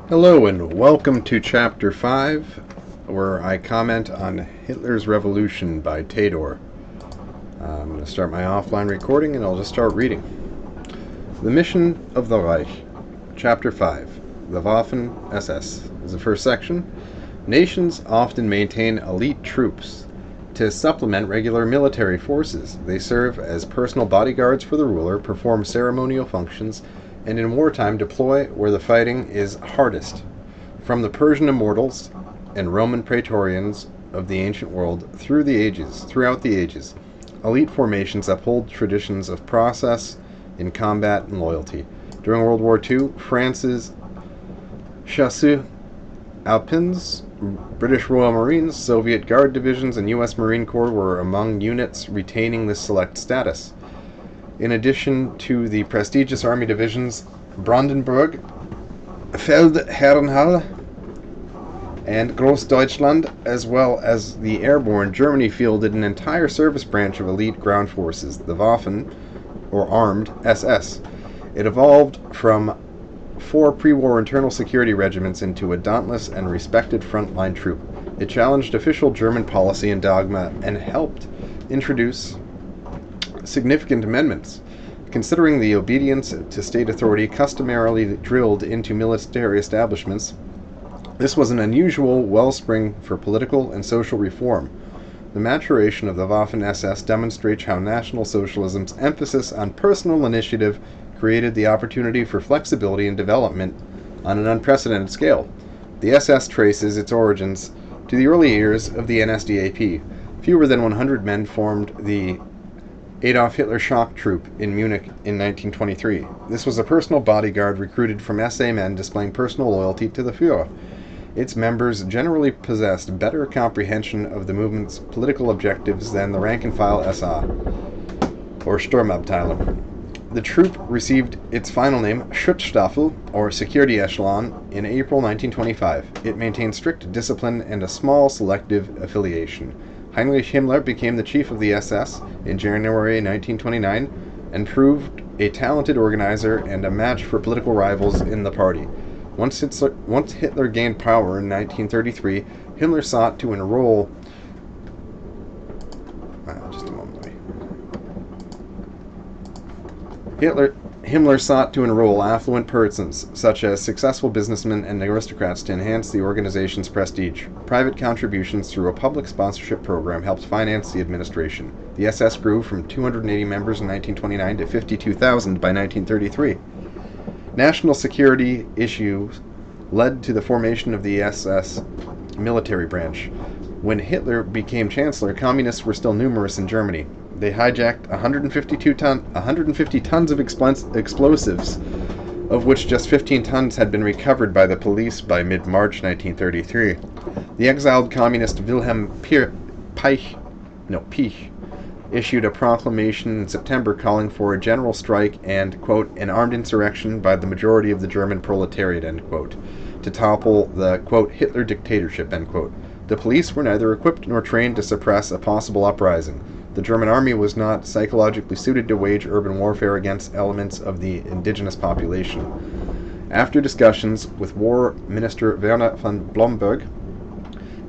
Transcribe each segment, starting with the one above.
Hello and welcome to Chapter 5, where I comment on Hitler's Revolution by Tador. I'm going to start my offline recording and I'll just start reading. The Mission of the Reich, Chapter 5, the Waffen-SS, is the first section. Nations often maintain elite troops to supplement regular military forces. They serve as personal bodyguards for the ruler, perform ceremonial functions, and in wartime deploy where the fighting is hardest. From the Persian immortals and Roman praetorians of the ancient world throughout the ages, elite formations uphold traditions of process in combat and loyalty. During World War II, France's Chasseurs Alpins, British Royal Marines, Soviet Guard divisions, and U.S. Marine Corps were among units retaining this select status. In addition to the prestigious army divisions Brandenburg, Feldherrenhall, and Großdeutschland, as well as the airborne, Germany fielded an entire service branch of elite ground forces, the Waffen, or Armed SS. It evolved from 4 pre-war internal security regiments into a dauntless and respected frontline troop. It challenged official German policy and dogma and helped introduce significant amendments. Considering the obedience to state authority customarily drilled into military establishments, this was an unusual wellspring for political and social reform. The maturation of the Waffen-SS demonstrates how National Socialism's emphasis on personal initiative created the opportunity for flexibility and development on an unprecedented scale. The SS traces its origins to the early years of the NSDAP. Fewer than 100 men formed the Adolf Hitler Shock Troop in Munich in 1923. This was a personal bodyguard recruited from SA men displaying personal loyalty to the Führer. Its members generally possessed better comprehension of the movement's political objectives than the rank-and-file SA, or Sturmabteilung. The troop received its final name, Schutzstaffel, or Security Echelon, in April 1925. It maintained strict discipline and a small selective affiliation. Heinrich Himmler became the chief of the SS in January 1929 and proved a talented organizer and a match for political rivals in the party. Once Hitler gained power in 1933, Himmler sought to enroll Himmler sought to enroll affluent persons, such as successful businessmen and aristocrats, to enhance the organization's prestige. Private contributions through a public sponsorship program helped finance the administration. The SS grew from 280 members in 1929 to 52,000 by 1933. National security issues led to the formation of the SS military branch. When Hitler became chancellor, communists were still numerous in Germany. They hijacked 150 tons of explosives, of which just 15 tons had been recovered by the police by mid-March 1933. The exiled communist Wilhelm Pieck issued a proclamation in September calling for a general strike and, quote, an armed insurrection by the majority of the German proletariat, end quote, to topple the, quote, Hitler dictatorship, end quote. The police were neither equipped nor trained to suppress a possible uprising. The German army was not psychologically suited to wage urban warfare against elements of the indigenous population. After discussions with War Minister Werner von Blomberg,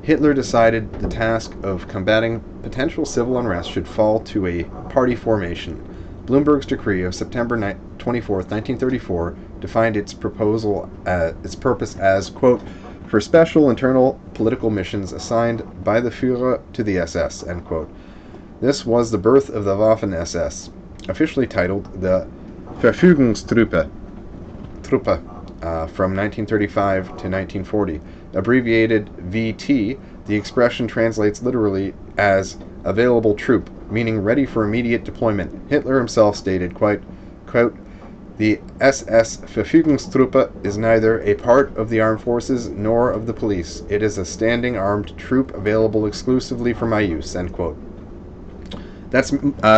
Hitler decided the task of combating potential civil unrest should fall to a party formation. Blomberg's decree of September 24, 1934, defined its purpose as, quote, for special internal political missions assigned by the Führer to the SS, end quote. This was the birth of the Waffen-SS, officially titled the Verfügungstruppe from 1935 to 1940. Abbreviated VT, the expression translates literally as available troop, meaning ready for immediate deployment. Hitler himself stated, quote, the SS Verfügungstruppe is neither a part of the armed forces nor of the police. It is a standing armed troop available exclusively for my use, end quote. That's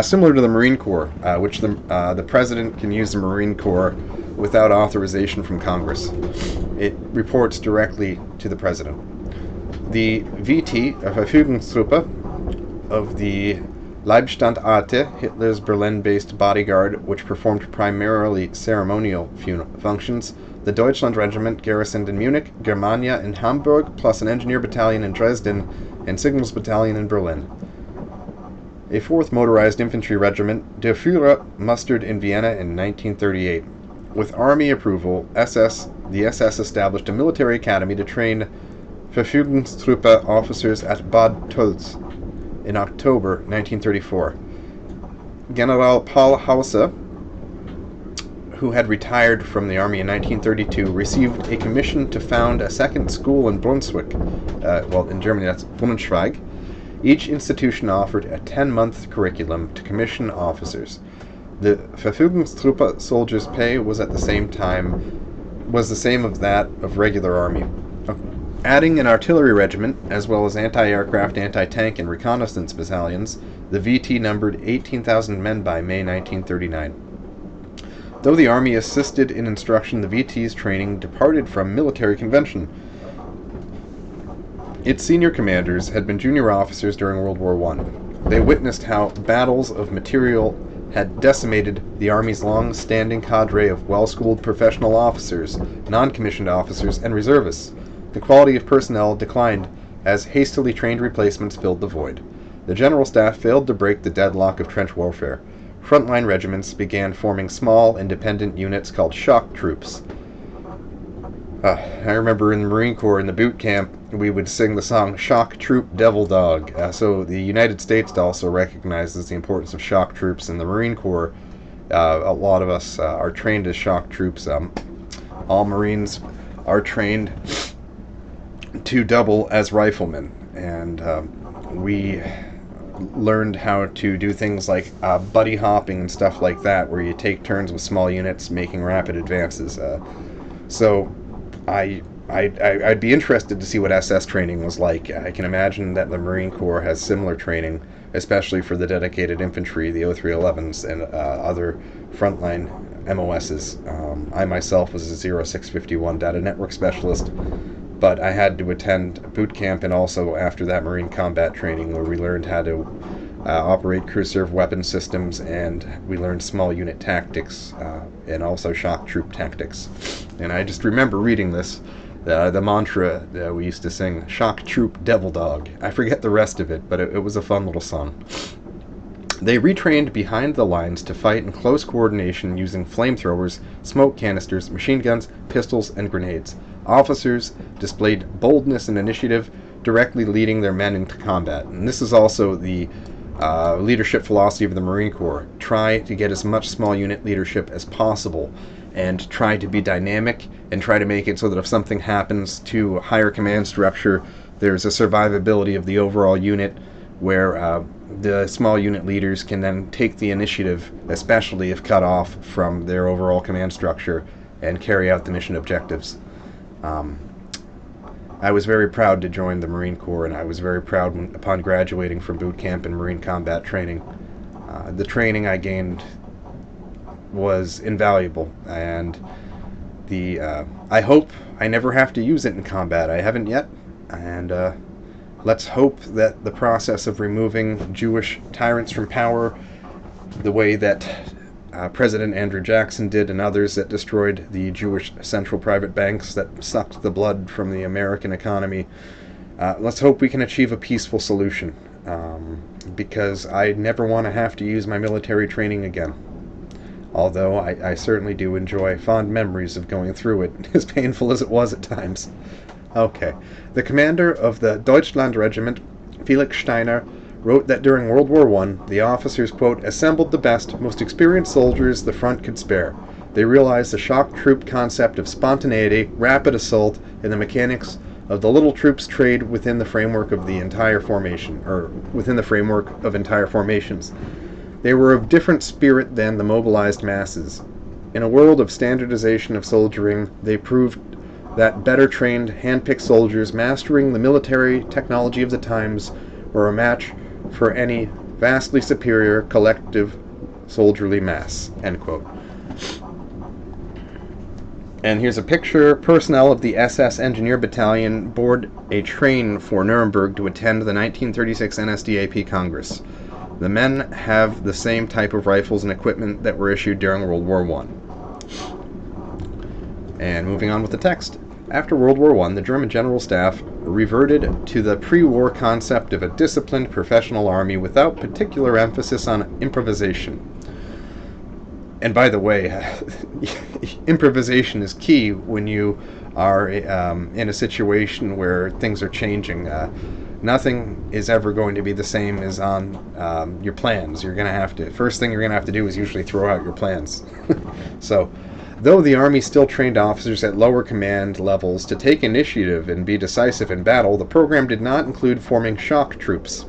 similar to the Marine Corps, which the President can use the Marine Corps without authorization from Congress. It reports directly to the President. The VT, a Verfügungstruppe of the Leibstandarte, Hitler's Berlin-based bodyguard, which performed primarily ceremonial functions, the Deutschland Regiment garrisoned in Munich, Germania, and Hamburg, plus an engineer battalion in Dresden and signals battalion in Berlin. A 4th Motorized Infantry Regiment, Der Führer, mustered in Vienna in 1938. With army approval, the SS established a military academy to train Verfügungstruppe officers at Bad Tölz in October 1934. General Paul Hauser, who had retired from the army in 1932, received a commission to found a second school in Brunswick. In Germany that's Braunschweig. Each institution offered a 10-month curriculum to commission officers. The Verfügungstruppe soldiers' pay was the same of that of regular army. Adding an artillery regiment, as well as anti-aircraft, anti-tank, and reconnaissance battalions, the VT numbered 18,000 men by May 1939. Though the Army assisted in instruction, the VT's training departed from military convention. Its senior commanders had been junior officers during World War I. They witnessed how battles of material had decimated the Army's long-standing cadre of well-schooled professional officers, non-commissioned officers, and reservists. The quality of personnel declined as hastily trained replacements filled the void. The General Staff failed to break the deadlock of trench warfare. Frontline regiments began forming small, independent units called shock troops. I remember in the Marine Corps, in the boot camp, we would sing the song Shock Troop Devil Dog. So the United States also recognizes the importance of shock troops. In the Marine Corps, a lot of us are trained as shock troops. All Marines are trained to double as riflemen, and we learned how to do things like buddy hopping and stuff like that, where you take turns with small units making rapid advances. So I'd be interested to see what SS training was like. I can imagine that the Marine Corps has similar training, especially for the dedicated infantry, the 0311s, and other frontline MOSs. I myself was a 0651 data network specialist, but I had to attend boot camp and also after that Marine combat training, where we learned how to operate crew serve weapon systems, and we learned small unit tactics and also shock troop tactics. And I just remember reading this, the mantra that we used to sing, Shock Troop Devil Dog. I forget the rest of it, but it was a fun little song. They retrained behind the lines to fight in close coordination using flamethrowers, smoke canisters, machine guns, pistols, and grenades. Officers displayed boldness and initiative, directly leading their men into combat. And this is also the leadership philosophy of the Marine Corps. Try to get as much small unit leadership as possible, and try to be dynamic, and try to make it so that if something happens to a higher command structure, there's a survivability of the overall unit, where the small unit leaders can then take the initiative, especially if cut off from their overall command structure, and carry out the mission objectives. I was very proud to join the Marine Corps, and I was very proud upon graduating from boot camp and Marine combat training. The training I gained was invaluable, and I hope I never have to use it in combat. I haven't yet, and let's hope that the process of removing Jewish tyrants from power, the way that President Andrew Jackson did, and others that destroyed the Jewish central private banks that sucked the blood from the American economy, let's hope we can achieve a peaceful solution, because I never want to have to use my military training again. Although I certainly do enjoy fond memories of going through it, as painful as it was at times. Okay. The commander of the Deutschland Regiment, Felix Steiner, wrote that during World War I, the officers, quote, assembled the best, most experienced soldiers the front could spare. They realized the shock troop concept of spontaneity, rapid assault, and the mechanics of the little troops trade within the framework of the entire formation, or within the framework of entire formations. They were of different spirit than the mobilized masses. In a world of standardization of soldiering, they proved that better trained, hand-picked soldiers mastering the military technology of the times were a match for any vastly superior collective soldierly mass, end quote. And here's a picture. Personnel of the SS Engineer Battalion board a train for Nuremberg to attend the 1936 NSDAP Congress. The men have the same type of rifles and equipment that were issued during World War I. And moving on with the text. After World War I, the German General Staff reverted to the pre-war concept of a disciplined professional army without particular emphasis on improvisation. And by the way, improvisation is key when you are in a situation where things are changing. Nothing is ever going to be the same as on your plans. You're going to have to, first thing you're going to have to do is usually throw out your plans. So, though the Army still trained officers at lower command levels to take initiative and be decisive in battle, the program did not include forming shock troops.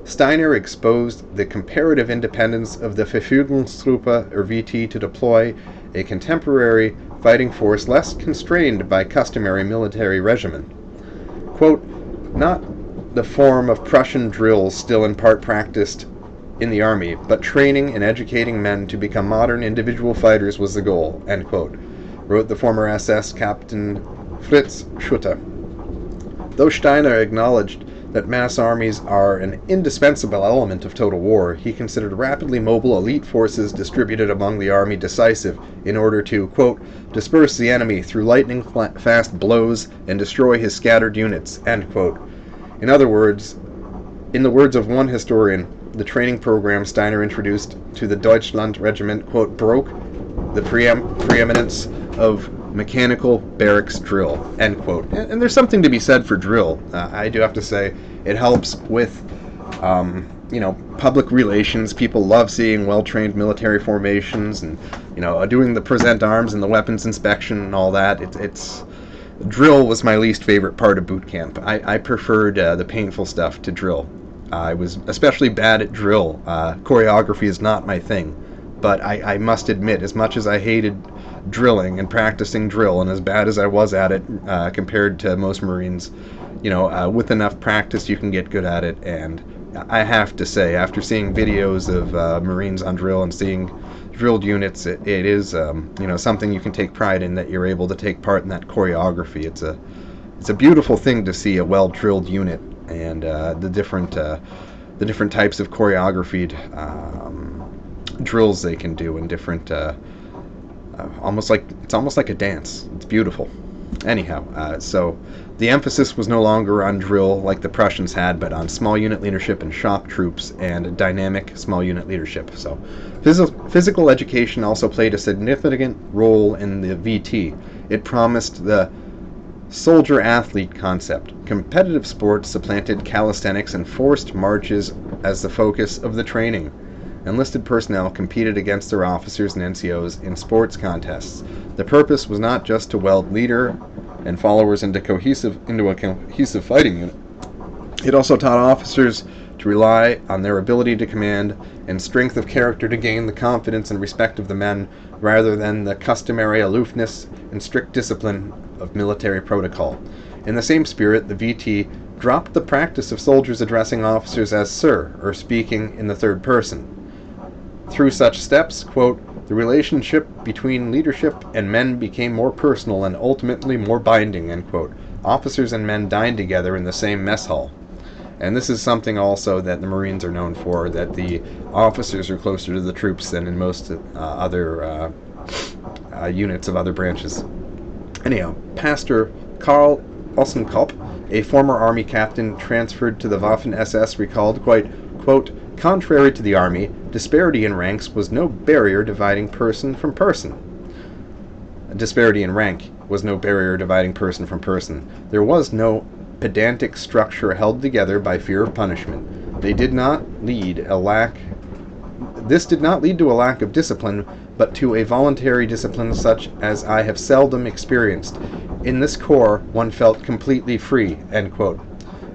Steiner exposed the comparative independence of the Verfügungstruppe, or VT, to deploy a contemporary fighting force less constrained by customary military regimen. Quote, not the form of Prussian drills still in part practiced in the Army, but training and educating men to become modern individual fighters was the goal, end quote, wrote the former SS Captain Fritz Schutter. Though Steiner acknowledged that mass armies are an indispensable element of total war, he considered rapidly mobile elite forces distributed among the army decisive in order to, quote, disperse the enemy through lightning-fast blows and destroy his scattered units, end quote. In other words, in the words of one historian, the training program Steiner introduced to the Deutschland Regiment, quote, broke the preeminence of mechanical barracks drill, end quote. And there's something to be said for drill. I do have to say, it helps with, public relations. People love seeing well-trained military formations and, doing the present arms and the weapons inspection and all that. Drill was my least favorite part of boot camp. I preferred the painful stuff to drill. I was especially bad at drill. Choreography is not my thing. But I must admit, as much as I hated drilling and practicing drill, and as bad as I was at it compared to most Marines, with enough practice you can get good at it. And I have to say, after seeing videos of Marines on drill and seeing drilled units, it is something you can take pride in, that you're able to take part in that choreography. It's a beautiful thing to see a well-drilled unit and the different types of choreographed drills they can do, and different almost like a dance. It's beautiful. Anyhow, so the emphasis was no longer on drill like the Prussians had, but on small unit leadership and shock troops and dynamic small unit leadership. So physical education also played a significant role in the VT. It promised the soldier-athlete concept. Competitive sports supplanted calisthenics and forced marches as the focus of the training. Enlisted personnel competed against their officers and NCOs in sports contests. The purpose was not just to weld leader and followers into a cohesive fighting unit. It also taught officers to rely on their ability to command and strength of character to gain the confidence and respect of the men, rather than the customary aloofness and strict discipline of military protocol. In the same spirit, the VT dropped the practice of soldiers addressing officers as sir, or speaking in the third person. Through such steps, quote, the relationship between leadership and men became more personal and ultimately more binding, end quote. Officers and men dined together in the same mess hall. And this is something also that the Marines are known for, that the officers are closer to the troops than in most other units of other branches. Anyhow, Pastor Karl Ossenkopf, a former Army captain transferred to the Waffen-SS, recalled, quote, contrary to the Army, disparity in ranks was no barrier dividing person from person. Disparity in rank was no barrier dividing person from person. There was no pedantic structure held together by fear of punishment. This did not lead to a lack of discipline, but to a voluntary discipline such as I have seldom experienced. In this corps, one felt completely free, end quote.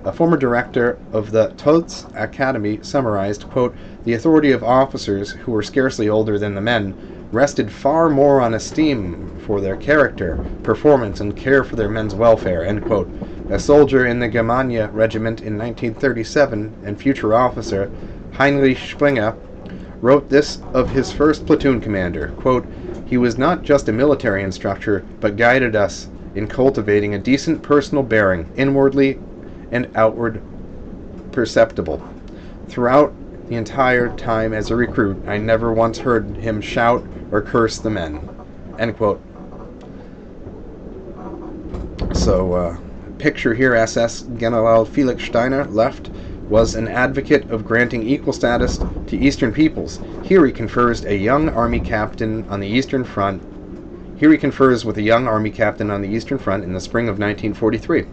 A former director of the Todts Academy summarized, quote, the authority of officers, who were scarcely older than the men, rested far more on esteem for their character, performance, and care for their men's welfare, end quote. A soldier in the Germania Regiment in 1937 and future officer Heinrich Springer wrote this of his first platoon commander, quote, he was not just a military instructor, but guided us in cultivating a decent personal bearing, inwardly and outward perceptible. Throughout the entire time as a recruit, I never once heard him shout or curse the men, end quote. Also, picture here, SS General Felix Steiner, left, was an advocate of granting equal status to Eastern peoples. Here he confers with a young army captain on the Eastern Front in the spring of 1943.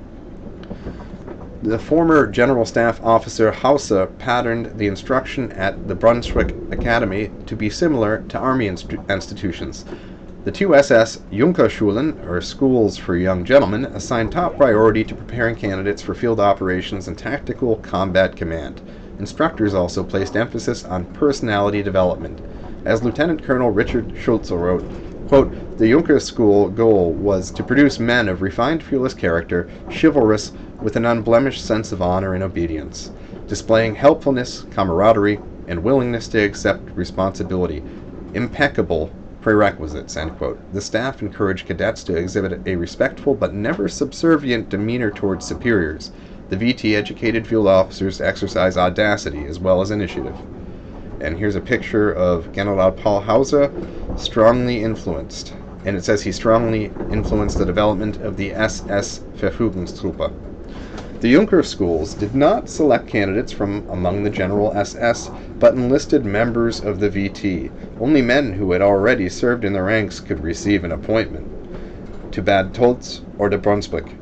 The former General Staff Officer Hauser patterned the instruction at the Brunswick Academy to be similar to army institutions. The two SS Junkerschulen, or schools for young gentlemen, assigned top priority to preparing candidates for field operations and tactical combat command. Instructors also placed emphasis on personality development. As Lieutenant Colonel Richard Schulze wrote, quote, "The Junker School goal was to produce men of refined fearless character, chivalrous, with an unblemished sense of honor and obedience, displaying helpfulness, camaraderie, and willingness to accept responsibility. Impeccable prerequisites," end quote. The staff encouraged cadets to exhibit a respectful but never subservient demeanor towards superiors. The VT educated field officers to exercise audacity as well as initiative. And here's a picture of General Paul Hauser, strongly influenced. And it says he strongly influenced the development of the SS Verfügungstruppe. The Junker schools did not select candidates from among the general SS, but enlisted members of the VT. Only men who had already served in the ranks could receive an appointment to Bad Tolz or to Brunswick.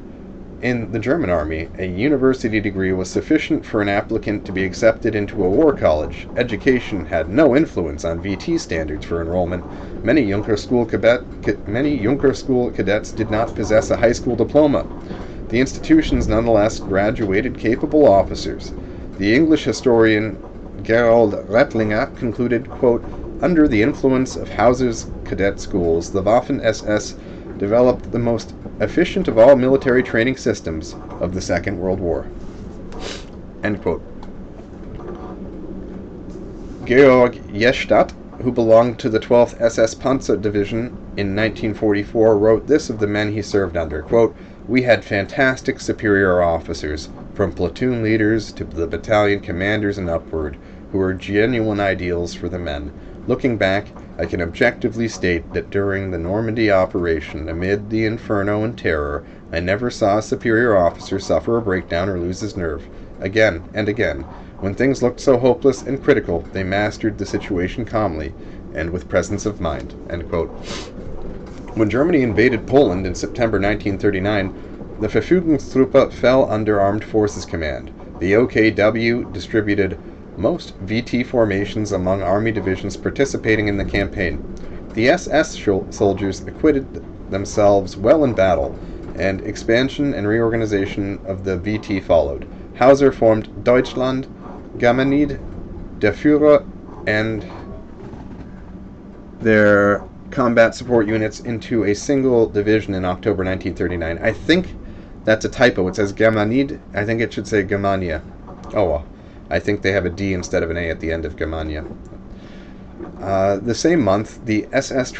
In the German army, a university degree was sufficient for an applicant to be accepted into a war college. Education had no influence on VT standards for enrollment. Many Junker school cadets did not possess a high school diploma. The institutions nonetheless graduated capable officers. The English historian Gerold Rettlinger concluded, quote, "Under the influence of Hauser's cadet schools, the Waffen-SS developed the most efficient of all military training systems of the Second World War." End quote. Georg Jestadt, who belonged to the 12th SS Panzer Division in 1944, wrote this of the men he served under, quote, "We had fantastic superior officers, from platoon leaders to the battalion commanders and upward, who were genuine ideals for the men. Looking back, I can objectively state that during the Normandy operation, amid the inferno and terror, I never saw a superior officer suffer a breakdown or lose his nerve. Again and again, when things looked so hopeless and critical, they mastered the situation calmly and with presence of mind." End quote. When Germany invaded Poland in September 1939, the Verfügungstruppe fell under Armed Forces Command. The OKW distributed most VT formations among army divisions participating in the campaign. The SS soldiers acquitted themselves well in battle, and expansion and reorganization of the VT followed. Hauser formed Deutschland, Germanied, Der Führer, and their combat support units into a single division in October 1939. I think that's a typo. It says Germanied. I think it should say Germania. Oh well. I think they have a D instead of an A at the end of Germania. The same month, the SS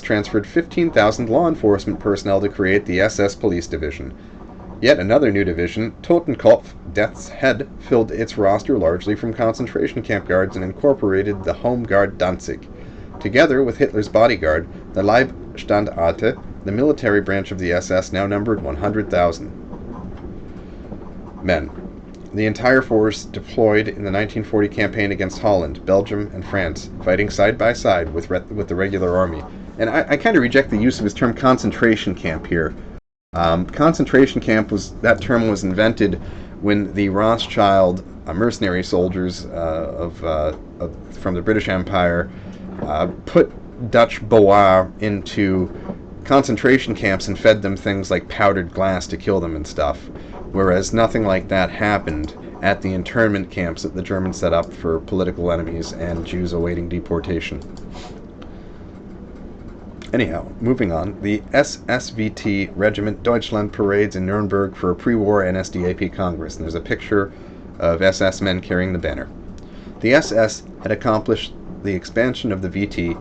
transferred 15,000 law enforcement personnel to create the SS Police Division. Yet another new division, Totenkopf, Death's Head, filled its roster largely from concentration camp guards and incorporated the Home Guard Danzig. Together with Hitler's bodyguard, the Leibstandarte, the military branch of the SS, now numbered 100,000 men. The entire force deployed in the 1940 campaign against Holland, Belgium, and France, fighting side by side with the regular army. And I kind of reject the use of his term concentration camp here. Concentration camp that term was invented when the Rothschild mercenary soldiers from the British Empire put Dutch Boers into concentration camps and fed them things like powdered glass to kill them and stuff, whereas nothing like that happened at the internment camps that the Germans set up for political enemies and Jews awaiting deportation. Anyhow, moving on, the SSVT Regiment Deutschland parades in Nuremberg for a pre-war NSDAP Congress, and there's a picture of SS men carrying the banner. The SS had accomplished the expansion of the VT,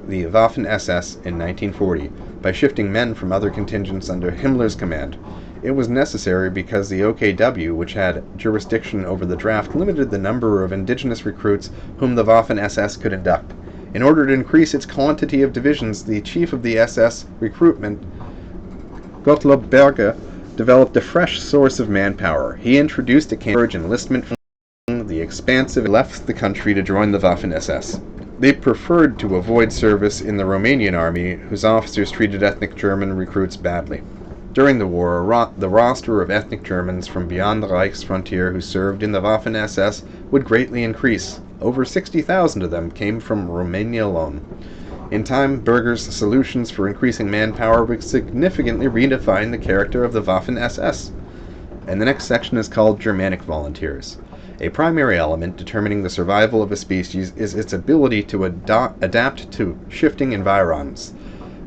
the Waffen-SS, in 1940 by shifting men from other contingents under Himmler's command. It was necessary because the OKW, which had jurisdiction over the draft, limited the number of indigenous recruits whom the Waffen-SS could induct. In order to increase its quantity of divisions, the chief of the SS recruitment, Gottlob Berger, developed a fresh source of manpower. He introduced a Cambridge enlistment from the expansive left the country to join the Waffen-SS. They preferred to avoid service in the Romanian army, whose officers treated ethnic German recruits badly. During the war, the roster of ethnic Germans from beyond the Reich's frontier who served in the Waffen-SS would greatly increase. Over 60,000 of them came from Romania alone. In time, Berger's solutions for increasing manpower would significantly redefine the character of the Waffen-SS. And the next section is called Germanic Volunteers. A primary element determining the survival of a species is its ability to adapt to shifting environs.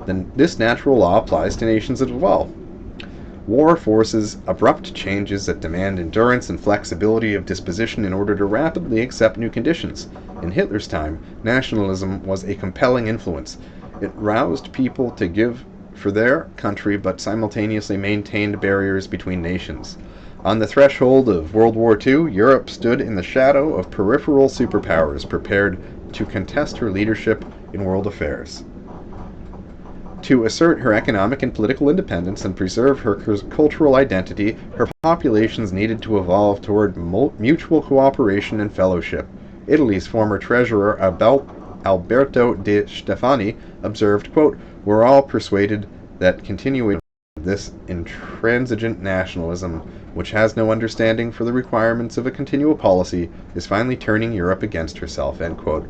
Then this natural law applies to nations as well. War forces abrupt changes that demand endurance and flexibility of disposition in order to rapidly accept new conditions. In Hitler's time, nationalism was a compelling influence. It roused people to give for their country but simultaneously maintained barriers between nations. On the threshold of World War II, Europe stood in the shadow of peripheral superpowers prepared to contest her leadership in world affairs. To assert her economic and political independence and preserve her cultural identity, her populations needed to evolve toward mutual cooperation and fellowship. Italy's former treasurer Alberto de Stefani observed, quote, "We're all persuaded that continuing this intransigent nationalism, which has no understanding for the requirements of a continual policy, is finally turning Europe against herself," end quote.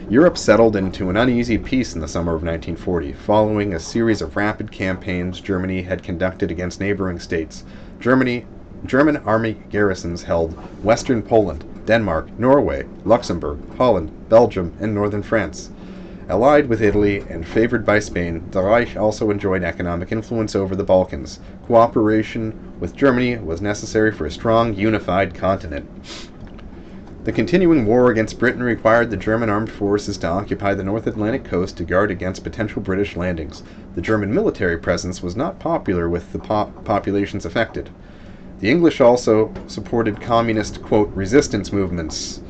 Europe settled into an uneasy peace in the summer of 1940, following a series of rapid campaigns Germany had conducted against neighboring states. German army garrisons held western Poland, Denmark, Norway, Luxembourg, Holland, Belgium, and northern France. Allied with Italy and favored by Spain, the Reich also enjoyed economic influence over the Balkans. Cooperation with Germany was necessary for a strong, unified continent. The continuing war against Britain required the German armed forces to occupy the North Atlantic coast to guard against potential British landings. The German military presence was not popular with the populations affected. The English also supported communist, quote, resistance movements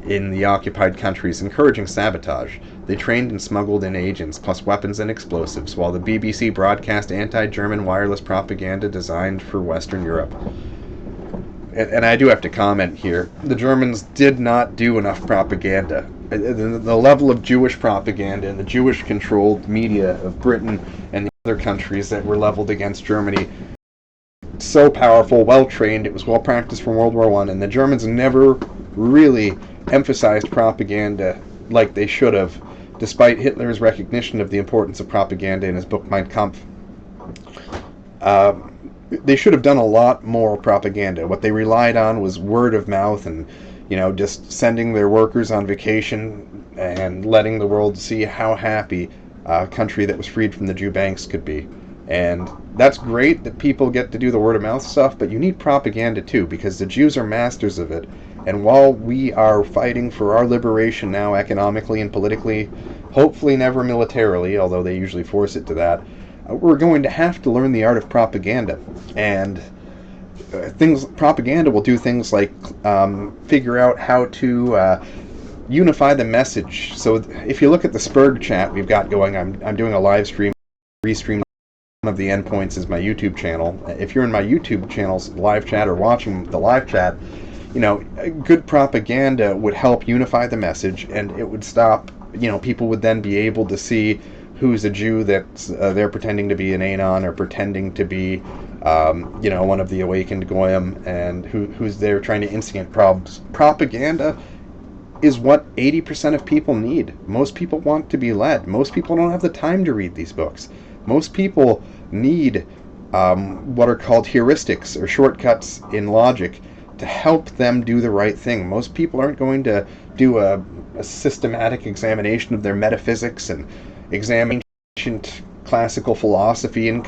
in the occupied countries, encouraging sabotage. They trained and smuggled in agents, plus weapons and explosives, while the BBC broadcast anti-German wireless propaganda designed for Western Europe. And I do have to comment here, the Germans did not do enough propaganda. The level of Jewish propaganda and the Jewish-controlled media of Britain and the other countries that were leveled against Germany, so powerful, well-trained, it was well-practiced from World War I, and the Germans never really emphasized propaganda like they should have, despite Hitler's recognition of the importance of propaganda in his book Mein Kampf. They should have done a lot more propaganda. What they relied on was word of mouth and, just sending their workers on vacation and letting the world see how happy a country that was freed from the Jew banks could be. And that's great that people get to do the word of mouth stuff, but you need propaganda too, because the Jews are masters of it. And while we are fighting for our liberation now economically and politically, hopefully never militarily, although they usually force it to that, we're going to have to learn the art of propaganda. And propaganda will do things like figure out how to unify the message. So if you look at the Spurg chat we've got going, I'm doing a live stream, restream. One of the endpoints is my YouTube channel. If you're in my YouTube channel's live chat or watching the live chat, good propaganda would help unify the message, and it would stop, people would then be able to see who's a Jew that they're pretending to be an Anon or pretending to be, one of the awakened Goyim, and who's there trying to instigate problems. Propaganda is what 80% of people need. Most people want to be led. Most people don't have the time to read these books. Most people need what are called heuristics or shortcuts in logic to help them do the right thing. Most people aren't going to do a systematic examination of their metaphysics and examine ancient classical philosophy and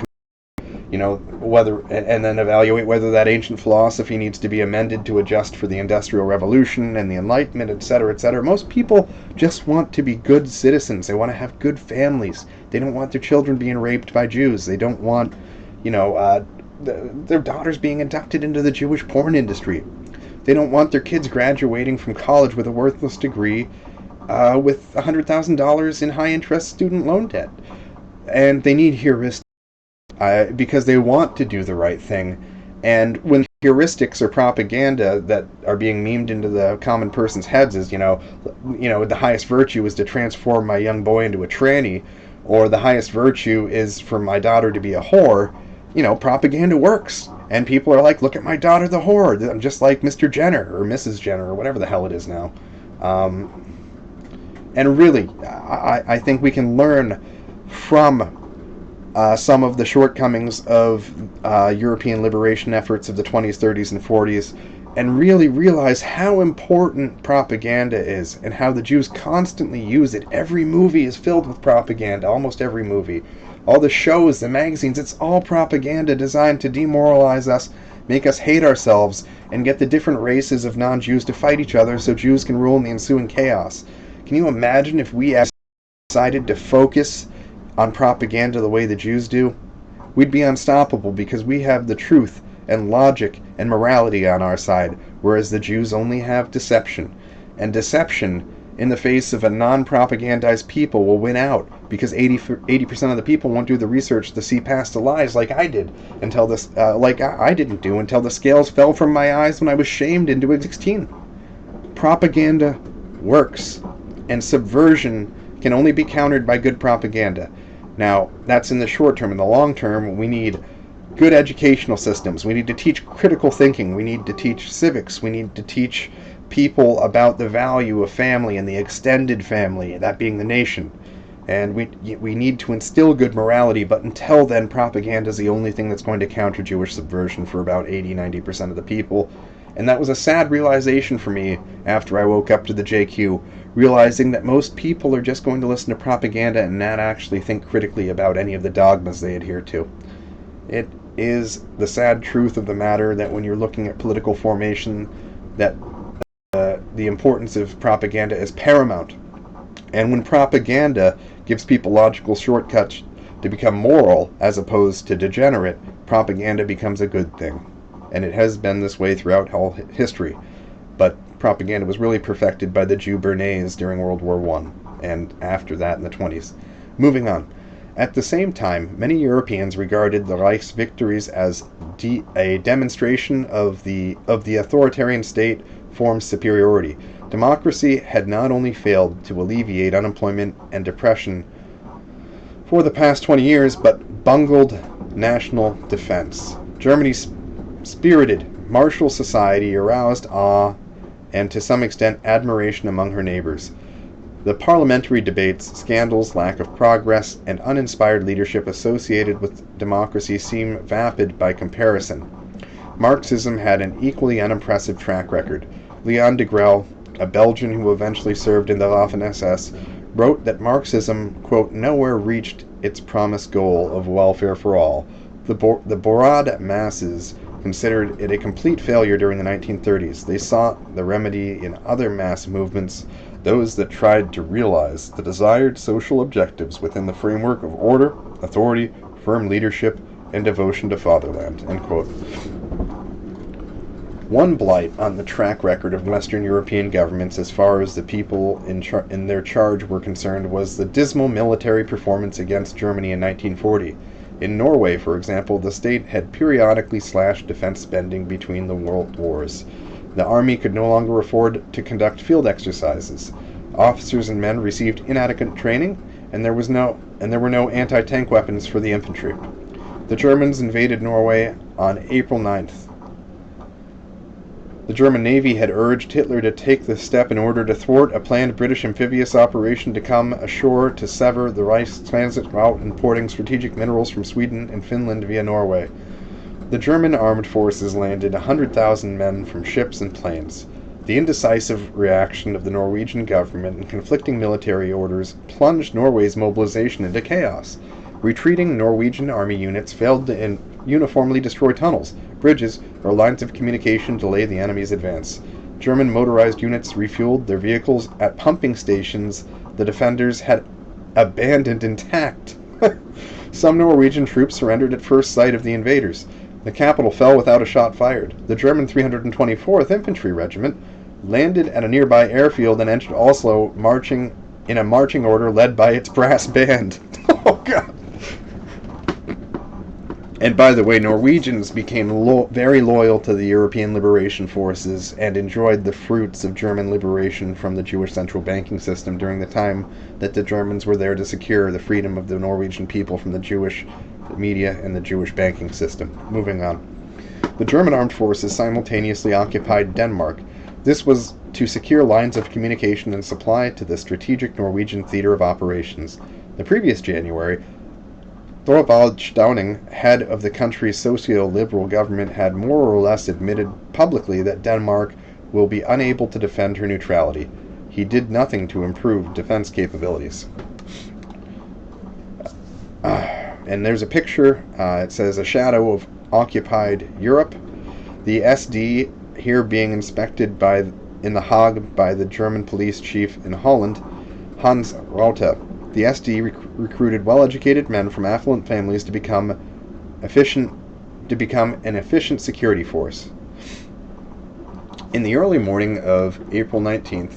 and then evaluate whether that ancient philosophy needs to be amended to adjust for the Industrial Revolution and the Enlightenment, etc., etc. Most people just want to be good citizens. They want to have good families. They don't want their children being raped by Jews. They don't want, their daughters being inducted into the Jewish porn industry. They don't want their kids graduating from college with a worthless degree with $100,000 in high-interest student loan debt. And they need heuristics because they want to do the right thing. And when heuristics or propaganda that are being memed into the common person's heads is, the highest virtue is to transform my young boy into a tranny, or the highest virtue is for my daughter to be a whore, propaganda works. And people are like, look at my daughter, the whore. I'm just like Mr. Jenner or Mrs. Jenner or whatever the hell it is now. And really, I think we can learn from some of the shortcomings of European liberation efforts of the 20s, 30s, and 40s, and really realize how important propaganda is and how the Jews constantly use it. Every movie is filled with propaganda, almost every movie. All the shows, the magazines, it's all propaganda designed to demoralize us, make us hate ourselves, and get the different races of non-Jews to fight each other so Jews can rule in the ensuing chaos. Can you imagine if we decided to focus on propaganda the way the Jews do? We'd be unstoppable because we have the truth and logic and morality on our side, whereas the Jews only have deception. And deception in the face of a non-propagandized people will win out because 80% of the people won't do the research to see past the lies like I did until this, I didn't do until the scales fell from my eyes when I was shamed into 16. Propaganda works, and subversion can only be countered by good propaganda. Now, that's in the short term. In the long term, we need good educational systems. We need to teach critical thinking. We need to teach civics. We need to teach people about the value of family and the extended family, that being the nation. And we need to instill good morality, but until then, propaganda is the only thing that's going to counter Jewish subversion for about 80-90% of the people. And that was a sad realization for me after I woke up to the JQ, realizing that most people are just going to listen to propaganda and not actually think critically about any of the dogmas they adhere to. It is the sad truth of the matter that when you're looking at political formation, that the importance of propaganda is paramount. And when propaganda gives people logical shortcuts to become moral as opposed to degenerate, propaganda becomes a good thing. And it has been this way throughout all history. But propaganda was really perfected by the Jew Bernays during World War I, and after that in the 20s. Moving on. At the same time, many Europeans regarded the Reich's victories as a demonstration of the authoritarian state form's superiority. Democracy had not only failed to alleviate unemployment and depression for the past 20 years, but bungled national defense. Germany's spirited martial society aroused awe and to some extent admiration among her neighbors. The parliamentary debates, scandals, lack of progress, and uninspired leadership associated with democracy seem vapid by comparison. Marxism had an equally unimpressive track record. Leon de Grelle, a Belgian who eventually served in the Waffen-SS, wrote that Marxism, quote, nowhere reached its promised goal of welfare for all. The broad masses considered it a complete failure during the 1930s. They sought the remedy in other mass movements, those that tried to realize the desired social objectives within the framework of order, authority, firm leadership, and devotion to fatherland, end quote. One blight on the track record of Western European governments as far as the people in their charge were concerned was the dismal military performance against Germany in 1940. In Norway, for example, the state had periodically slashed defense spending between the world wars. The army could no longer afford to conduct field exercises. Officers and men received inadequate training, and there were no anti-tank weapons for the infantry. The Germans invaded Norway on April 9th. The German Navy had urged Hitler to take this step in order to thwart a planned British amphibious operation to come ashore to sever the Reich's transit route importing strategic minerals from Sweden and Finland via Norway. The German armed forces landed 100,000 men from ships and planes. The indecisive reaction of the Norwegian government and conflicting military orders plunged Norway's mobilization into chaos. Retreating Norwegian army units failed to uniformly destroy tunnels, bridges, or lines of communication to delay the enemy's advance. German motorized units refueled their vehicles at pumping stations the defenders had abandoned intact. Some Norwegian troops surrendered at first sight of the invaders. The capital fell without a shot fired. The German 324th Infantry Regiment, landed at a nearby airfield and entered Oslo marching in a marching order led by its brass band. Oh, God. And by the way, Norwegians became very loyal to the European liberation forces and enjoyed the fruits of German liberation from the Jewish central banking system during the time that the Germans were there to secure the freedom of the Norwegian people from the Jewish media and the Jewish banking system. Moving on. The German armed forces simultaneously occupied Denmark. This was to secure lines of communication and supply to the strategic Norwegian theater of operations. The previous January, Thorvald Stauning, head of the country's socio-liberal government, had more or less admitted publicly that Denmark will be unable to defend her neutrality. He did nothing to improve defense capabilities. And there's a picture. It says a shadow of occupied Europe. The SD here being inspected in The Hague by the German police chief in Holland, Hans Rothe. The SD recruited well-educated men from affluent families to become an efficient security force. In the early morning of April 19th,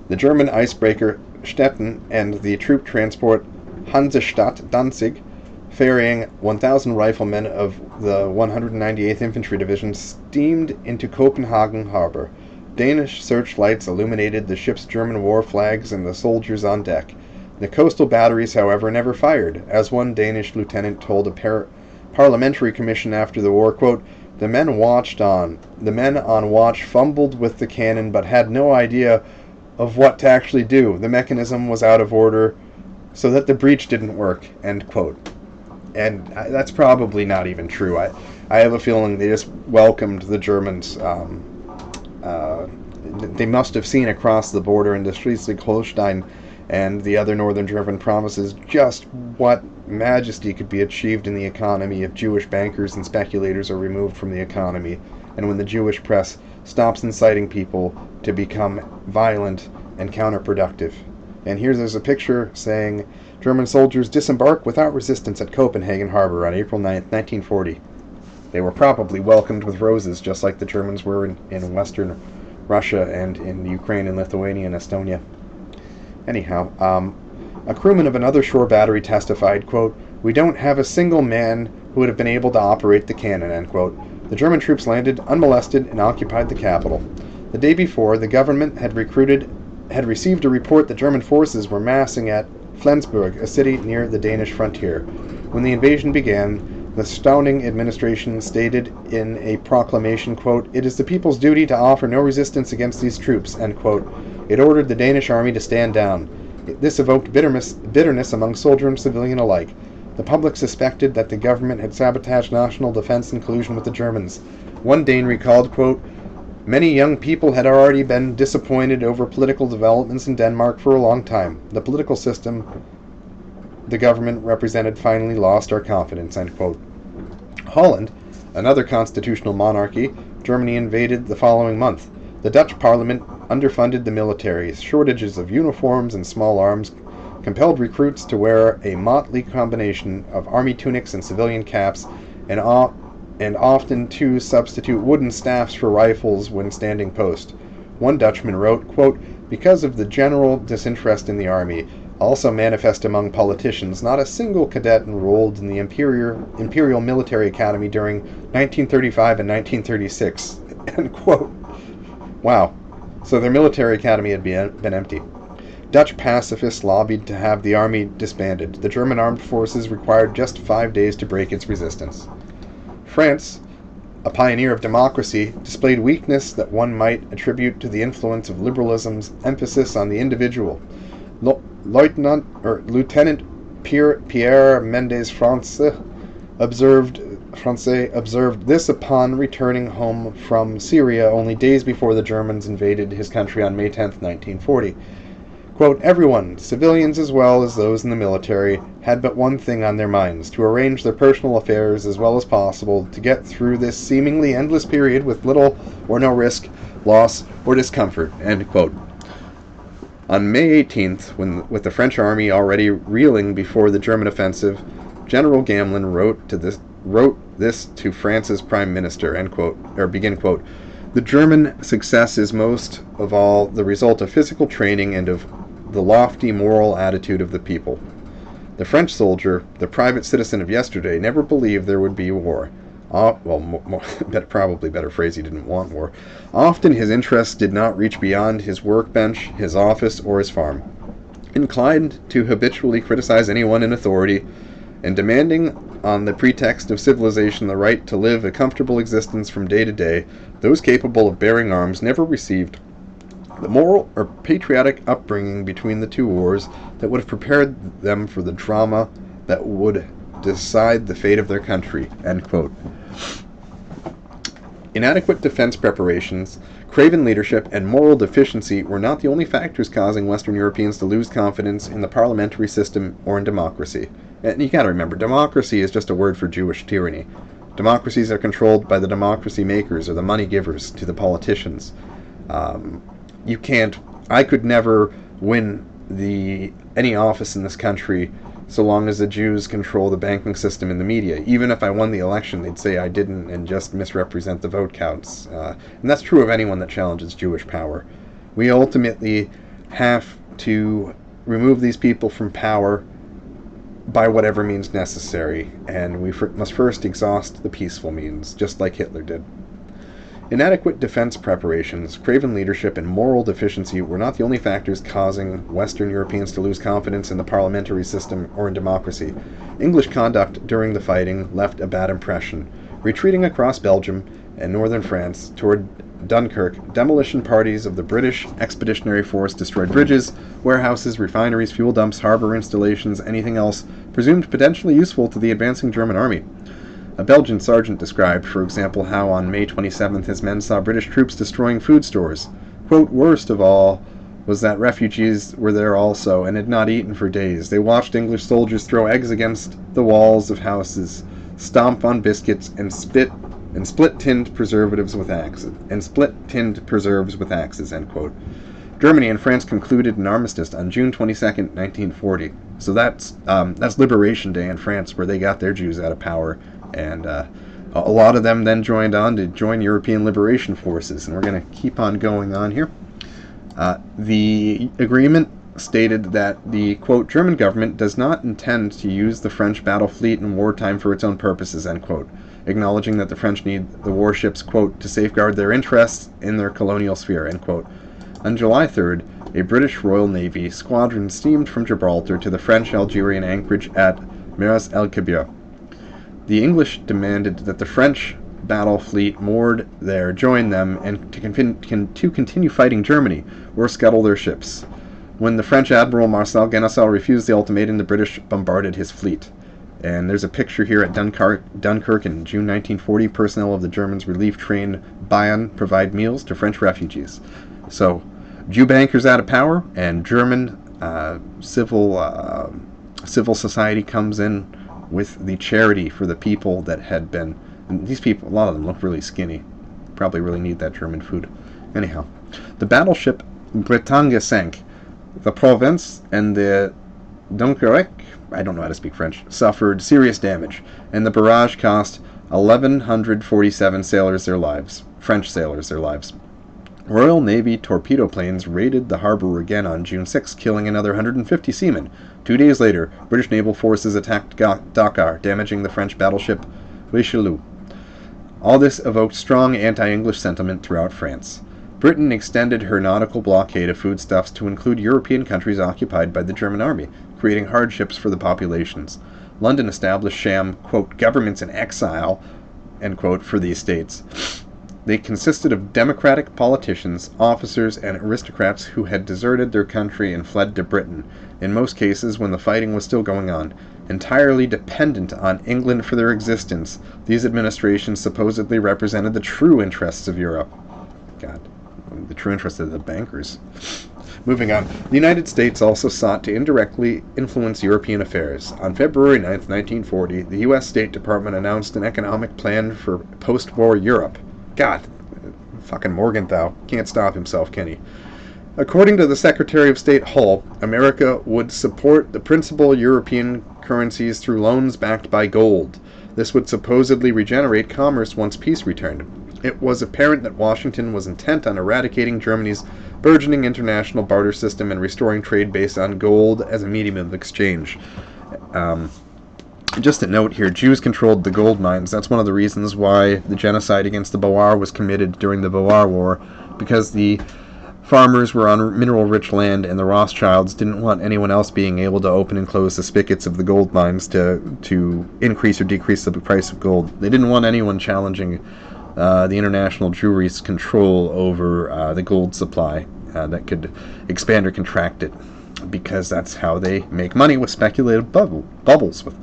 the German icebreaker Stettin and the troop transport Hansestadt Danzig, ferrying 1,000 riflemen of the 198th Infantry Division, steamed into Copenhagen harbor. Danish searchlights illuminated the ship's German war flags and the soldiers on deck. The coastal batteries, however, never fired. As one Danish lieutenant told a parliamentary commission after the war, quote, The men on watch fumbled with the cannon but had no idea of what to actually do. The mechanism was out of order, so that the breech didn't work, end quote. And that's probably not even true. I have a feeling they just welcomed the Germans. They must have seen across the border into Schleswig-Holstein and the other northern German provinces just what majesty could be achieved in the economy if Jewish bankers and speculators are removed from the economy, and when the Jewish press stops inciting people to become violent and counterproductive. And there's a picture saying, German soldiers disembark without resistance at Copenhagen harbor on April 9th, 1940. They were probably welcomed with roses, just like the Germans were in Western Russia and in Ukraine and Lithuania and Estonia. Anyhow, a crewman of another shore battery testified, quote, We don't have a single man who would have been able to operate the cannon, end quote. The German troops landed unmolested and occupied the capital. The day before, the government had received a report that German forces were massing at Flensburg, a city near the Danish frontier. When the invasion began, the Stauning administration stated in a proclamation, quote, It is the people's duty to offer no resistance against these troops, end quote. It ordered the Danish army to stand down. This evoked bitterness among soldier and civilian alike. The public suspected that the government had sabotaged national defense in collusion with the Germans. One Dane recalled, quote, Many young people had already been disappointed over political developments in Denmark for a long time. The political system the government represented finally lost our confidence, end quote. Holland, another constitutional monarchy, Germany invaded the following month. The Dutch parliament underfunded the military. Shortages of uniforms and small arms compelled recruits to wear a motley combination of army tunics and civilian caps, and often to substitute wooden staffs for rifles when standing post. One Dutchman wrote, quote, Because of the general disinterest in the army, also manifest among politicians, not a single cadet enrolled in the Imperial Military Academy during 1935 and 1936, end quote. Wow. So their military academy had been empty. Dutch pacifists lobbied to have the army disbanded. The German armed forces required just 5 days to break its resistance. France, a pioneer of democracy, displayed weakness that one might attribute to the influence of liberalism's emphasis on the individual. Lieutenant Pierre Mendès France observed this upon returning home from Syria only days before the Germans invaded his country on May 10, 1940. Quote, Everyone, civilians as well as those in the military, had but one thing on their minds, to arrange their personal affairs as well as possible to get through this seemingly endless period with little or no risk, loss, or discomfort, end quote. On May 18th, with the French army already reeling before the German offensive, General Gamelin wrote this to France's prime minister, end quote, or begin quote, The German success is most of all the result of physical training and of the lofty moral attitude of the people. The French soldier, the private citizen of yesterday, never believed there would be war. Probably better phrase, he didn't want war. Often his interests did not reach beyond his workbench, his office, or his farm. Inclined to habitually criticize anyone in authority, and demanding on the pretext of civilization the right to live a comfortable existence from day to day, those capable of bearing arms never received the moral or patriotic upbringing between the two wars that would have prepared them for the drama that would decide the fate of their country. End quote. Inadequate defense preparations, craven leadership, and moral deficiency were not the only factors causing Western Europeans to lose confidence in the parliamentary system or in democracy. And you gotta remember, democracy is just a word for Jewish tyranny. Democracies are controlled by the democracy makers or the money givers to the politicians. I could never win any office in this country so long as the Jews control the banking system and the media. Even if I won the election, they'd say I didn't and just misrepresent the vote counts. And that's true of anyone that challenges Jewish power. We ultimately have to remove these people from power by whatever means necessary, and we must first exhaust the peaceful means, just like Hitler did. Inadequate defense preparations, craven leadership, and moral deficiency were not the only factors causing Western Europeans to lose confidence in the parliamentary system or in democracy. English conduct during the fighting left a bad impression. Retreating across Belgium and northern France toward Dunkirk, demolition parties of the British Expeditionary Force destroyed bridges, warehouses, refineries, fuel dumps, harbor installations, anything else presumed potentially useful to the advancing German army. A Belgian sergeant described, for example, how on May 27th his men saw British troops destroying food stores. Quote, worst of all was that refugees were there also and had not eaten for days. They watched English soldiers throw eggs against the walls of houses, stomp on biscuits, and split tinned preserves with axes. End quote. Germany and France concluded an armistice on June 22nd, 1940. So that's Liberation Day in France, where they got their Jews out of power. And a lot of them then joined on to join European liberation forces. And we're going to keep on going on here. The agreement stated that the, quote, German government does not intend to use the French battle fleet in wartime for its own purposes, end quote, acknowledging that the French need the warships, quote, to safeguard their interests in their colonial sphere, end quote. On July 3rd, a British Royal Navy squadron steamed from Gibraltar to the French-Algerian anchorage at Meras el-Kebir. The English demanded that the French battle fleet moored there join them and to continue fighting Germany or scuttle their ships. When the French Admiral Marcel Genessel refused the ultimatum, the British bombarded his fleet. And there's a picture here at Dunkirk in June 1940. Personnel of the Germans' relief train Bayern provide meals to French refugees. So, Jew bankers out of power, and German civil society comes in with the charity for the people that had been. And these people, a lot of them look really skinny. Probably really need that German food. Anyhow, the battleship Bretagne sank. The Provence and the Dunkirk, I don't know how to speak French, suffered serious damage, and the barrage cost 1,147 sailors their lives. French sailors their lives. Royal Navy torpedo planes raided the harbor again on June 6, killing another 150 seamen. 2 days later, British naval forces attacked Dakar, damaging the French battleship Richelieu. All this evoked strong anti-English sentiment throughout France. Britain extended her nautical blockade of foodstuffs to include European countries occupied by the German army, creating hardships for the populations. London established sham, quote, governments in exile, end quote, for these states. They consisted of democratic politicians, officers, and aristocrats who had deserted their country and fled to Britain, in most cases when the fighting was still going on. Entirely dependent on England for their existence, these administrations supposedly represented the true interests of Europe. God, the true interests of the bankers. Moving on, the United States also sought to indirectly influence European affairs. On February 9, 1940, the U.S. State Department announced an economic plan for post-war Europe. God, fucking Morgenthau can't stop himself, can he? According to the Secretary of State Hull, America would support the principal European currencies through loans backed by gold. This would supposedly regenerate commerce once peace returned. It was apparent that Washington was intent on eradicating Germany's burgeoning international barter system and restoring trade based on gold as a medium of exchange. Just a note here, Jews controlled the gold mines. That's one of the reasons why the genocide against the Boer was committed during the Boer War, because the farmers were on mineral-rich land, and the Rothschilds didn't want anyone else being able to open and close the spigots of the gold mines to increase or decrease the price of gold. They didn't want anyone challenging the international Jewry's control over the gold supply that could expand or contract it, because that's how they make money, with speculative bubbles, with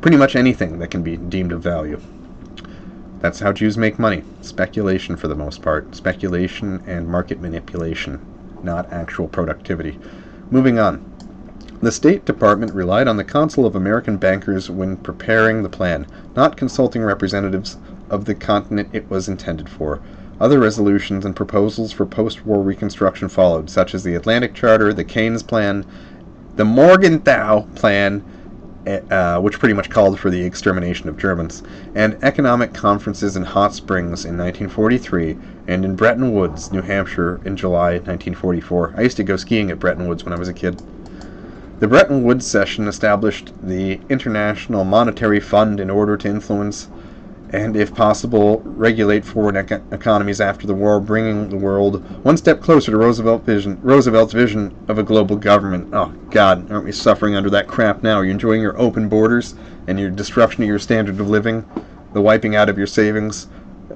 pretty much anything that can be deemed of value. That's how Jews make money. Speculation for the most part. Speculation and market manipulation, not actual productivity. Moving on. The State Department relied on the Council of American Bankers when preparing the plan, not consulting representatives of the continent it was intended for. Other resolutions and proposals for post-war reconstruction followed, such as the Atlantic Charter, the Keynes Plan, the Morgenthau Plan, which pretty much called for the extermination of Germans, and economic conferences in Hot Springs in 1943 and in Bretton Woods, New Hampshire in July 1944. I used to go skiing at Bretton Woods when I was a kid. The Bretton Woods session established the International Monetary Fund in order to influence and, if possible, regulate foreign economies after the war, bringing the world one step closer to Roosevelt's vision of a global government. Oh, God, aren't we suffering under that crap now? Are you enjoying your open borders and your disruption of your standard of living, the wiping out of your savings,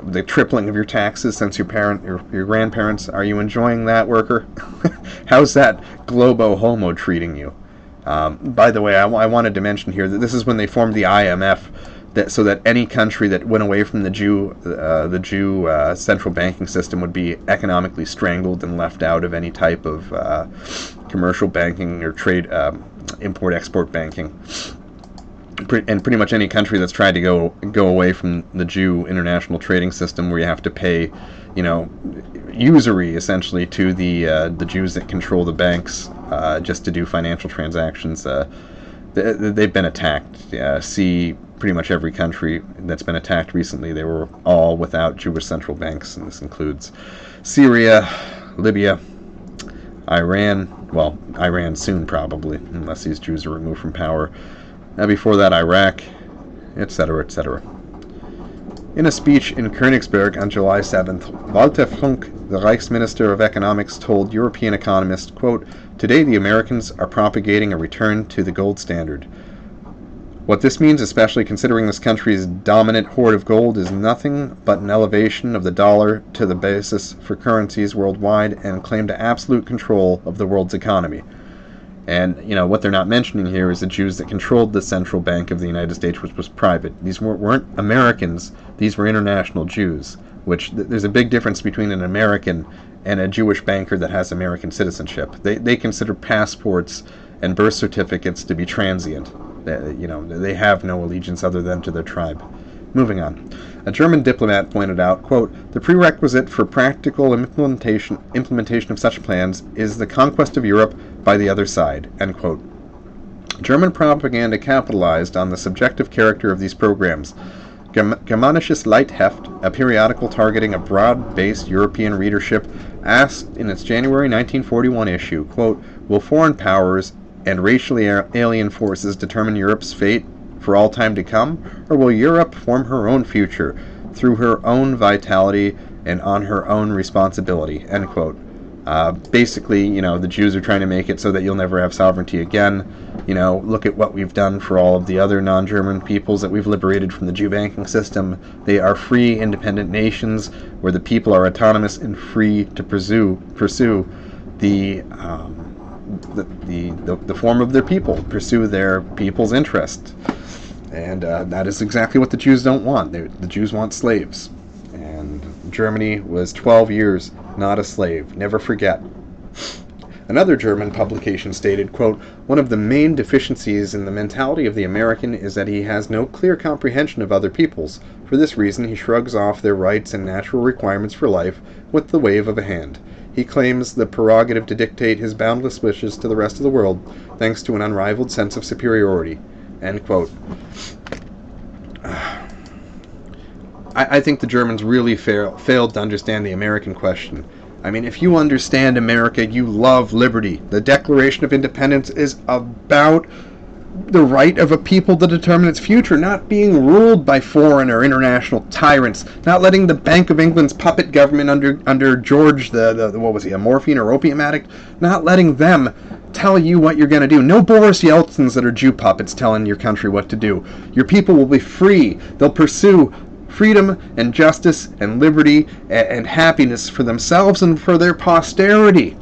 the tripling of your taxes since your grandparents? Are you enjoying that, worker? How's that globo homo treating you? By the way, I wanted to mention here that this is when they formed the IMF, so that any country that went away from the Jew central banking system would be economically strangled and left out of any type of commercial banking or trade, import-export banking. And pretty much any country that's tried to go away from the Jew international trading system, where you have to pay, usury essentially to the Jews that control the banks just to do financial transactions. They've been attacked. See pretty much every country that's been attacked recently. They were all without Jewish central banks, and this includes Syria, Libya, Iran. Well, Iran soon probably, unless these Jews are removed from power. Now before that, Iraq, etc., etc. In a speech in Königsberg on July 7th, Walter Funk, the Reichsminister of Economics, told European economists, quote, "Today the Americans are propagating a return to the gold standard. What this means, especially considering this country's dominant hoard of gold, is nothing but an elevation of the dollar to the basis for currencies worldwide and claim to absolute control of the world's economy." And, what they're not mentioning here is the Jews that controlled the central bank of the United States, which was private. These weren't Americans, these were international Jews, which there's a big difference between an American and a Jewish banker that has American citizenship. They consider passports and birth certificates to be transient. They have no allegiance other than to their tribe. Moving on. A German diplomat pointed out, quote, "The prerequisite for practical implementation of such plans is the conquest of Europe by the other side," end quote. German propaganda capitalized on the subjective character of these programs. Germanisches Leitheft, a periodical targeting a broad-based European readership, asked in its January 1941 issue, quote, "Will foreign powers and racially alien forces determine Europe's fate for all time to come, or will Europe form her own future through her own vitality and on her own responsibility," end quote. Basically, the Jews are trying to make it so that you'll never have sovereignty again. Look at what we've done for all of the other non-German peoples that we've liberated from the Jew banking system. They are free, independent nations where the people are autonomous and free to pursue the form of their people, pursue their people's interest. And that is exactly what the Jews don't want. The Jews want slaves. And Germany was 12 years not a slave. Never forget. Another German publication stated, quote, "One of the main deficiencies in the mentality of the American is that he has no clear comprehension of other peoples. For this reason, he shrugs off their rights and natural requirements for life with the wave of a hand. He claims the prerogative to dictate his boundless wishes to the rest of the world, thanks to an unrivaled sense of superiority," end quote. I think the Germans really failed to understand the American question. I mean, if you understand America, you love liberty. The Declaration of Independence is about the right of a people to determine its future, not being ruled by foreign or international tyrants, not letting the Bank of England's puppet government under George, what was he, a morphine or opium addict, not letting them tell you what you're going to do. No Boris Yeltsins that are Jew puppets telling your country what to do. Your people will be free. They'll pursue freedom and justice and liberty and happiness for themselves and for their posterity.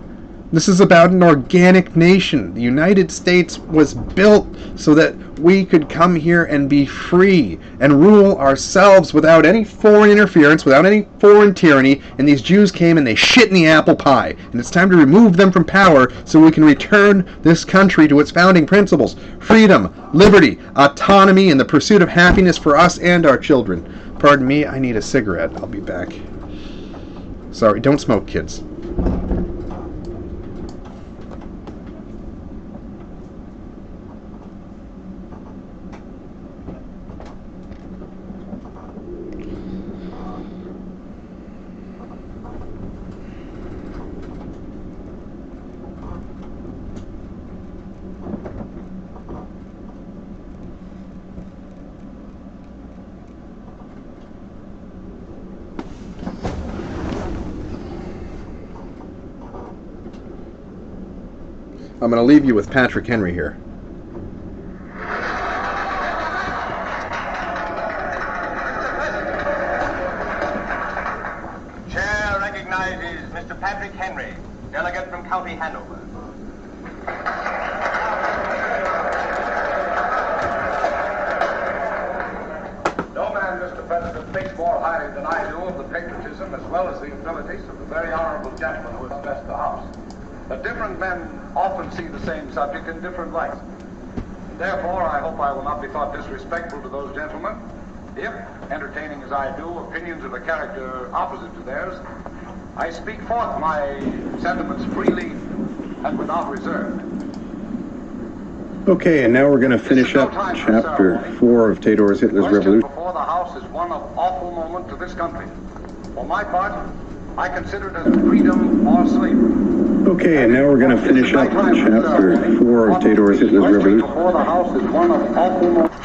This is about an organic nation. The United States was built so that we could come here and be free and rule ourselves without any foreign interference, without any foreign tyranny, and these Jews came and they shit in the apple pie. And it's time to remove them from power so we can return this country to its founding principles: freedom, liberty, autonomy, and the pursuit of happiness for us and our children. Pardon me, I need a cigarette. I'll be back. Sorry, don't smoke, kids. I'm going to leave you with Patrick Henry here. Chair recognizes Mr. Patrick Henry, delegate from County Hanover. No man, Mr. President, thinks more highly than I do of the patriotism as well as the abilities of the very honorable gentleman who has addressed the House. But different men often see the same subject in different lights. Therefore, I hope I will not be thought disrespectful to those gentlemen if, entertaining as I do opinions of a character opposite to theirs, I speak forth my sentiments freely and without reserve. Okay, and now we're going to finish up Chapter 4 of Tedor's Hitler's Revolution. Before the House is one of awful moment to this country. For my part, I consider it as freedom or slavery. Okay, and now we're going to finish up Chapter 4 of Tedor's Hitler's Revolution. Before the House is one of awful moments.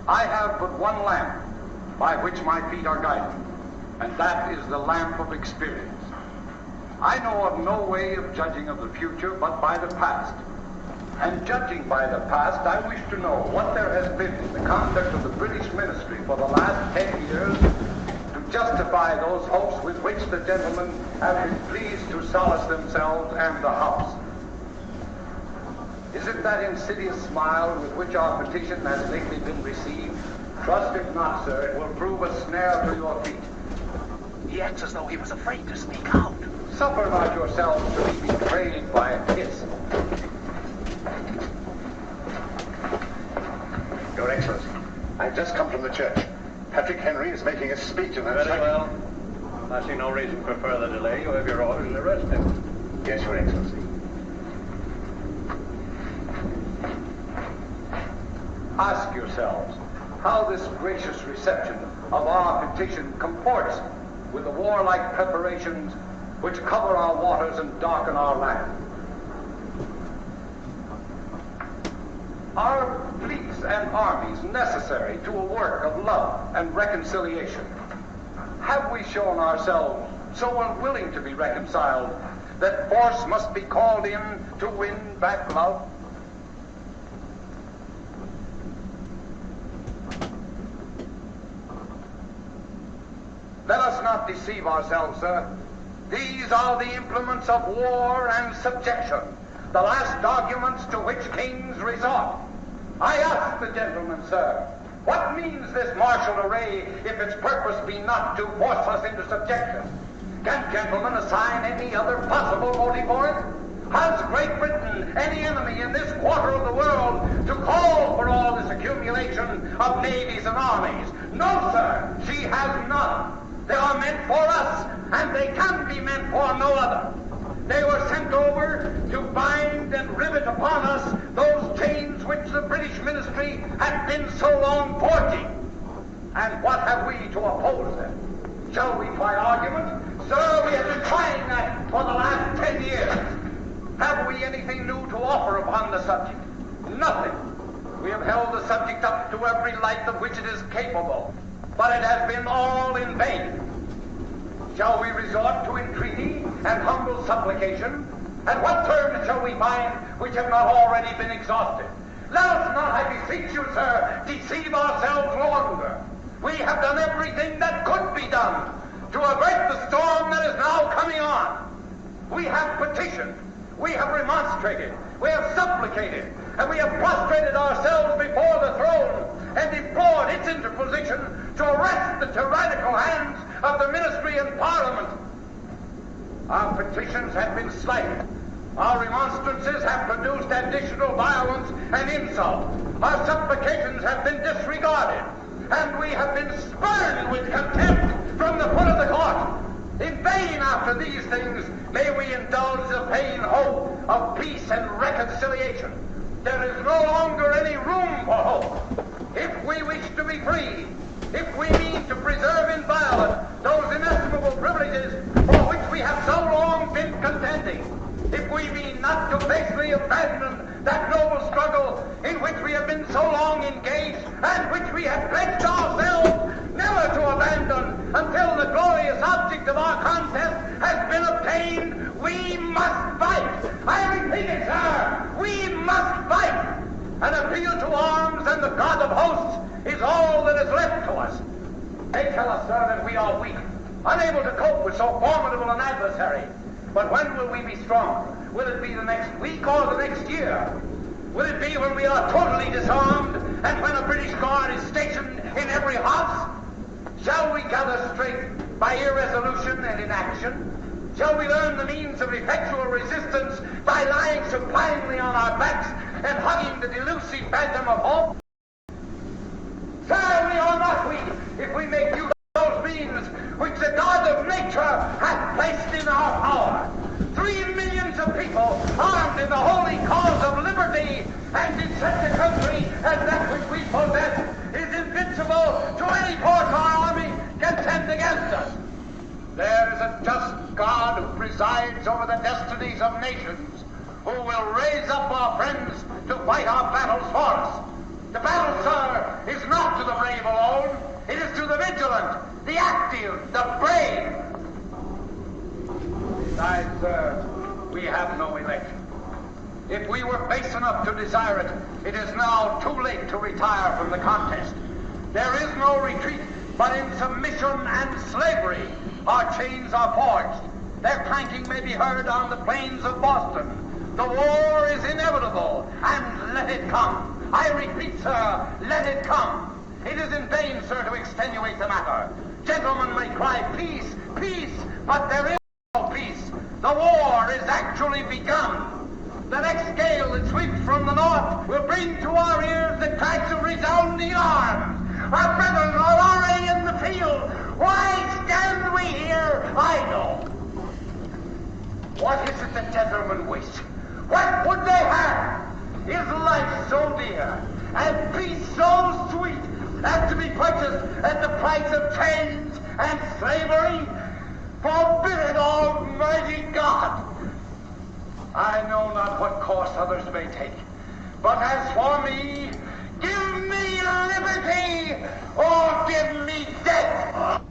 I have but one lamp by which my feet are guided, and that is the lamp of experience. I know of no way of judging of the future but by the past. And judging by the past, I wish to know what there has been in the conduct of the British ministry for the last 10 years to justify those hopes with which the gentlemen have been pleased to solace themselves and the House. Is it that insidious smile with which our petition has lately been received? Trust it not, sir. It will prove a snare to your feet. He acts as though he was afraid to speak out. Suffer not yourselves to be betrayed by a kiss. Your Excellency, I've just come from the church. Patrick Henry is making a speech in the... Very well. I see no reason for further delay. You have your orders to arrest him. Yes, Your Excellency. Ask yourselves how this gracious reception of our petition comports with the warlike preparations which cover our waters and darken our land. Are fleets and armies necessary to a work of love and reconciliation? Have we shown ourselves so unwilling to be reconciled that force must be called in to win back love? Let us not deceive ourselves, sir. These are the implements of war and subjection, the last arguments to which kings resort. I ask the gentleman, sir, what means this martial array if its purpose be not to force us into subjection? Can gentlemen assign any other possible motive for it? Has Great Britain any enemy in this quarter of the world to call for all this accumulation of navies and armies? No, sir, she has none. They are meant for us, and they can be meant for no other. They were sent over to bind and rivet upon us which the British ministry had been so long forging. And what have we to oppose them? Shall we try argument? Sir, we have been trying that for the last 10 years. Have we anything new to offer upon the subject? Nothing. We have held the subject up to every light of which it is capable, but it has been all in vain. Shall we resort to entreaty and humble supplication? And what terms shall we find which have not already been exhausted? Let us not, I beseech you, sir, deceive ourselves longer. We have done everything that could be done to avert the storm that is now coming on. We have petitioned, we have remonstrated, we have supplicated, and we have prostrated ourselves before the throne and deplored its interposition to arrest the tyrannical hands of the ministry and parliament. Our petitions have been slighted. Our remonstrances have produced additional violence and insult. Our supplications have been disregarded, and we have been spurned with contempt from the foot of the court. In vain after these things may we indulge the vain hope of peace and reconciliation. There is no longer any room for hope. If we wish to be free, if we mean to preserve inviolate those inestimable privileges for which we have so long been contending, if we mean not to basely abandon that noble struggle in which we have been so long engaged and which we have pledged ourselves never to abandon until the glorious object of our contest has been obtained, we must fight. I repeat it, sir, we must fight. An appeal to arms and the God of hosts is all that is left to us. They tell us, sir, that we are weak, unable to cope with so formidable an adversary. But when will we be strong? Will it be the next week or the next year? Will it be when we are totally disarmed and when a British guard is stationed in every house? Shall we gather strength by irresolution and inaction? Shall we learn the means of effectual resistance by lying supinely on our backs and hugging the delusive phantom of hope? Sir, we are not weak if we make use of those means which the God of nature hath placed in our power. 3 millions of people armed in the holy cause of liberty, and in such a country as that which we possess is invincible to any force our army can send against us. There is a just God who presides over the destinies of nations, who will raise up our friends to fight our battles for us. The battle, sir, is not to the brave alone. It is to the vigilant, the active, the brave. Besides, sir, we have no election. If we were base enough to desire it, it is now too late to retire from the contest. There is no retreat, but in submission and slavery our chains are forged. Their clanking may be heard on the plains of Boston. The war is inevitable, and let it come. I repeat, sir, let it come. It is in vain, sir, to extenuate the matter. Gentlemen may cry peace, peace, but there is no peace. The war is actually begun. The next gale that sweeps from the north will bring to our ears the crash of resounding arms. Our brethren are already in the field. Why stand we here idle? What is it the gentlemen wish? What would they have? Is life so dear, and peace so sweet, as to be purchased at the price of chains and slavery? Forbid it, Almighty God! I know not what course others may take, but as for me, give me liberty, or give me death!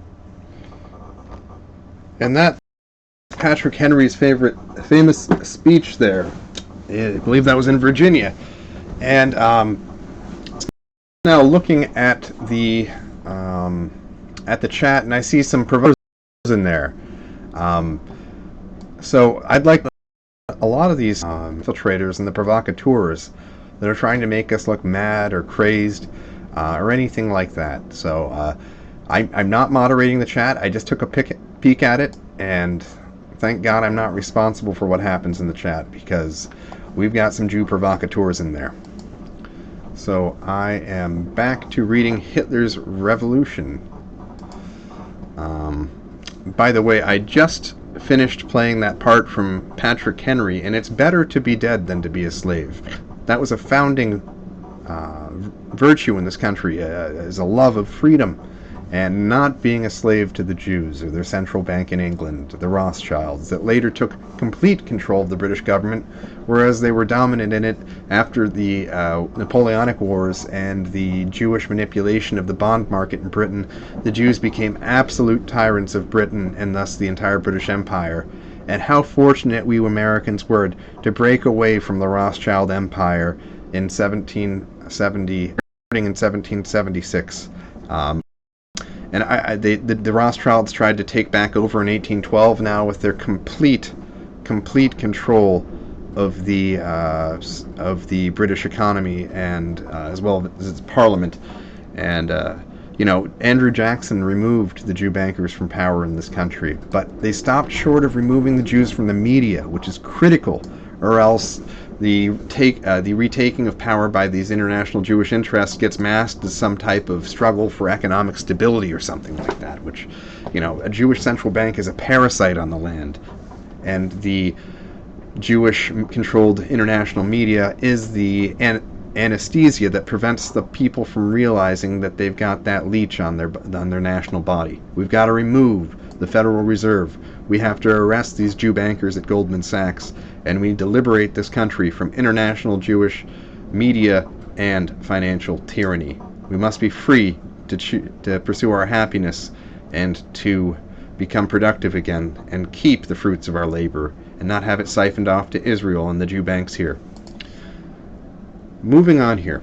And that's Patrick Henry's famous speech there. I believe that was in Virginia. And now looking at the chat, and I see some provokers in there. So I'd like a lot of these infiltrators and the provocateurs that are trying to make us look mad or crazed or anything like that. So I'm not moderating the chat. I just took a peek at it, and thank God I'm not responsible for what happens in the chat, because we've got some Jew provocateurs in there. So I am back to reading Hitler's Revolution. By the way, I just finished playing that part from Patrick Henry, and it's better to be dead than to be a slave. That was a founding virtue in this country is a love of freedom and not being a slave to the Jews or their central bank in England, the Rothschilds, that later took complete control of the British government, whereas they were dominant in it after the Napoleonic Wars and the Jewish manipulation of the bond market in Britain. The Jews became absolute tyrants of Britain and thus the entire British Empire. And how fortunate we Americans were to break away from the Rothschild Empire in 1770, starting in 1776. And the Rothschilds tried to take back over in 1812 now with their complete control of the British economy and as well as its parliament. And Andrew Jackson removed the Jew bankers from power in this country, but they stopped short of removing the Jews from the media, which is critical, or else the retaking of power by these international Jewish interests gets masked as some type of struggle for economic stability or something like that, which, a Jewish central bank is a parasite on the land, and the Jewish-controlled international media is the anesthesia that prevents the people from realizing that they've got that leech on their national body. We've got to remove the Federal Reserve. We have to arrest these Jew bankers at Goldman Sachs, and we need to liberate this country from international Jewish media and financial tyranny. We must be free to pursue our happiness and to become productive again and keep the fruits of our labor and not have it siphoned off to Israel and the Jew banks here. Moving on here.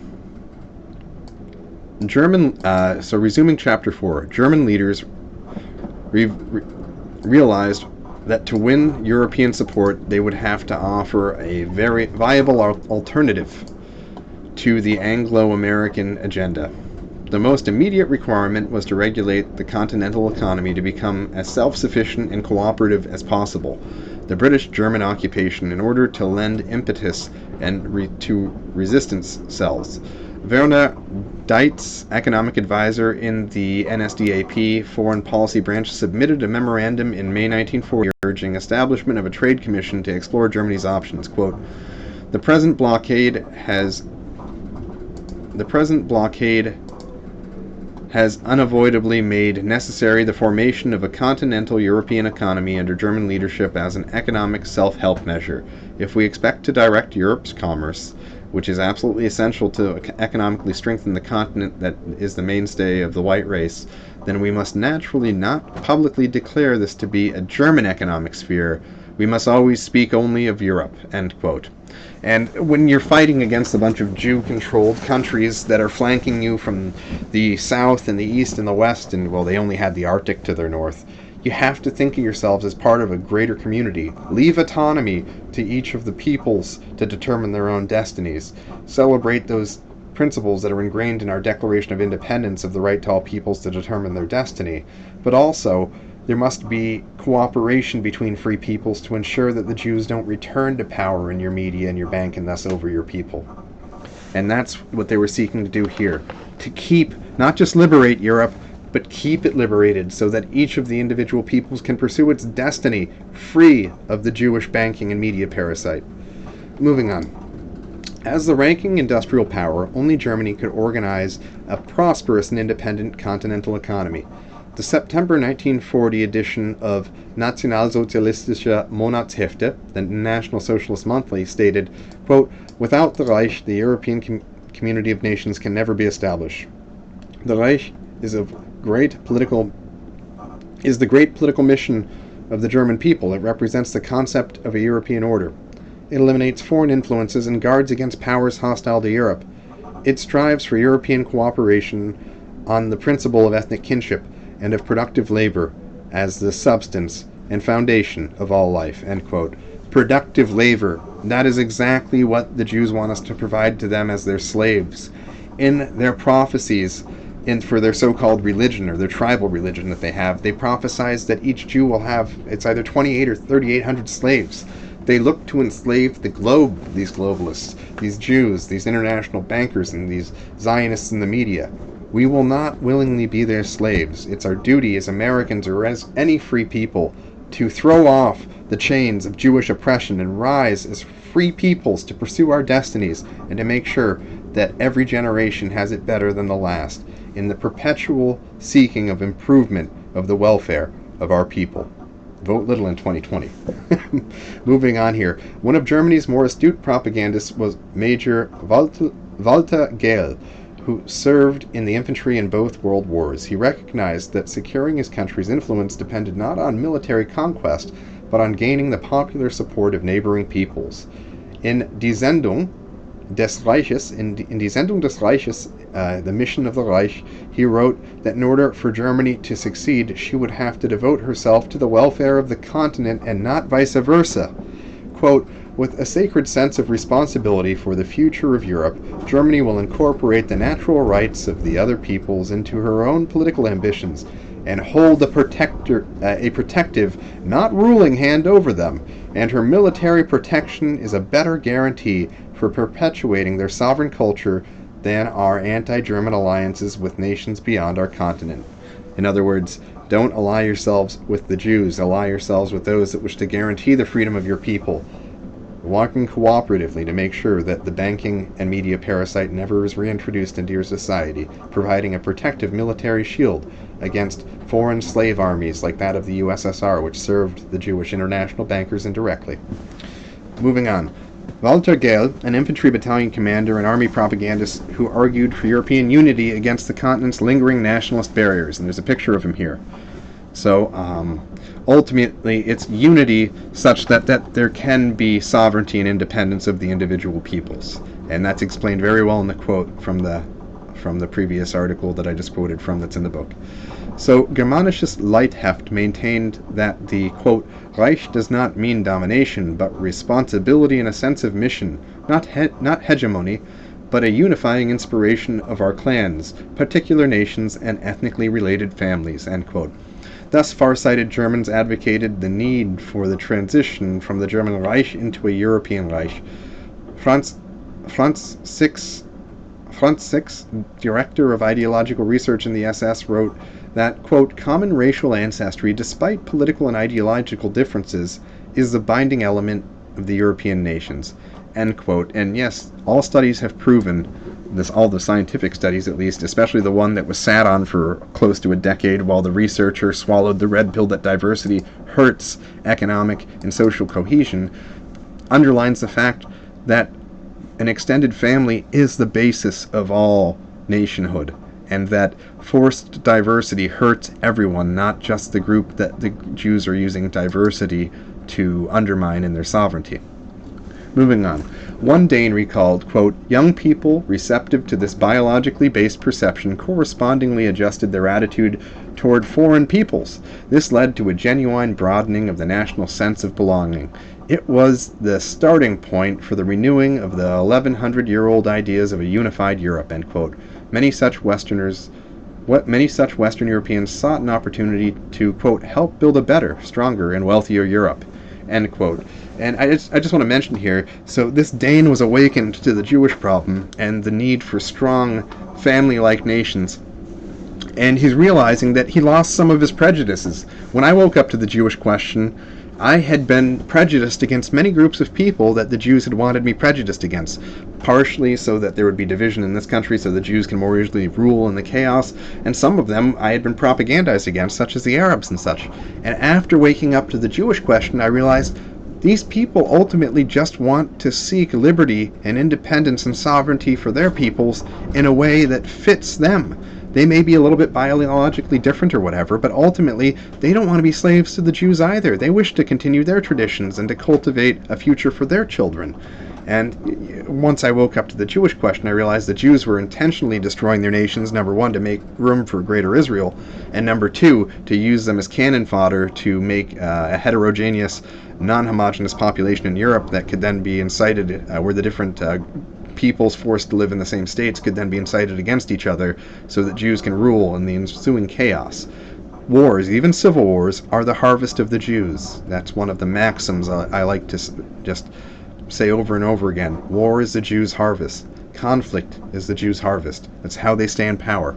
Resuming chapter 4, German leaders realized that to win European support, they would have to offer a very viable alternative to the Anglo-American agenda. The most immediate requirement was to regulate the continental economy to become as self-sufficient and cooperative as possible. The British-German occupation, in order to lend impetus to resistance cells. Werner Dietz, economic advisor in the NSDAP Foreign Policy Branch, submitted a memorandum in May 1940 urging establishment of a trade commission to explore Germany's options. Quote, The present blockade has unavoidably made necessary the formation of a continental European economy under German leadership as an economic self-help measure. If we expect to direct Europe's commerce, which is absolutely essential to economically strengthen the continent that is the mainstay of the white race, then we must naturally not publicly declare this to be a German economic sphere. We must always speak only of Europe. End quote. And when you're fighting against a bunch of Jew-controlled countries that are flanking you from the south and the east and the west, and, well, they only had the Arctic to their north, you have to think of yourselves as part of a greater community. Leave autonomy to each of the peoples to determine their own destinies. Celebrate those principles that are ingrained in our Declaration of Independence of the right to all peoples to determine their destiny. But also, there must be cooperation between free peoples to ensure that the Jews don't return to power in your media and your bank and thus over your people. And that's what they were seeking to do here. To keep, not just liberate Europe, but keep it liberated so that each of the individual peoples can pursue its destiny free of the Jewish banking and media parasite. Moving on. As the ranking industrial power, only Germany could organize a prosperous and independent continental economy. The September 1940 edition of Nationalsozialistische Monatshefte, the National Socialist Monthly, stated, quote, Without the Reich, the European community of nations can never be established. The Reich is the great political mission of the German people. It represents the concept of a European order. It eliminates foreign influences and guards against powers hostile to Europe. It strives for European cooperation on the principle of ethnic kinship and of productive labor as the substance and foundation of all life. End quote. Productive labor. That is exactly what the Jews want us to provide to them as their slaves. In their prophecies, for their so-called religion, or their tribal religion that they have, they prophesize that each Jew will have, it's either 28 or 3,800 slaves. They look to enslave the globe, these globalists, these Jews, these international bankers, and these Zionists in the media. We will not willingly be their slaves. It's our duty as Americans or as any free people to throw off the chains of Jewish oppression and rise as free peoples to pursue our destinies and to make sure that every generation has it better than the last, in the perpetual seeking of improvement of the welfare of our people. Vote little in 2020. Moving on here. One of Germany's more astute propagandists was Major Walter Gehl, who served in the infantry in both world wars. He recognized that securing his country's influence depended not on military conquest, but on gaining the popular support of neighboring peoples. In Die Sendung des Reiches, The Mission of the Reich, he wrote that in order for Germany to succeed, she would have to devote herself to the welfare of the continent and not vice versa. Quote, with a sacred sense of responsibility for the future of Europe, Germany will incorporate the natural rights of the other peoples into her own political ambitions and hold a protective, not ruling hand over them, and her military protection is a better guarantee for perpetuating their sovereign culture than our anti-German alliances with nations beyond our continent. In other words, don't ally yourselves with the Jews, ally yourselves with those that wish to guarantee the freedom of your people, working cooperatively to make sure that the banking and media parasite never is reintroduced into your society, providing a protective military shield against foreign slave armies like that of the USSR, which served the Jewish international bankers indirectly. Moving on. Walter Gehl, an infantry battalion commander and army propagandist who argued for European unity against the continent's lingering nationalist barriers, and there's a picture of him here. So, ultimately, it's unity such that there can be sovereignty and independence of the individual peoples. And that's explained very well in the quote from the previous article that I just quoted from that's in the book. So, Germanisches Leitheft maintained that the, quote, Reich does not mean domination, but responsibility and a sense of mission, not hegemony, but a unifying inspiration of our clans, particular nations, and ethnically related families, end quote. Thus, far-sighted Germans advocated the need for the transition from the German Reich into a European Reich. Franz Six, director of ideological research in the SS, wrote that, quote, common racial ancestry, despite political and ideological differences, is the binding element of the European nations, end quote. And yes, all studies have proven this, all the scientific studies at least, especially the one that was sat on for close to a decade while the researcher swallowed the red pill that diversity hurts economic and social cohesion, underlines the fact that an extended family is the basis of all nationhood, and that forced diversity hurts everyone, not just the group that the Jews are using diversity to undermine in their sovereignty. Moving on. One Dane recalled, quote, young people receptive to this biologically based perception correspondingly adjusted their attitude toward foreign peoples. This led to a genuine broadening of the national sense of belonging. It was the starting point for the renewing of the 1100-year-old ideas of a unified Europe, end quote. Many such Western Europeans sought an opportunity to, quote, help build a better, stronger, and wealthier Europe, end quote. And I just want to mention here, so this Dane was awakened to the Jewish problem and the need for strong family-like nations. And he's realizing that he lost some of his prejudices. When I woke up to the Jewish question, I had been prejudiced against many groups of people that the Jews had wanted me prejudiced against, partially so that there would be division in this country so the Jews can more easily rule in the chaos, and some of them I had been propagandized against, such as the Arabs and such. And after waking up to the Jewish question, I realized these people ultimately just want to seek liberty and independence and sovereignty for their peoples in a way that fits them. They may be a little bit biologically different or whatever, but ultimately they don't want to be slaves to the Jews either. They wish to continue their traditions and to cultivate a future for their children. And once I woke up to the Jewish question, I realized the Jews were intentionally destroying their nations, number one, to make room for greater Israel, and number two, to use them as cannon fodder to make a heterogeneous, non-homogeneous population in Europe that could then be incited, where the different peoples forced to live in the same states could then be incited against each other so that Jews can rule in the ensuing chaos. Wars, even civil wars, are the harvest of the Jews. That's one of the maxims I like to just say over and over again. War is the Jews' harvest. Conflict is the Jews' harvest. That's how they stay in power.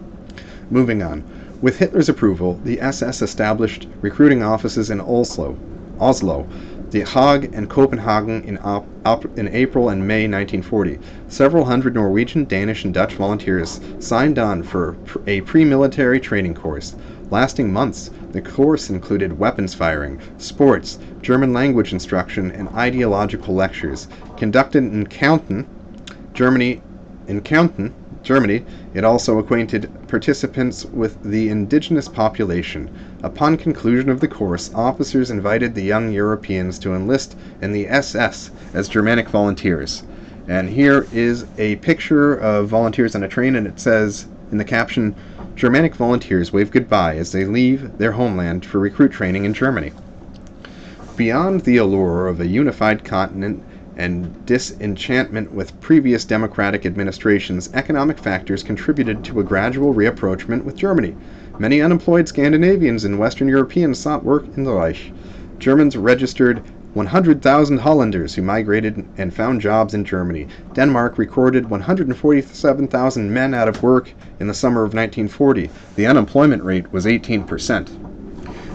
Moving on. With Hitler's approval, the SS established recruiting offices in Oslo, The Hague and Copenhagen in April and May 1940. Several hundred Norwegian, Danish, and Dutch volunteers signed on for a pre-military training course. Lasting months, the course included weapons firing, sports, German language instruction, and ideological lectures. Conducted in Kärnten, Germany, it also acquainted participants with the indigenous population. Upon conclusion of the course, officers invited the young Europeans to enlist in the SS as Germanic volunteers. And here is a picture of volunteers on a train, and it says in the caption, "Germanic volunteers wave goodbye as they leave their homeland for recruit training in Germany." Beyond the allure of a unified continent and disenchantment with previous democratic administrations, economic factors contributed to a gradual reapproachment with Germany. Many unemployed Scandinavians and Western Europeans sought work in the Reich. Germans registered 100,000 Hollanders who migrated and found jobs in Germany. Denmark recorded 147,000 men out of work in the summer of 1940. The unemployment rate was 18%.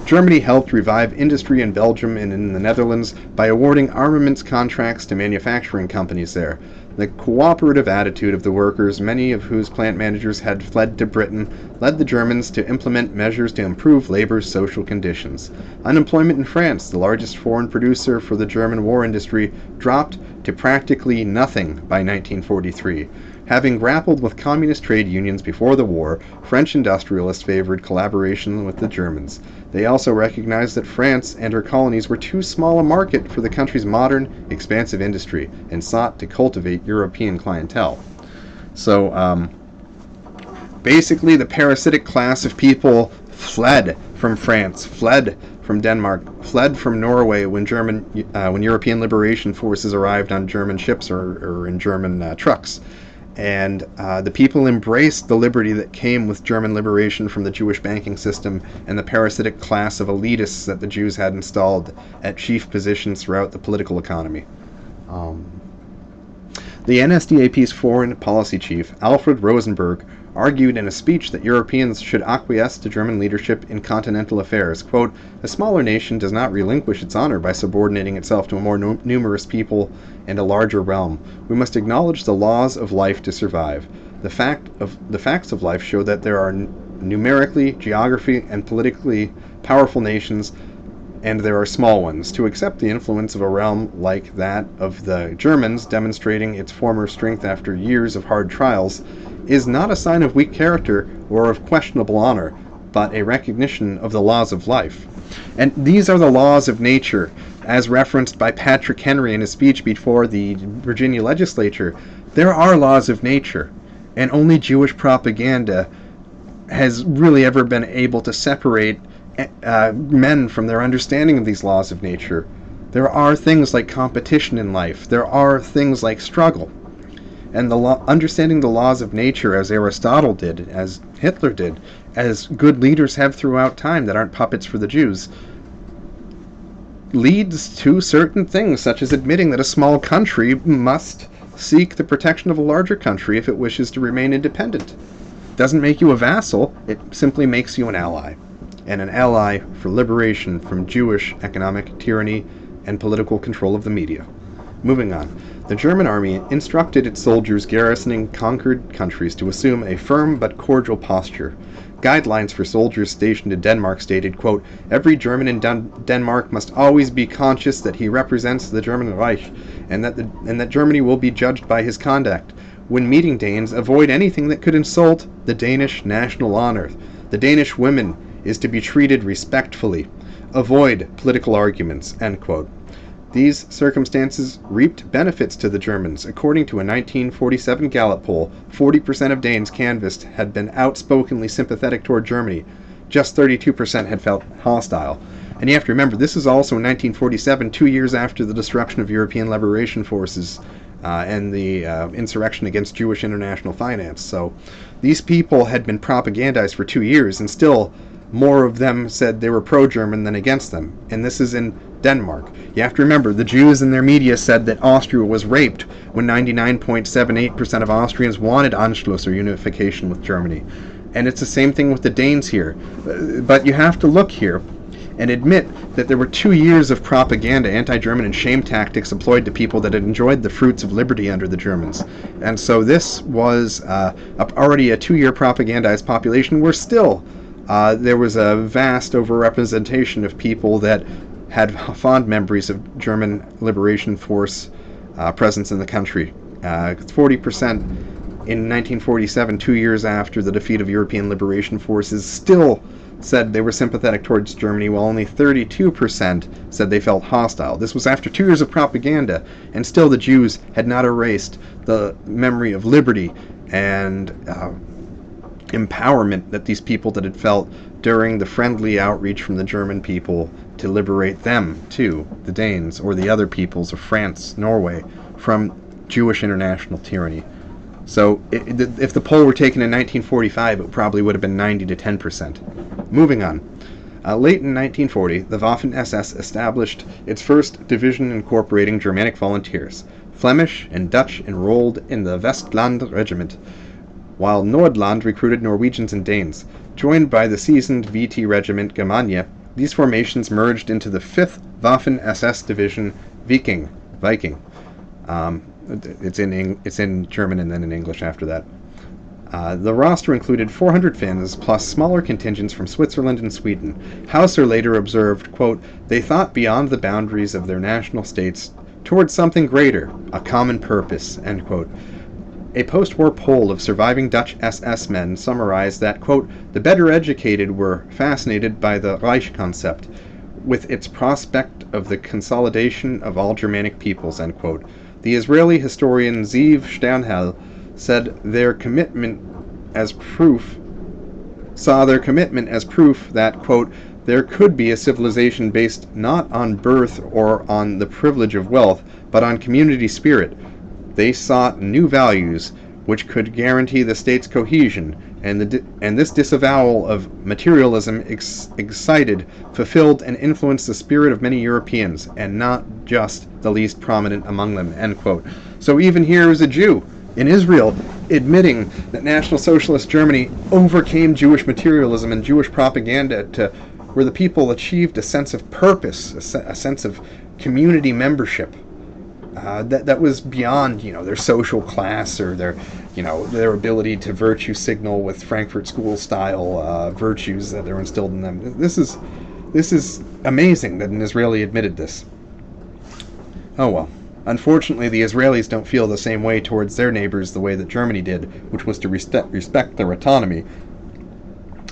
Germany helped revive industry in Belgium and in the Netherlands by awarding armaments contracts to manufacturing companies there. The cooperative attitude of the workers, many of whose plant managers had fled to Britain, led the Germans to implement measures to improve labor's social conditions. Unemployment in France, the largest foreign producer for the German war industry, dropped to practically nothing by 1943. Having grappled with communist trade unions before the war, French industrialists favored collaboration with the Germans. They also recognized that France and her colonies were too small a market for the country's modern, expansive industry, and sought to cultivate European clientele. So, basically, the parasitic class of people fled from France, fled from Denmark, fled from Norway when European liberation forces arrived on German ships or in German trucks. And the people embraced the liberty that came with German liberation from the Jewish banking system and the parasitic class of elitists that the Jews had installed at chief positions throughout the political economy. The NSDAP's foreign policy chief, Alfred Rosenberg, argued in a speech that Europeans should acquiesce to German leadership in continental affairs. Quote, "A smaller nation does not relinquish its honor by subordinating itself to a more numerous people and a larger realm. We must acknowledge the laws of life to survive. The facts of life show that there are numerically, geographically, and politically powerful nations, and there are small ones. To accept the influence of a realm like that of the Germans, demonstrating its former strength after years of hard trials, is not a sign of weak character or of questionable honor, but a recognition of the laws of life." And these are the laws of nature, as referenced by Patrick Henry in his speech before the Virginia legislature. There are laws of nature, and only Jewish propaganda has really ever been able to separate men from their understanding of these laws of nature. There are things like competition in life. There are things like struggle. And understanding the laws of nature, as Aristotle did, as Hitler did, as good leaders have throughout time that aren't puppets for the Jews, leads to certain things, such as admitting that a small country must seek the protection of a larger country if it wishes to remain independent. It doesn't make you a vassal, it simply makes you an ally. And an ally for liberation from Jewish economic tyranny and political control of the media. Moving on. The German army instructed its soldiers garrisoning conquered countries to assume a firm but cordial posture. Guidelines for soldiers stationed in Denmark stated, quote, "Every German in Denmark must always be conscious that he represents the German Reich, and that Germany will be judged by his conduct. When meeting Danes, avoid anything that could insult the Danish national honor. The Danish women is to be treated respectfully. Avoid political arguments," end quote. These circumstances reaped benefits to the Germans. According to a 1947 Gallup poll, 40% of Danes canvassed had been outspokenly sympathetic toward Germany. Just 32% had felt hostile. And you have to remember, this is also in 1947, 2 years after the destruction of European liberation forces and the insurrection against Jewish international finance. So these people had been propagandized for 2 years, and still more of them said they were pro-German than against them. And this is in Denmark. You have to remember, the Jews in their media said that Austria was raped when 99.78% of Austrians wanted Anschluss or unification with Germany. And it's the same thing with the Danes here. But you have to look here. and admit that there were 2 years of propaganda, anti-German and shame tactics employed to people that had enjoyed the fruits of liberty under the Germans. And so this was already a 2-year propagandized population where still there was a vast overrepresentation of people that had fond memories of German liberation force presence in the country. 40% in 1947, 2 years after the defeat of European liberation forces, still said they were sympathetic towards Germany, while only 32% said they felt hostile. This was after 2 years of propaganda, and still the Jews had not erased the memory of liberty and empowerment that these people that had felt during the friendly outreach from the German people to liberate them too, the Danes or the other peoples of France, Norway, from Jewish international tyranny. So if the poll were taken in 1945, it probably would have been 90 to 10%. Moving on. Late in 1940, the Waffen-SS established its first division incorporating Germanic volunteers. Flemish and Dutch enrolled in the Westland Regiment, while Nordland recruited Norwegians and Danes. Joined by the seasoned VT Regiment Germania, these formations merged into the 5th Waffen-SS Division Viking. It's in German and then in English after that. The roster included 400 Finns, plus smaller contingents from Switzerland and Sweden. Hauser later observed, quote, "They thought beyond the boundaries of their national states towards something greater, a common purpose," end quote. A post-war poll of surviving Dutch SS men summarized that, quote, "The better educated were fascinated by the Reich concept, with its prospect of the consolidation of all Germanic peoples," end quote. The Israeli historian Ziv Sternhell saw their commitment as proof that, quote, "there could be a civilization based not on birth or on the privilege of wealth, but on community spirit. They sought new values which could guarantee the state's cohesion, and this disavowal of materialism excited, fulfilled, and influenced the spirit of many Europeans, and not just the least prominent among them," end quote. So even here is a Jew in Israel admitting that National Socialist Germany overcame Jewish materialism and Jewish propaganda where the people achieved a sense of purpose, a sense of community membership. That was beyond, their social class or their ability to virtue signal with Frankfurt School style virtues that are instilled in them. This is amazing that an Israeli admitted this. Oh well. Unfortunately, the Israelis don't feel the same way towards their neighbors the way that Germany did, which was to respect their autonomy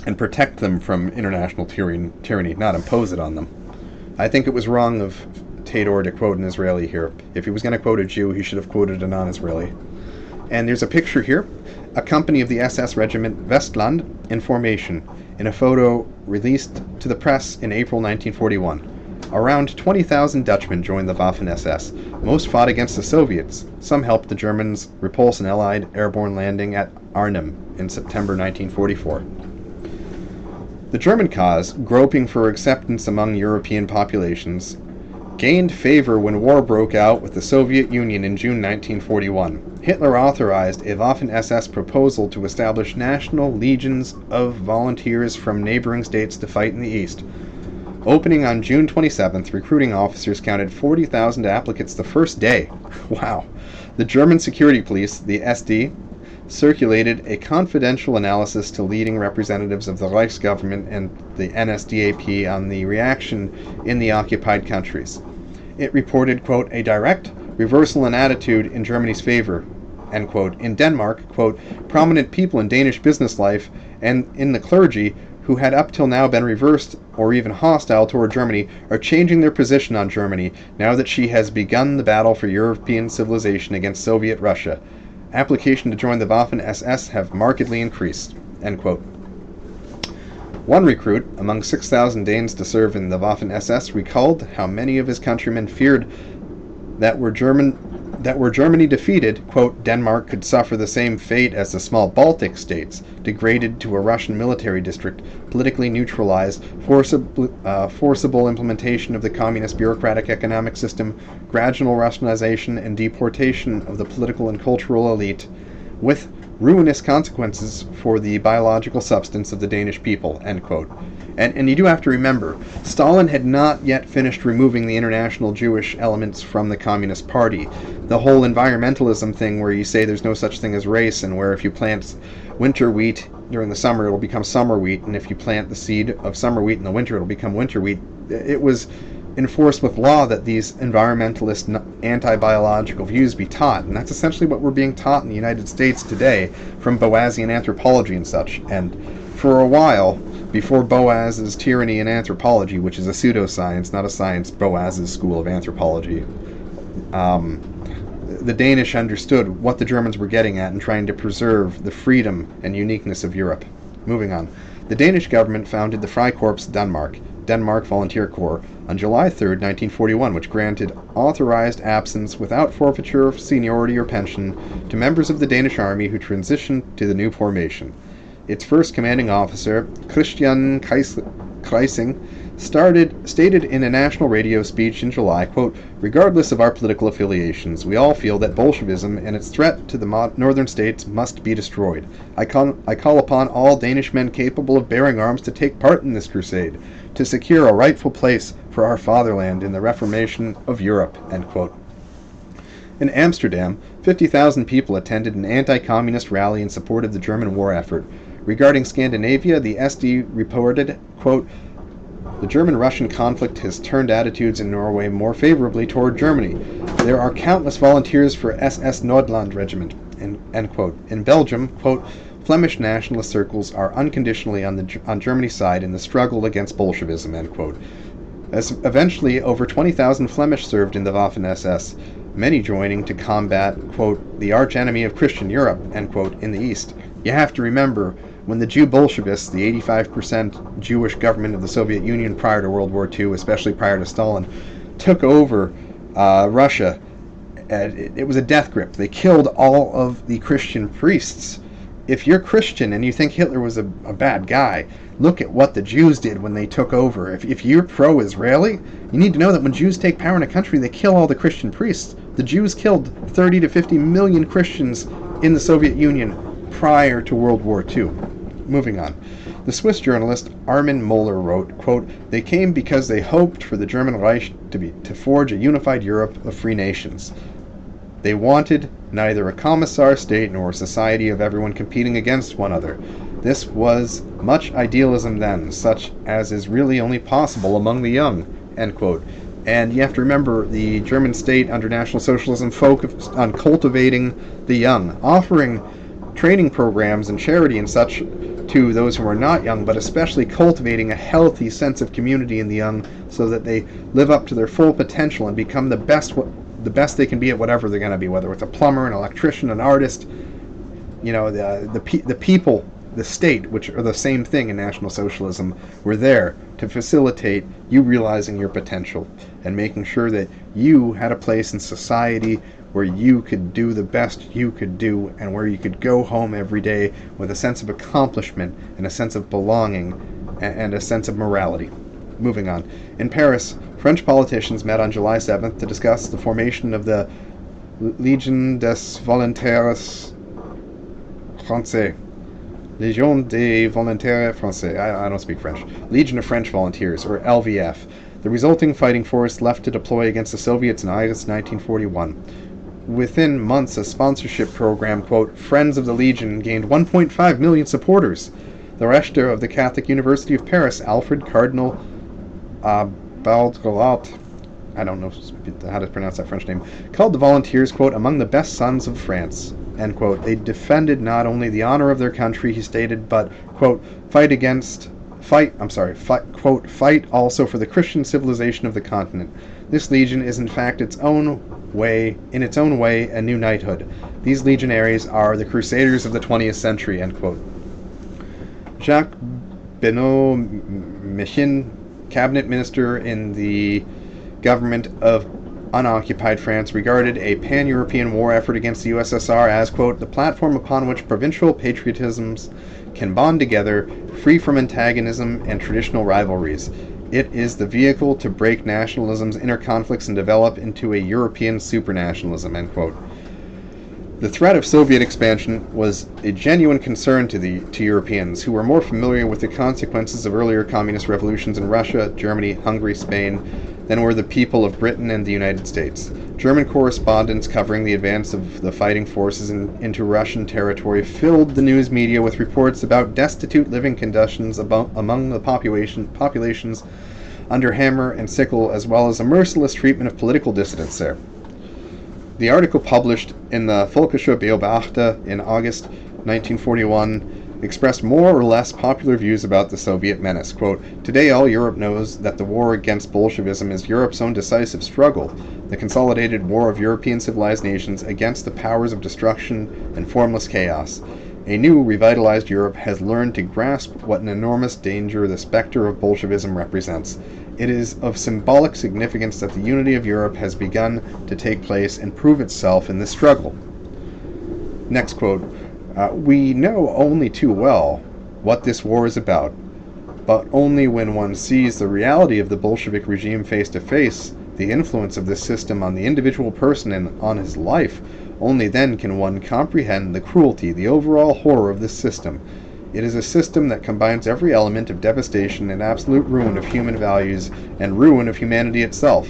and protect them from international tyranny, not impose it on them. I think it was wrong of Tador to quote an Israeli here. If he was going to quote a Jew, he should have quoted a non-Israeli. And there's a picture here, a company of the SS regiment Westland in formation, in a photo released to the press in April 1941. Around 20,000 Dutchmen joined the Waffen-SS. Most fought against the Soviets. Some helped the Germans repulse an Allied airborne landing at Arnhem in September 1944. The German cause, groping for acceptance among European populations, gained favor when war broke out with the Soviet Union in June 1941. Hitler authorized a Waffen-SS proposal to establish national legions of volunteers from neighboring states to fight in the East. Opening on June 27th, recruiting officers counted 40,000 applicants the first day. Wow. The German security police, the SD, circulated a confidential analysis to leading representatives of the Reichsgovernment and the NSDAP on the reaction in the occupied countries. It reported, quote, "a direct reversal in attitude in Germany's favor," end quote. In Denmark, quote, "prominent people in Danish business life and in the clergy who had up till now been reversed or even hostile toward Germany are changing their position on Germany now that she has begun the battle for European civilization against Soviet Russia. Application to join the Waffen-SS have markedly increased," end quote. One recruit, among 6,000 Danes to serve in the Waffen-SS, recalled how many of his countrymen feared that were Germany defeated, quote, Denmark could suffer the same fate as the small Baltic states, degraded to a Russian military district, politically neutralized, forcible implementation of the communist bureaucratic economic system, gradual Russianization and deportation of the political and cultural elite, with ruinous consequences for the biological substance of the Danish people, end quote. And you do have to remember, Stalin had not yet finished removing the international Jewish elements from the Communist Party. The whole environmentalism thing where you say there's no such thing as race, and where if you plant winter wheat during the summer, it'll become summer wheat, and if you plant the seed of summer wheat in the winter, it'll become winter wheat. It was enforced with law that these environmentalist, anti-biological views be taught, and that's essentially what we're being taught in the United States today from Boasian anthropology and such. And for a while, before Boas's Tyranny in Anthropology, which is a pseudoscience, not a science, Boas's School of Anthropology, the Danish understood what the Germans were getting at in trying to preserve the freedom and uniqueness of Europe. Moving on. The Danish government founded the Freikorps Denmark Volunteer Corps, on July 3, 1941, which granted authorized absence without forfeiture of seniority or pension to members of the Danish army who transitioned to the new formation. Its first commanding officer, Christian Kreising, stated in a national radio speech in July, quote, "Regardless of our political affiliations, we all feel that Bolshevism and its threat to the northern states must be destroyed. I call upon all Danish men capable of bearing arms to take part in this crusade, to secure a rightful place for our fatherland in the reformation of Europe," end quote. In Amsterdam, 50,000 people attended an anti-communist rally in support of the German war effort. Regarding Scandinavia, the SD reported, quote, "The German-Russian conflict has turned attitudes in Norway more favorably toward Germany. There are countless volunteers for SS Nordland Regiment," end quote. In Belgium, quote, "Flemish nationalist circles are unconditionally on Germany's side in the struggle against Bolshevism," end quote. As eventually, over 20,000 Flemish served in the Waffen-SS, many joining to combat, quote, "the arch-enemy of Christian Europe," end quote, in the East. You have to remember, when the Jew Bolshevists, the 85% Jewish government of the Soviet Union prior to World War II, especially prior to Stalin, took over Russia, it was a death grip. They killed all of the Christian priests. If you're Christian and you think Hitler was a bad guy, look at what the Jews did when they took over. If you're pro-Israeli, you need to know that when Jews take power in a country, they kill all the Christian priests. The Jews killed 30 to 50 million Christians in the Soviet Union prior to World War II. Moving on. The Swiss journalist Armin Moeller wrote, quote, "They came because they hoped for the German Reich to forge a unified Europe of free nations. They wanted neither a commissar state nor a society of everyone competing against one another. This was much idealism then, such as is really only possible among the young," end quote. And you have to remember, the German state under National Socialism focused on cultivating the young, offering training programs and charity and such to those who are not young, but especially cultivating a healthy sense of community in the young so that they live up to their full potential and become the best they can be at whatever they're going to be, whether it's a plumber, an electrician, an artist. You know, the people, the state, which are the same thing in National Socialism, were there to facilitate you realizing your potential and making sure that you had a place in society where you could do the best you could do and where you could go home every day with a sense of accomplishment and a sense of belonging and a sense of morality. Moving on. In Paris, French politicians met on July 7th to discuss the formation of the Légion des Volontaires Français. Légion des Volontaires Français. I don't speak French. Legion of French Volunteers, or LVF. The resulting fighting force left to deploy against the Soviets in August 1941. Within months, a sponsorship program, quote, "Friends of the Legion," gained 1.5 million supporters. The rector of the Catholic University of Paris, Alfred Cardinal Baudrillard, I don't know how to pronounce that French name, called the volunteers, quote, "among the best sons of France," end quote. They defended not only the honor of their country, he stated, but, quote, fight also for the Christian civilization of the continent. This legion is in fact in its own way, a new knighthood. These legionaries are the crusaders of the 20th century, end quote. Jacques Benoît Mechin, cabinet minister in the government of unoccupied France, regarded a pan-European war effort against the USSR as, quote, "the platform upon which provincial patriotisms can bond together, free from antagonism and traditional rivalries. It is the vehicle to break nationalism's inner conflicts and develop into a European supranationalism," end quote. The threat of Soviet expansion was a genuine concern to Europeans who were more familiar with the consequences of earlier communist revolutions in Russia, Germany, Hungary, Spain than were the people of Britain and the United States. German correspondents covering the advance of the fighting forces into Russian territory filled the news media with reports about destitute living conditions among the populations under hammer and sickle, as well as a merciless treatment of political dissidents there. The article published in the Völkische Beobachter in August 1941 expressed more or less popular views about the Soviet menace. Quote, "Today all Europe knows that the war against Bolshevism is Europe's own decisive struggle, the consolidated war of European civilized nations against the powers of destruction and formless chaos. A new, revitalized Europe has learned to grasp what an enormous danger the specter of Bolshevism represents. It is of symbolic significance that the unity of Europe has begun to take place and prove itself in this struggle." Next quote, "We know only too well what this war is about, but only when one sees the reality of the Bolshevik regime face to face, the influence of this system on the individual person and on his life, only then can one comprehend the cruelty, the overall horror of this system. It is a system that combines every element of devastation and absolute ruin of human values and ruin of humanity itself.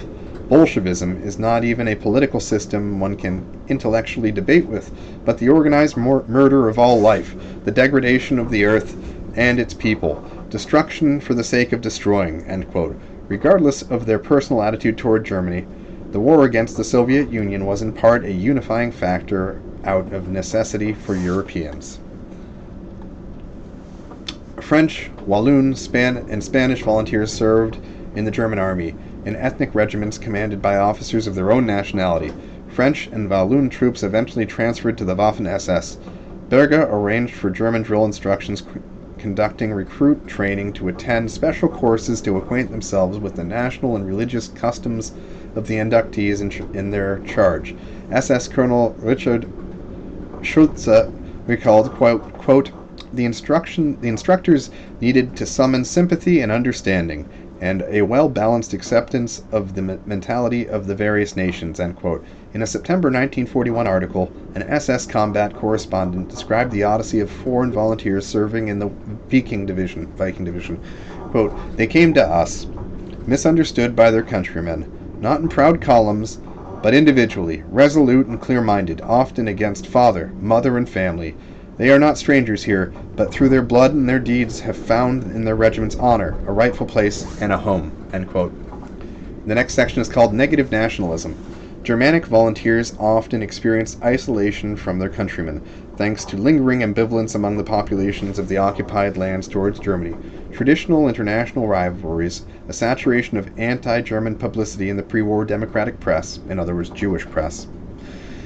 Bolshevism is not even a political system one can intellectually debate with, but the organized murder of all life, the degradation of the earth and its people, destruction for the sake of destroying," end quote. Regardless of their personal attitude toward Germany, the war against the Soviet Union was in part a unifying factor out of necessity for Europeans. French, Walloon, and Spanish volunteers served in the German army, in ethnic regiments commanded by officers of their own nationality. French and Walloon troops eventually transferred to the Waffen-SS. Berger arranged for German drill instructions, conducting recruit training to attend special courses to acquaint themselves with the national and religious customs of the inductees in their charge. SS Colonel Richard Schulze recalled, quote, the instructors needed to summon sympathy and understanding, and a well-balanced acceptance of the mentality of the various nations," end quote. In a September 1941 article, an SS combat correspondent described the odyssey of foreign volunteers serving in the Viking Division. Quote, "They came to us, misunderstood by their countrymen, not in proud columns, but individually, resolute and clear-minded, often against father, mother, and family. They are not strangers here, but through their blood and their deeds have found in their regiment's honor a rightful place and a home," end quote. The next section is called Negative Nationalism. Germanic volunteers often experienced isolation from their countrymen, thanks to lingering ambivalence among the populations of the occupied lands towards Germany, traditional international rivalries, a saturation of anti-German publicity in the pre-war democratic press, in other words, Jewish press,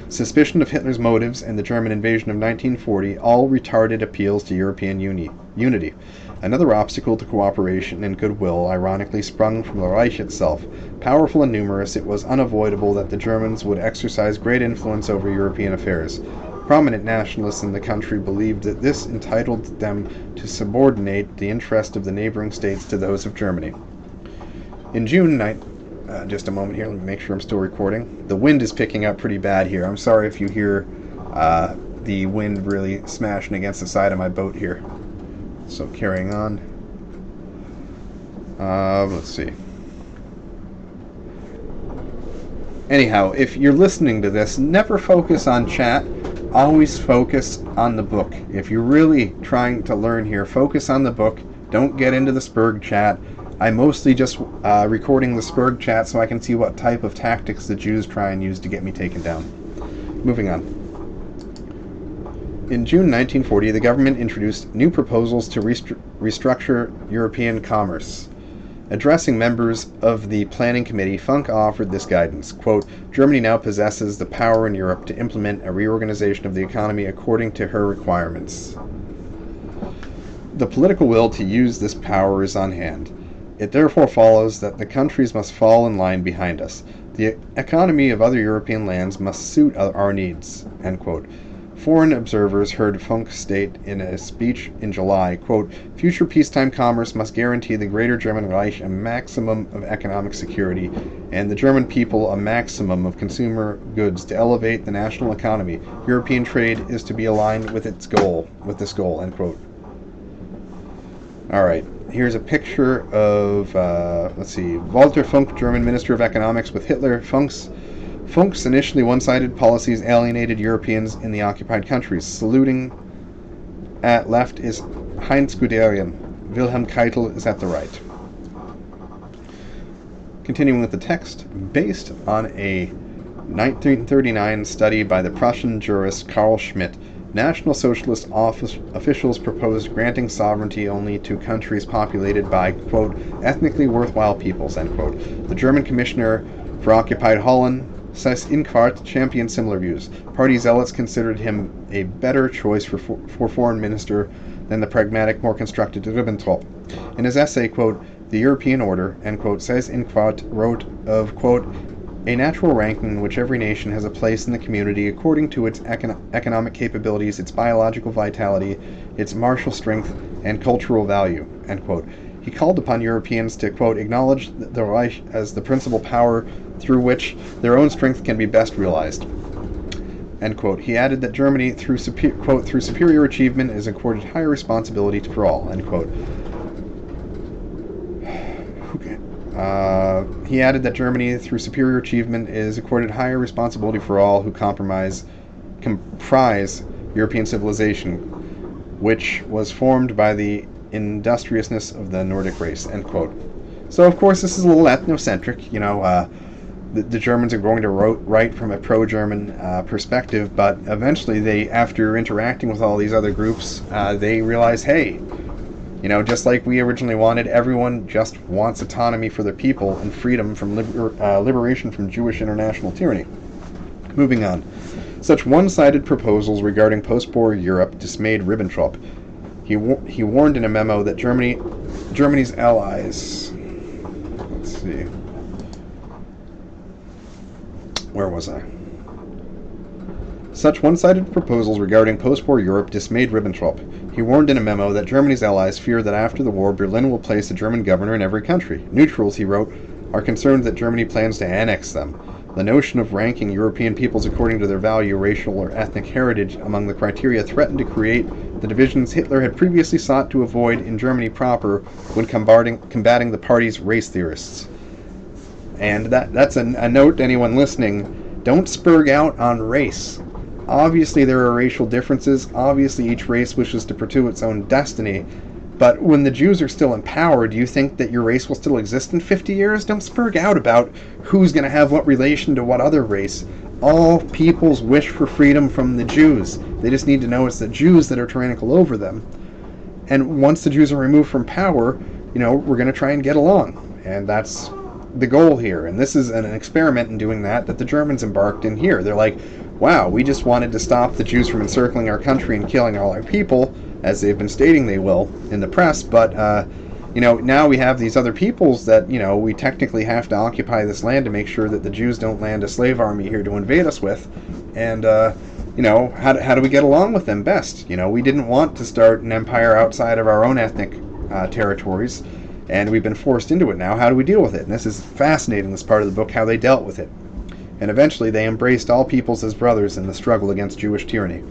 suspicion of Hitler's motives, and the German invasion of 1940 all retarded appeals to European unity. Another obstacle to cooperation and goodwill ironically sprung from the Reich itself. Powerful and numerous, it was unavoidable that the Germans would exercise great influence over European affairs. Prominent nationalists in the country believed that this entitled them to subordinate the interest of the neighboring states to those of Germany. In June just a moment here, let me make sure I'm still recording. The wind is picking up pretty bad here. I'm sorry if you hear the wind really smashing against the side of my boat here. So carrying on. Let's see. Anyhow, if you're listening to this, never focus on chat. Always focus on the book. If you're really trying to learn here, focus on the book. Don't get into the Spurg chat. I'm mostly just recording the Spurg chat so I can see what type of tactics the Jews try and use to get me taken down. Moving on. In June 1940, the government introduced new proposals to restructure European commerce. Addressing members of the Planning Committee, Funk offered this guidance, quote, "Germany now possesses the power in Europe to implement a reorganization of the economy according to her requirements. The political will to use this power is on hand. It therefore follows that the countries must fall in line behind us. The economy of other European lands must suit our needs," end quote. Foreign observers heard Funk state in a speech in July, quote, "Future peacetime commerce must guarantee the Greater German Reich a maximum of economic security and the German people a maximum of consumer goods to elevate the national economy. European trade is to be aligned with this goal, end quote. All right, here's a picture of, Walter Funk, German Minister of Economics with Hitler. Funk's initially one-sided policies alienated Europeans in the occupied countries. Saluting at left is Heinz Guderian. Wilhelm Keitel is at the right. Continuing with the text, based on a 1939 study by the Prussian jurist Carl Schmitt, National Socialist officials proposed granting sovereignty only to countries populated by, quote, ethnically worthwhile peoples, end quote. The German commissioner for occupied Holland, Seyss-Inquart, championed similar views. Party zealots considered him a better choice for foreign minister than the pragmatic, more constructed Ribbentrop. In his essay, quote, The European Order, end quote, Seyss-Inquart wrote of, quote, a natural ranking in which every nation has a place in the community according to its economic capabilities, its biological vitality, its martial strength, and cultural value, end quote. He called upon Europeans to, quote, acknowledge the Reich as the principal power through which their own strength can be best realized, end quote. He added that Germany, through superior achievement, is accorded higher responsibility for all, end quote. He added that Germany, through superior achievement, is accorded higher responsibility for all who comprise European civilization, which was formed by the industriousness of the Nordic race, end quote. So, of course, this is a little ethnocentric. The Germans are going to write from a pro-German perspective, but eventually they, after interacting with all these other groups, they realize, hey, just like we originally wanted, everyone just wants autonomy for their people and freedom from liberation from Jewish international tyranny. Moving on. Such one-sided proposals regarding post-war Europe dismayed Ribbentrop. He warned in a memo that Germany's allies... Let's see. Where was I? Such one-sided proposals regarding post-war Europe dismayed Ribbentrop. He warned in a memo that Germany's allies fear that after the war, Berlin will place a German governor in every country. Neutrals, he wrote, are concerned that Germany plans to annex them. The notion of ranking European peoples according to their value, racial, or ethnic heritage among the criteria threatened to create the divisions Hitler had previously sought to avoid in Germany proper when combating the party's race theorists. And that's a note to anyone listening. Don't spurg out on race. Obviously there are racial differences. Obviously each race wishes to pursue its own destiny. But when the Jews are still in power, do you think that your race will still exist in 50 years? Don't spurg out about who's going to have what relation to what other race. All peoples wish for freedom from the Jews. They just need to know it's the Jews that are tyrannical over them. And once the Jews are removed from power, we're going to try and get along. And that's the goal here. And this is an experiment in doing that the Germans embarked in here. They're like, wow, we just wanted to stop the Jews from encircling our country and killing all our people, as they've been stating they will in the press, but now we have these other peoples that we technically have to occupy this land to make sure that the Jews don't land a slave army here to invade us with, and how do we get along with them best? We didn't want to start an empire outside of our own ethnic territories, and we've been forced into it now. How do we deal with it? And this is fascinating, this part of the book, how they dealt with it. And eventually they embraced all peoples as brothers in the struggle against Jewish tyranny.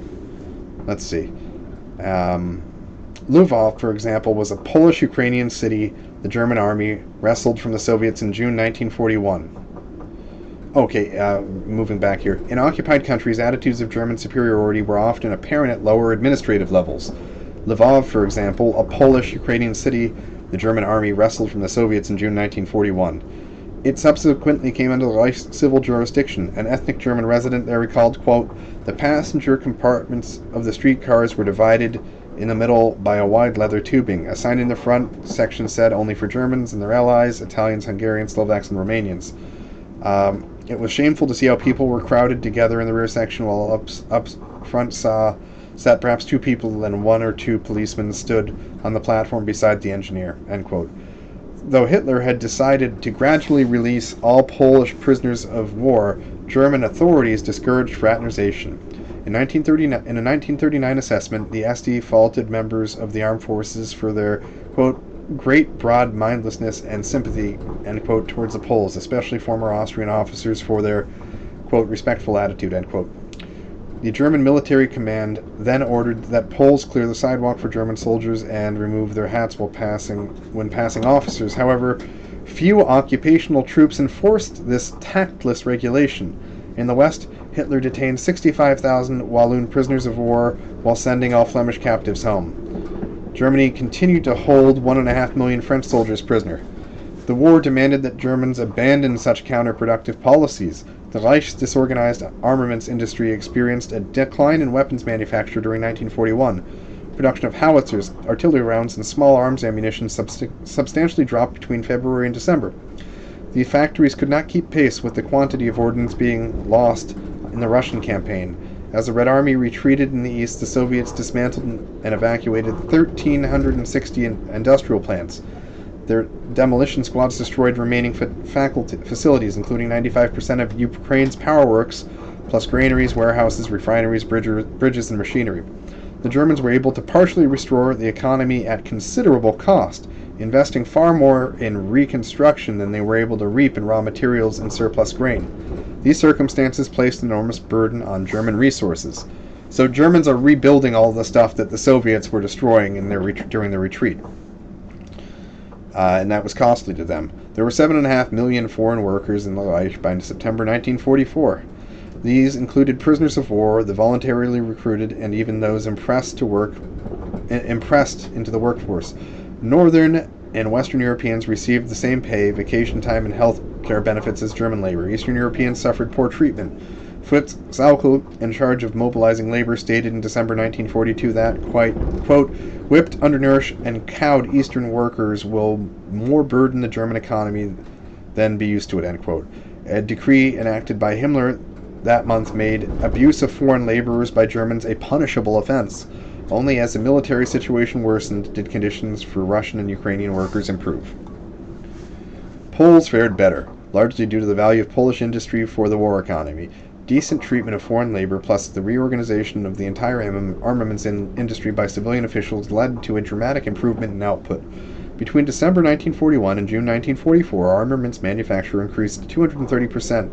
Let's see. Lvov, for example, was a Polish-Ukrainian city the German army wrestled from the Soviets in June 1941. Okay, moving back here. In occupied countries, attitudes of German superiority were often apparent at lower administrative levels. Lvov, for example, a Polish-Ukrainian city the German army wrestled from the Soviets in June 1941. It subsequently came under the Reich's civil jurisdiction. An ethnic German resident there recalled, quote, the passenger compartments of the streetcars were divided in the middle by a wide leather tubing. A sign in the front section said only for Germans and their allies, Italians, Hungarians, Slovaks, and Romanians. It was shameful to see how people were crowded together in the rear section, while up front sat perhaps two people and one or two policemen stood on the platform beside the engineer, end quote. Though Hitler had decided to gradually release all Polish prisoners of war, German authorities discouraged fraternization. In a 1939 assessment, the SD faulted members of the armed forces for their, quote, great broad mindlessness and sympathy, end quote, towards the Poles, especially former Austrian officers for their, quote, respectful attitude, end quote. The German military command then ordered that Poles clear the sidewalk for German soldiers and remove their hats when passing officers. However, few occupational troops enforced this tactless regulation. In the West, Hitler detained 65,000 Walloon prisoners of war while sending all Flemish captives home. Germany continued to hold 1.5 million French soldiers prisoner. The war demanded that Germans abandon such counterproductive policies. The Reich's disorganized armaments industry experienced a decline in weapons manufacture during 1941. Production of howitzers, artillery rounds, and small arms ammunition substantially dropped between February and December. The factories could not keep pace with the quantity of ordnance being lost in the Russian campaign. As the Red Army retreated in the east, the Soviets dismantled and evacuated 1,360 industrial plants. Their demolition squads destroyed remaining facilities, including 95% of Ukraine's power works, plus granaries, warehouses, refineries, bridges, and machinery. The Germans were able to partially restore the economy at considerable cost, investing far more in reconstruction than they were able to reap in raw materials and surplus grain. These circumstances placed an enormous burden on German resources. So Germans are rebuilding all the stuff that the Soviets were destroying in during their retreat. And that was costly to them. There were 7.5 million foreign workers in the Reich by September 1944. These included prisoners of war, the voluntarily recruited, and even those impressed into the workforce. Northern and Western Europeans received the same pay, vacation time, and health care benefits as German labor. Eastern Europeans suffered poor treatment. Fritz Sauckel, in charge of mobilizing labor, stated in December 1942 that, quote, whipped, undernourished, and cowed Eastern workers will more burden the German economy than be used to it, end quote. A decree enacted by Himmler that month made abuse of foreign laborers by Germans a punishable offense. Only as the military situation worsened did conditions for Russian and Ukrainian workers improve. Poles fared better, largely due to the value of Polish industry for the war economy. Decent treatment of foreign labor plus the reorganization of the entire armaments industry by civilian officials led to a dramatic improvement in output. Between December 1941 and June 1944, armaments manufacture increased 230%,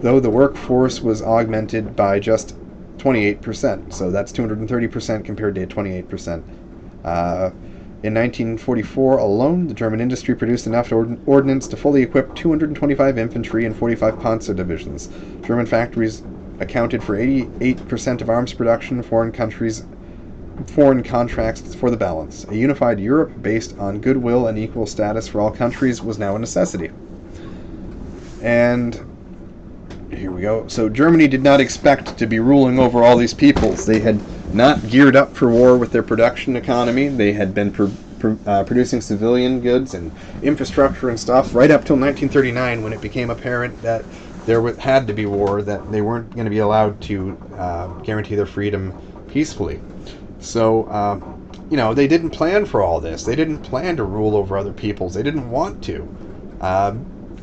though the workforce was augmented by just 28%. So that's 230% compared to 28%. In 1944 alone, the German industry produced enough ordnance to fully equip 225 infantry and 45 Panzer divisions. German factories accounted for 88% of arms production, foreign contracts for the balance. A unified Europe based on goodwill and equal status for all countries was now a necessity. And here we go. So Germany did not expect to be ruling over all these peoples. They had not geared up for war with their production economy. They had been producing civilian goods and infrastructure and stuff right up till 1939, when it became apparent that there had to be war, that they weren't going to be allowed to guarantee their freedom peacefully. So, they didn't plan for all this. They didn't plan to rule over other peoples. They didn't want to.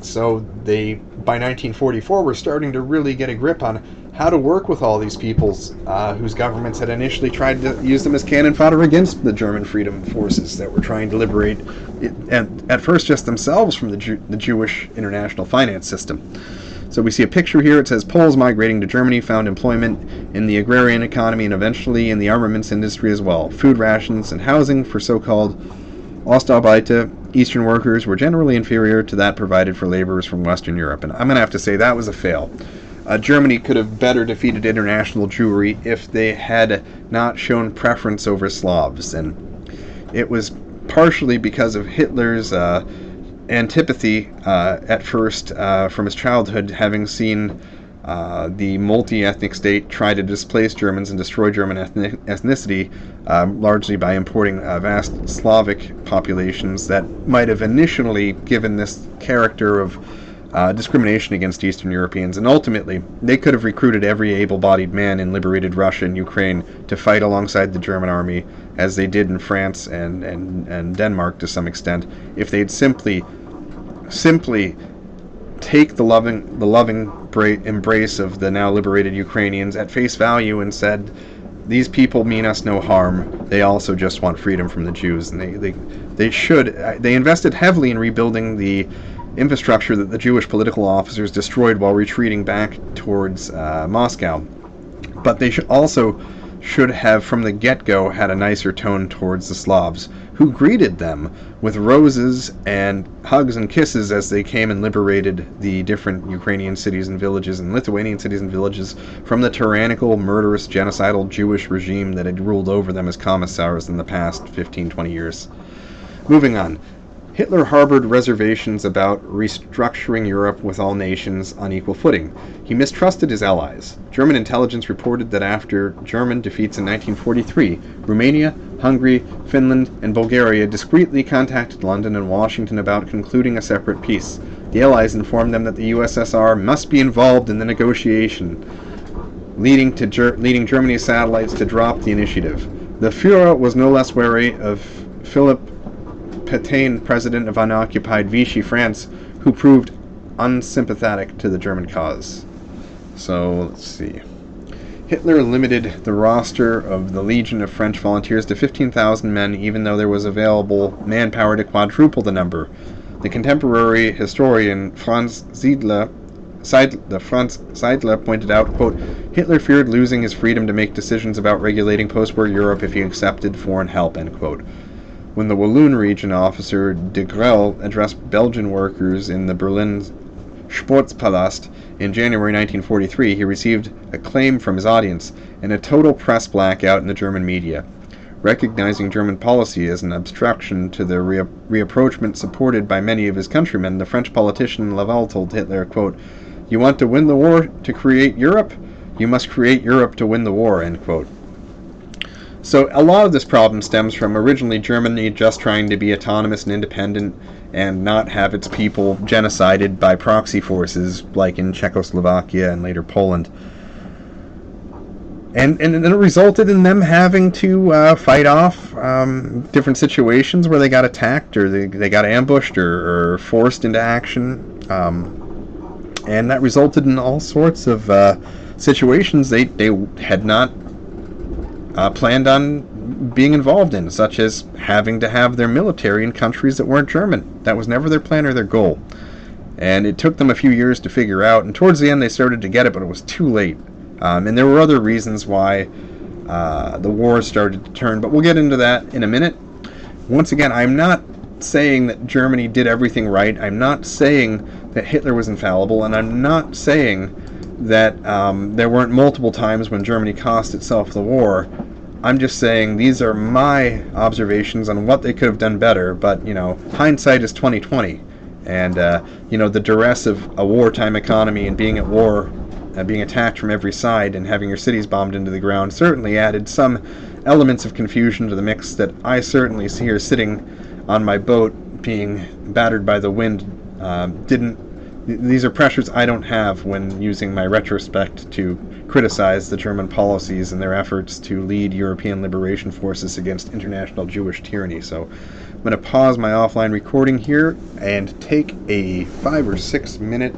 So they, by 1944, were starting to really get a grip on how to work with all these peoples whose governments had initially tried to use them as cannon fodder against the German freedom forces that were trying to liberate, at first just themselves, from the Jewish international finance system. So we see a picture here. It says Poles migrating to Germany found employment in the agrarian economy and eventually in the armaments industry as well. Food rations and housing for so-called Ostarbeiter, Eastern workers, were generally inferior to that provided for laborers from Western Europe. And I'm going to have to say that was a fail. Germany could have better defeated international Jewry if they had not shown preference over Slavs. And it was partially because of Hitler's antipathy at first from his childhood, having seen the multi-ethnic state try to displace Germans and destroy German ethnicity, largely by importing vast Slavic populations that might have initially given this character of discrimination against Eastern Europeans. And ultimately, they could have recruited every able-bodied man in liberated Russia and Ukraine to fight alongside the German army, as they did in France and Denmark to some extent, if they'd simply take the loving embrace of the now liberated Ukrainians at face value and said, these people mean us no harm. They also just want freedom from the Jews, and they invested heavily in rebuilding the infrastructure that the Jewish political officers destroyed while retreating back towards Moscow. But they should have from the get-go had a nicer tone towards the Slavs, who greeted them with roses and hugs and kisses as they came and liberated the different Ukrainian cities and villages and Lithuanian cities and villages from the tyrannical, murderous, genocidal Jewish regime that had ruled over them as commissars in the past 15-20 years. Moving on. Hitler harbored reservations about restructuring Europe with all nations on equal footing. He mistrusted his allies. German intelligence reported that after German defeats in 1943, Romania, Hungary, Finland, and Bulgaria discreetly contacted London and Washington about concluding a separate peace. The Allies informed them that the USSR must be involved in the negotiation, leading Germany's satellites to drop the initiative. The Führer was no less wary of Philip Pétain, president of unoccupied Vichy France, who proved unsympathetic to the German cause. So, let's see. Hitler limited the roster of the Legion of French volunteers to 15,000 men, even though there was available manpower to quadruple the number. The contemporary historian Franz Seidler pointed out, quote, Hitler feared losing his freedom to make decisions about regulating post-war Europe if he accepted foreign help, end quote. When the Walloon region officer de Grelle addressed Belgian workers in the Berlin Sportspalast in January 1943, he received acclaim from his audience and a total press blackout in the German media. Recognizing German policy as an obstruction to the rapprochement supported by many of his countrymen, the French politician Laval told Hitler, quote, You want to win the war to create Europe? You must create Europe to win the war, end quote. So a lot of this problem stems from originally Germany just trying to be autonomous and independent and not have its people genocided by proxy forces like in Czechoslovakia and later Poland. And then it resulted in them having to fight off different situations where they got attacked or they got ambushed or forced into action. And that resulted in all sorts of situations they had not planned on being involved in, such as having to have their military in countries that weren't German. That was never their plan or their goal. And it took them a few years to figure out, and towards the end they started to get it, but it was too late. And there were other reasons why the war started to turn, but we'll get into that in a minute. Once again, I'm not saying that Germany did everything right. I'm not saying that Hitler was infallible, and I'm not saying that there weren't multiple times when Germany cost itself the war. I'm just saying these are my observations on what they could have done better, but, hindsight is 20/20. And, the duress of a wartime economy and being at war, being attacked from every side and having your cities bombed into the ground certainly added some elements of confusion to the mix that I certainly see here sitting on my boat being battered by the wind. These are pressures I don't have when using my retrospect to criticize the German policies and their efforts to lead European liberation forces against international Jewish tyranny. So I'm going to pause my offline recording here and take a 5 or 6 minute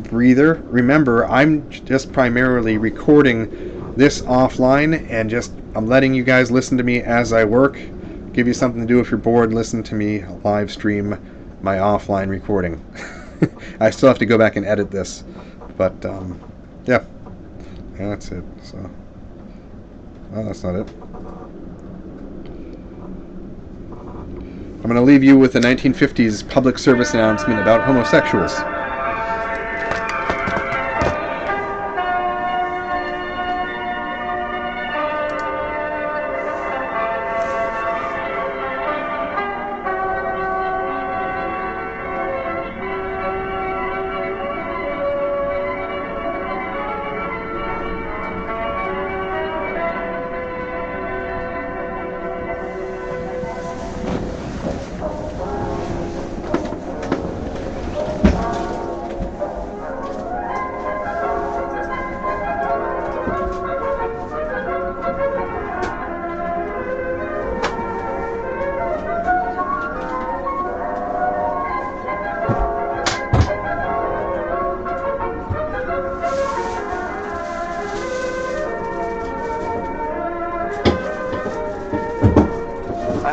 breather. Remember, I'm just primarily recording this offline and I'm letting you guys listen to me as I work. Give you something to do if you're bored. Listen to me live stream my offline recording. I still have to go back and edit this, but yeah, that's it. So, well, that's not it. I'm going to leave you with a 1950s public service announcement about homosexuals.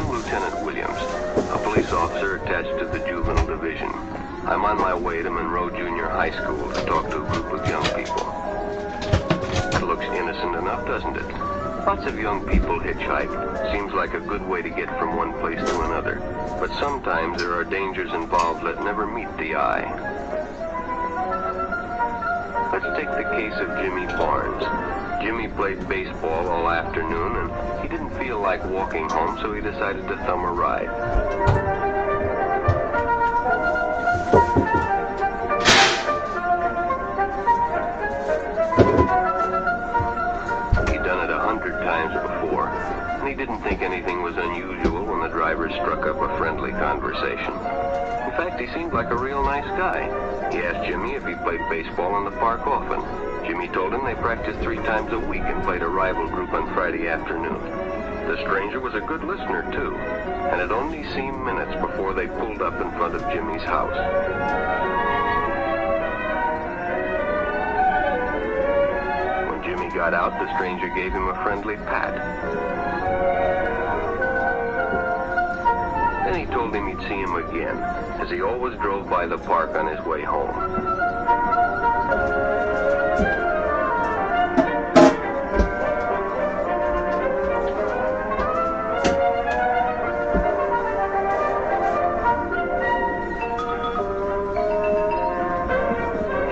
I'm Lieutenant Williams, a police officer attached to the Juvenile Division. I'm on my way to Monroe Junior High School to talk to a group of young people. It looks innocent enough, doesn't it? Lots of young people hitchhike. Seems like a good way to get from one place to another. But sometimes there are dangers involved that never meet the eye. Let's take the case of Jimmy Barnes. Jimmy played baseball all afternoon, and he didn't feel like walking home, so he decided to thumb a ride. He'd done it 100 times before, and he didn't think anything was unusual when the driver struck up a friendly conversation. In fact, he seemed like a real nice guy. He asked Jimmy if he played baseball in the park often. Jimmy told him they practiced 3 times a week and played a rival group on Friday afternoon. The stranger was a good listener, too, and it only seemed minutes before they pulled up in front of Jimmy's house. When Jimmy got out, the stranger gave him a friendly pat. Then he told him he'd see him again, as he always drove by the park on his way home.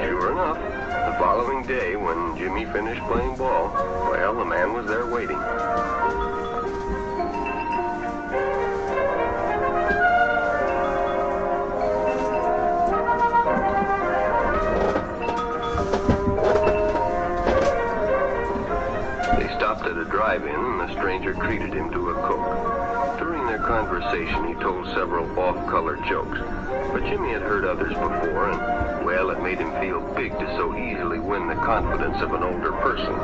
Sure enough, the following day, when Jimmy finished playing ball, well, the man was there waiting. At a drive-in, and the stranger treated him to a Coke. During their conversation, he told several off-color jokes, but Jimmy had heard others before, and, well, it made him feel big to so easily win the confidence of an older person.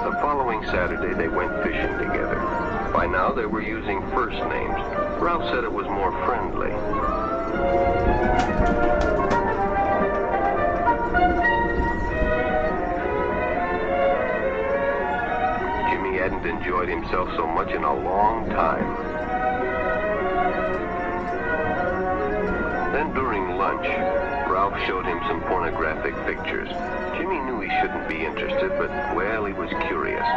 The following Saturday, they went fishing together. By now, they were using first names. Ralph said it was more friendly. Jimmy hadn't enjoyed himself so much in a long time. Then during lunch, Ralph showed him some pornographic pictures. Jimmy knew he shouldn't be interested, but, well, he was curious.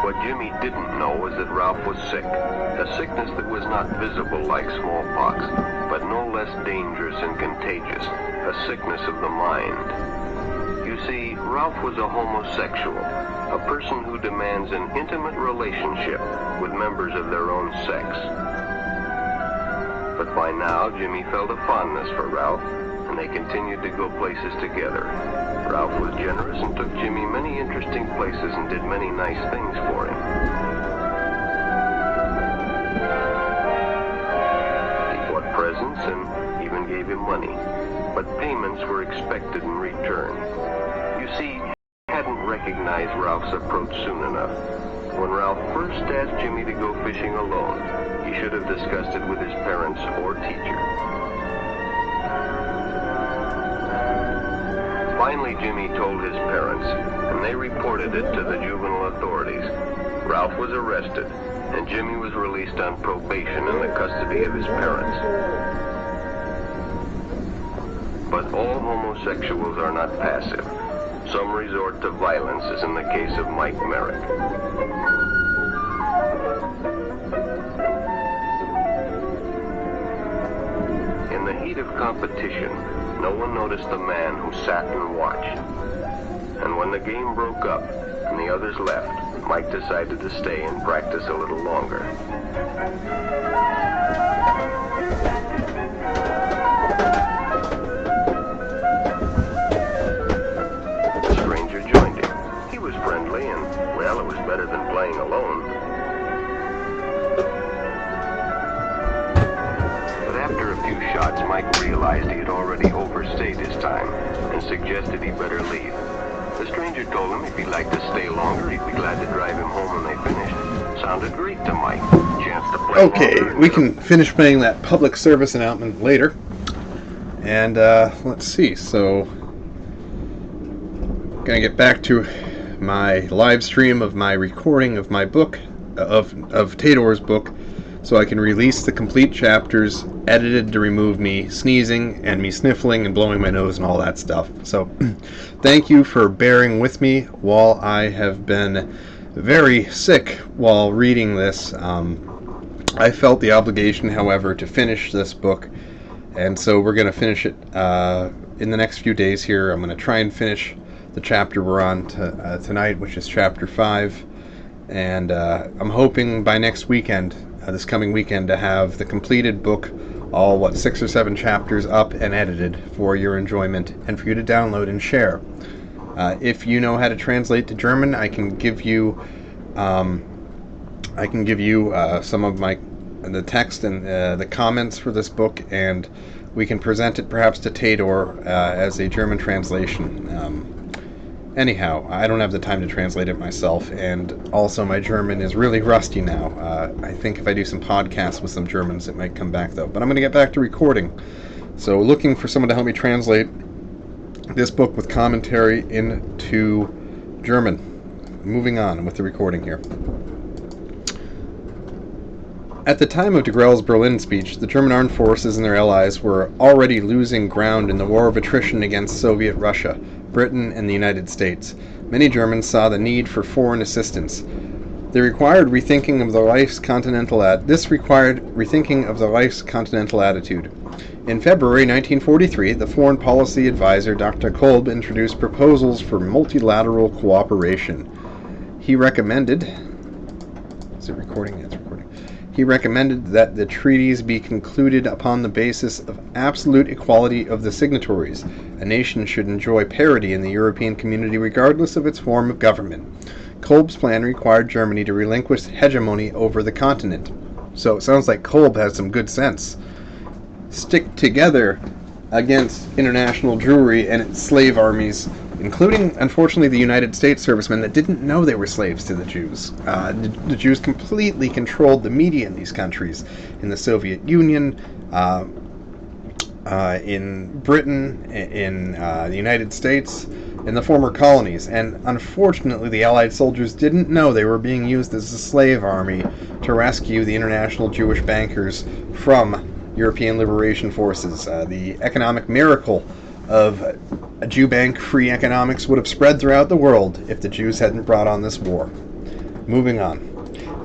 What Jimmy didn't know was that Ralph was sick, a sickness that was not visible like smallpox, but no less dangerous and contagious, a sickness of the mind. You see, Ralph was a homosexual, a person who demands an intimate relationship with members of their own sex. But by now, Jimmy felt a fondness for Ralph, and they continued to go places together. Ralph was generous and took Jimmy many interesting places and did many nice things for him. He bought presents and even gave him money, but payments were expected in return. You see, he hadn't recognized Ralph's approach soon enough. When Ralph first asked Jimmy to go fishing alone, he should have discussed it with his parents or teacher. Finally, Jimmy told his parents, and they reported it to the juvenile authorities. Ralph was arrested, and Jimmy was released on probation in the custody of his parents. But all homosexuals are not passive. Some resort to violence, as in the case of Mike Merrick. In the heat of competition, no one noticed the man who sat and watched. And when the game broke up and the others left, Mike decided to stay and practice a little longer. The stranger joined him. He was friendly and, well, it was better than playing alone. After a few shots, Mike realized he had already overstayed his time and suggested he better leave. The stranger told him if he'd like to stay longer, he'd be glad to drive him home when they finished. Sounded great to Mike. Chance to play Okay, we can finish playing that public service announcement later. And let's see, so gonna get back to my live stream of my recording of my book, of Tador's book, so I can release the complete chapters, edited to remove me sneezing and me sniffling and blowing my nose and all that stuff. So thank you for bearing with me while I have been very sick while reading this. I felt the obligation, however, to finish this book, and so we're going to finish it in the next few days here. I'm going to try and finish the chapter we're on tonight, which is chapter 5, and I'm hoping by next weekend, this coming weekend, to have the completed book, all 6 or 7 chapters up and edited for your enjoyment and for you to download and share. If you know how to translate to German, I can give you some of the text and the comments for this book, and we can present it perhaps to Tador as a German translation. Anyhow, I don't have the time to translate it myself, and also my German is really rusty now. I think if I do some podcasts with some Germans, it might come back, though. But I'm going to get back to recording. So looking for someone to help me translate this book with commentary into German. Moving on with the recording here. At the time of de Grelle's Berlin speech, the German armed forces and their allies were already losing ground in the war of attrition against Soviet Russia, Britain, and the United States. Many Germans saw the need for foreign assistance. This required rethinking of the Reich's continental attitude. In February 1943, the Foreign Policy Advisor Dr. Kolb introduced proposals for multilateral cooperation. He recommended... Is it recording? Yeah, it's recording. He recommended that the treaties be concluded upon the basis of absolute equality of the signatories. A nation should enjoy parity in the European community regardless of its form of government. Kolb's plan required Germany to relinquish hegemony over the continent. So it sounds like Kolb has some good sense. Stick together against international Jewry and its slave armies, including, unfortunately, the United States servicemen that didn't know they were slaves to the Jews. The Jews completely controlled the media in these countries, in the Soviet Union, in Britain, in the United States, in the former colonies. And unfortunately, the Allied soldiers didn't know they were being used as a slave army to rescue the international Jewish bankers from European liberation forces. The economic miracle of a Jew bank-free economics would have spread throughout the world if the Jews hadn't brought on this war. Moving on.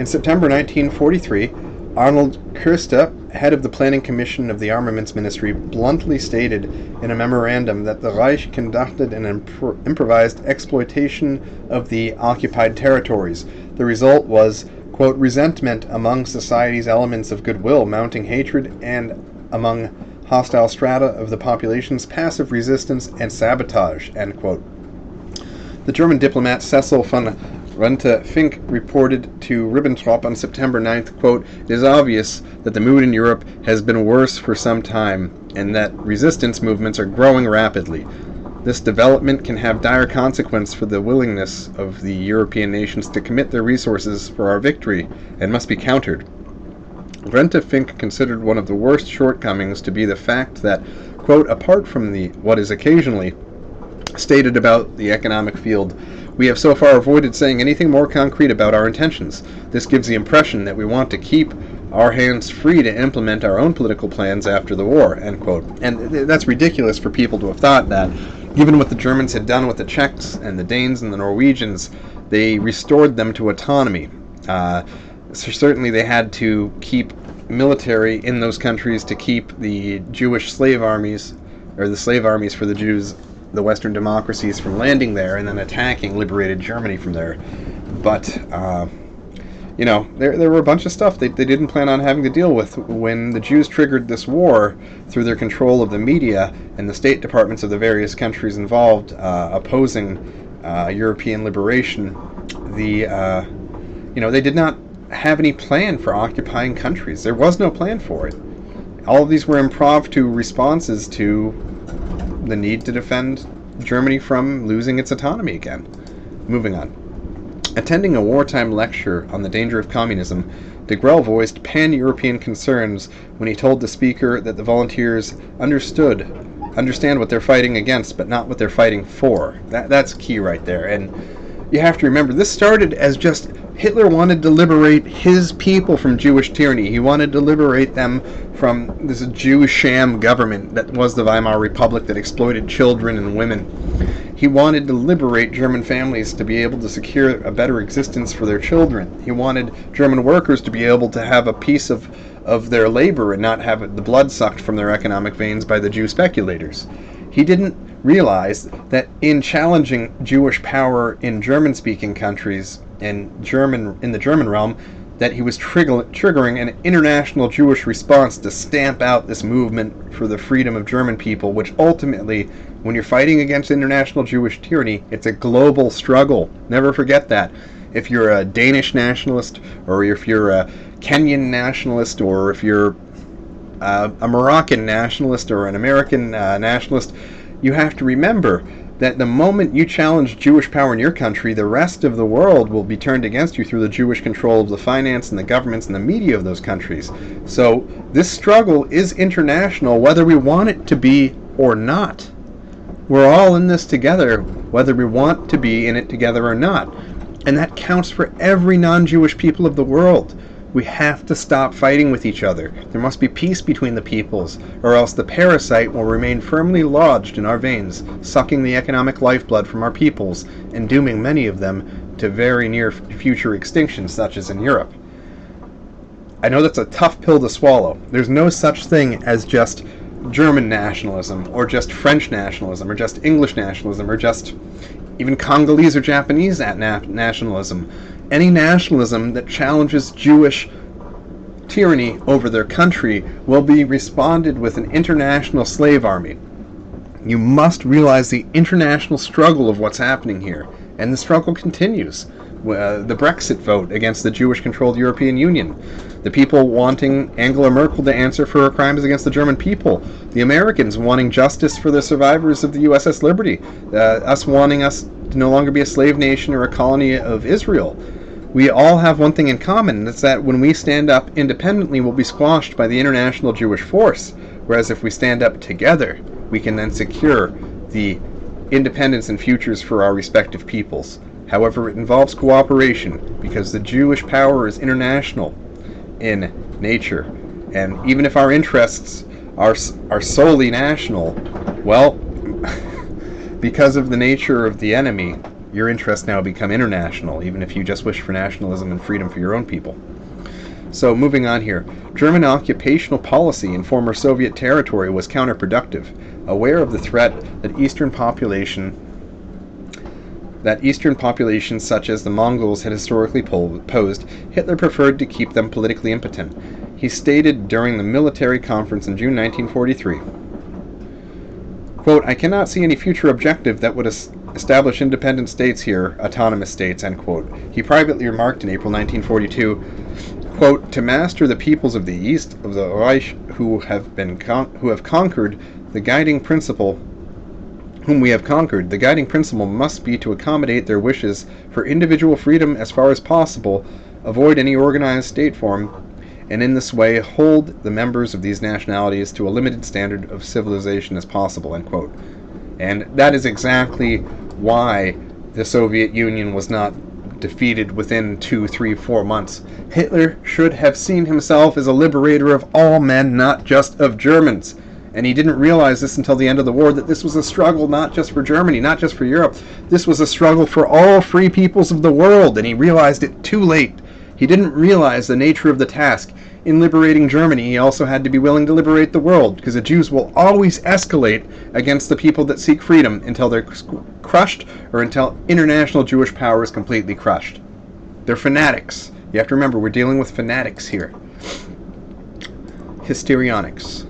In September 1943, Arnold Koester, head of the Planning Commission of the Armaments Ministry, bluntly stated in a memorandum that the Reich conducted an improvised exploitation of the occupied territories. The result was, quote, resentment among society's elements of goodwill, mounting hatred, and among hostile strata of the population's passive resistance and sabotage, end quote. The German diplomat Cecil von Rente-Fink reported to Ribbentrop on September 9th, quote, it is obvious that the mood in Europe has been worse for some time, and that resistance movements are growing rapidly. This development can have dire consequence for the willingness of the European nations to commit their resources for our victory, and must be countered. Rente-Fink considered one of the worst shortcomings to be the fact that, quote, apart from what is occasionally stated about the economic field, we have so far avoided saying anything more concrete about our intentions. This gives the impression that we want to keep our hands free to implement our own political plans after the war, end quote. And that's ridiculous for people to have thought that. Given what the Germans had done with the Czechs and the Danes and the Norwegians, they restored them to autonomy. So certainly they had to keep military in those countries to keep the Jewish slave armies, or the slave armies for the Jews, the Western democracies, from landing there and then attacking liberated Germany from there. But, there were a bunch of stuff they didn't plan on having to deal with when the Jews triggered this war through their control of the media and the state departments of the various countries involved opposing European liberation. They did not have any plan for occupying countries. There was no plan for it. All of these were impromptu responses to the need to defend Germany from losing its autonomy again. Moving on. Attending a wartime lecture on the danger of communism, de Grelle voiced pan-European concerns when he told the speaker that the volunteers understand what they're fighting against, but not what they're fighting for. That's key right there. And you have to remember, this started as just Hitler wanted to liberate his people from Jewish tyranny. He wanted to liberate them from this Jew sham government that was the Weimar Republic that exploited children and women. He wanted to liberate German families to be able to secure a better existence for their children. He wanted German workers to be able to have a piece of their labor and not have the blood sucked from their economic veins by the Jew speculators. He didn't realize that in challenging Jewish power in German-speaking countries and in the German realm, that he was triggering an international Jewish response to stamp out this movement for the freedom of German people, which ultimately, when you're fighting against international Jewish tyranny, it's a global struggle. Never forget that. If you're a Danish nationalist, or if you're a Kenyan nationalist, or if you're a Moroccan nationalist or an American nationalist, you have to remember that the moment you challenge Jewish power in your country, the rest of the world will be turned against you through the Jewish control of the finance and the governments and the media of those countries. So this struggle is international, whether we want it to be or not. We're all in this together, whether we want to be in it together or not. And that counts for every non-Jewish people of the world. We have to stop fighting with each other. There must be peace between the peoples, or else the parasite will remain firmly lodged in our veins, sucking the economic lifeblood from our peoples, and dooming many of them to very near future extinction, such as in Europe. I know that's a tough pill to swallow. There's no such thing as just German nationalism, or just French nationalism, or just English nationalism, or just even Congolese or Japanese nationalism. Any nationalism that challenges Jewish tyranny over their country will be responded with an international slave army. You must realize the international struggle of what's happening here, and the struggle continues. The Brexit vote against the Jewish-controlled European Union, the people wanting Angela Merkel to answer for her crimes against the German people, the Americans wanting justice for the survivors of the USS Liberty, us wanting us to no longer be a slave nation or a colony of Israel. We all have one thing in common, and it's that when we stand up independently, we'll be squashed by the international Jewish force, whereas if we stand up together, we can then secure the independence and futures for our respective peoples. However, it involves cooperation, because the Jewish power is international in nature, and even if our interests are solely national, well, because of the nature of the enemy, your interests now become international, even if you just wish for nationalism and freedom for your own people. So, moving on here. German occupational policy in former Soviet territory was counterproductive. Aware of the threat that Eastern populations such as the Mongols had historically posed, Hitler preferred to keep them politically impotent. He stated during the military conference in June 1943, quote, "I cannot see any future objective that would establish independent states here, autonomous states," end quote. He privately remarked in April 1942, quote, "To master the peoples of the East of the Reich who have conquered the guiding principle must be to accommodate their wishes for individual freedom as far as possible, avoid any organized state form, and in this way hold the members of these nationalities to a limited standard of civilization as possible," end quote. And that is exactly why the Soviet Union was not defeated within 2, 3, 4 months. Hitler should have seen himself as a liberator of all men, not just of Germans. And he didn't realize this until the end of the war, that this was a struggle not just for Germany, not just for Europe. This was a struggle for all free peoples of the world, and he realized it too late. He didn't realize the nature of the task. In liberating Germany, he also had to be willing to liberate the world, because the Jews will always escalate against the people that seek freedom until they're crushed, or until international Jewish power is completely crushed. They're fanatics. You have to remember, we're dealing with fanatics here. Histrionics.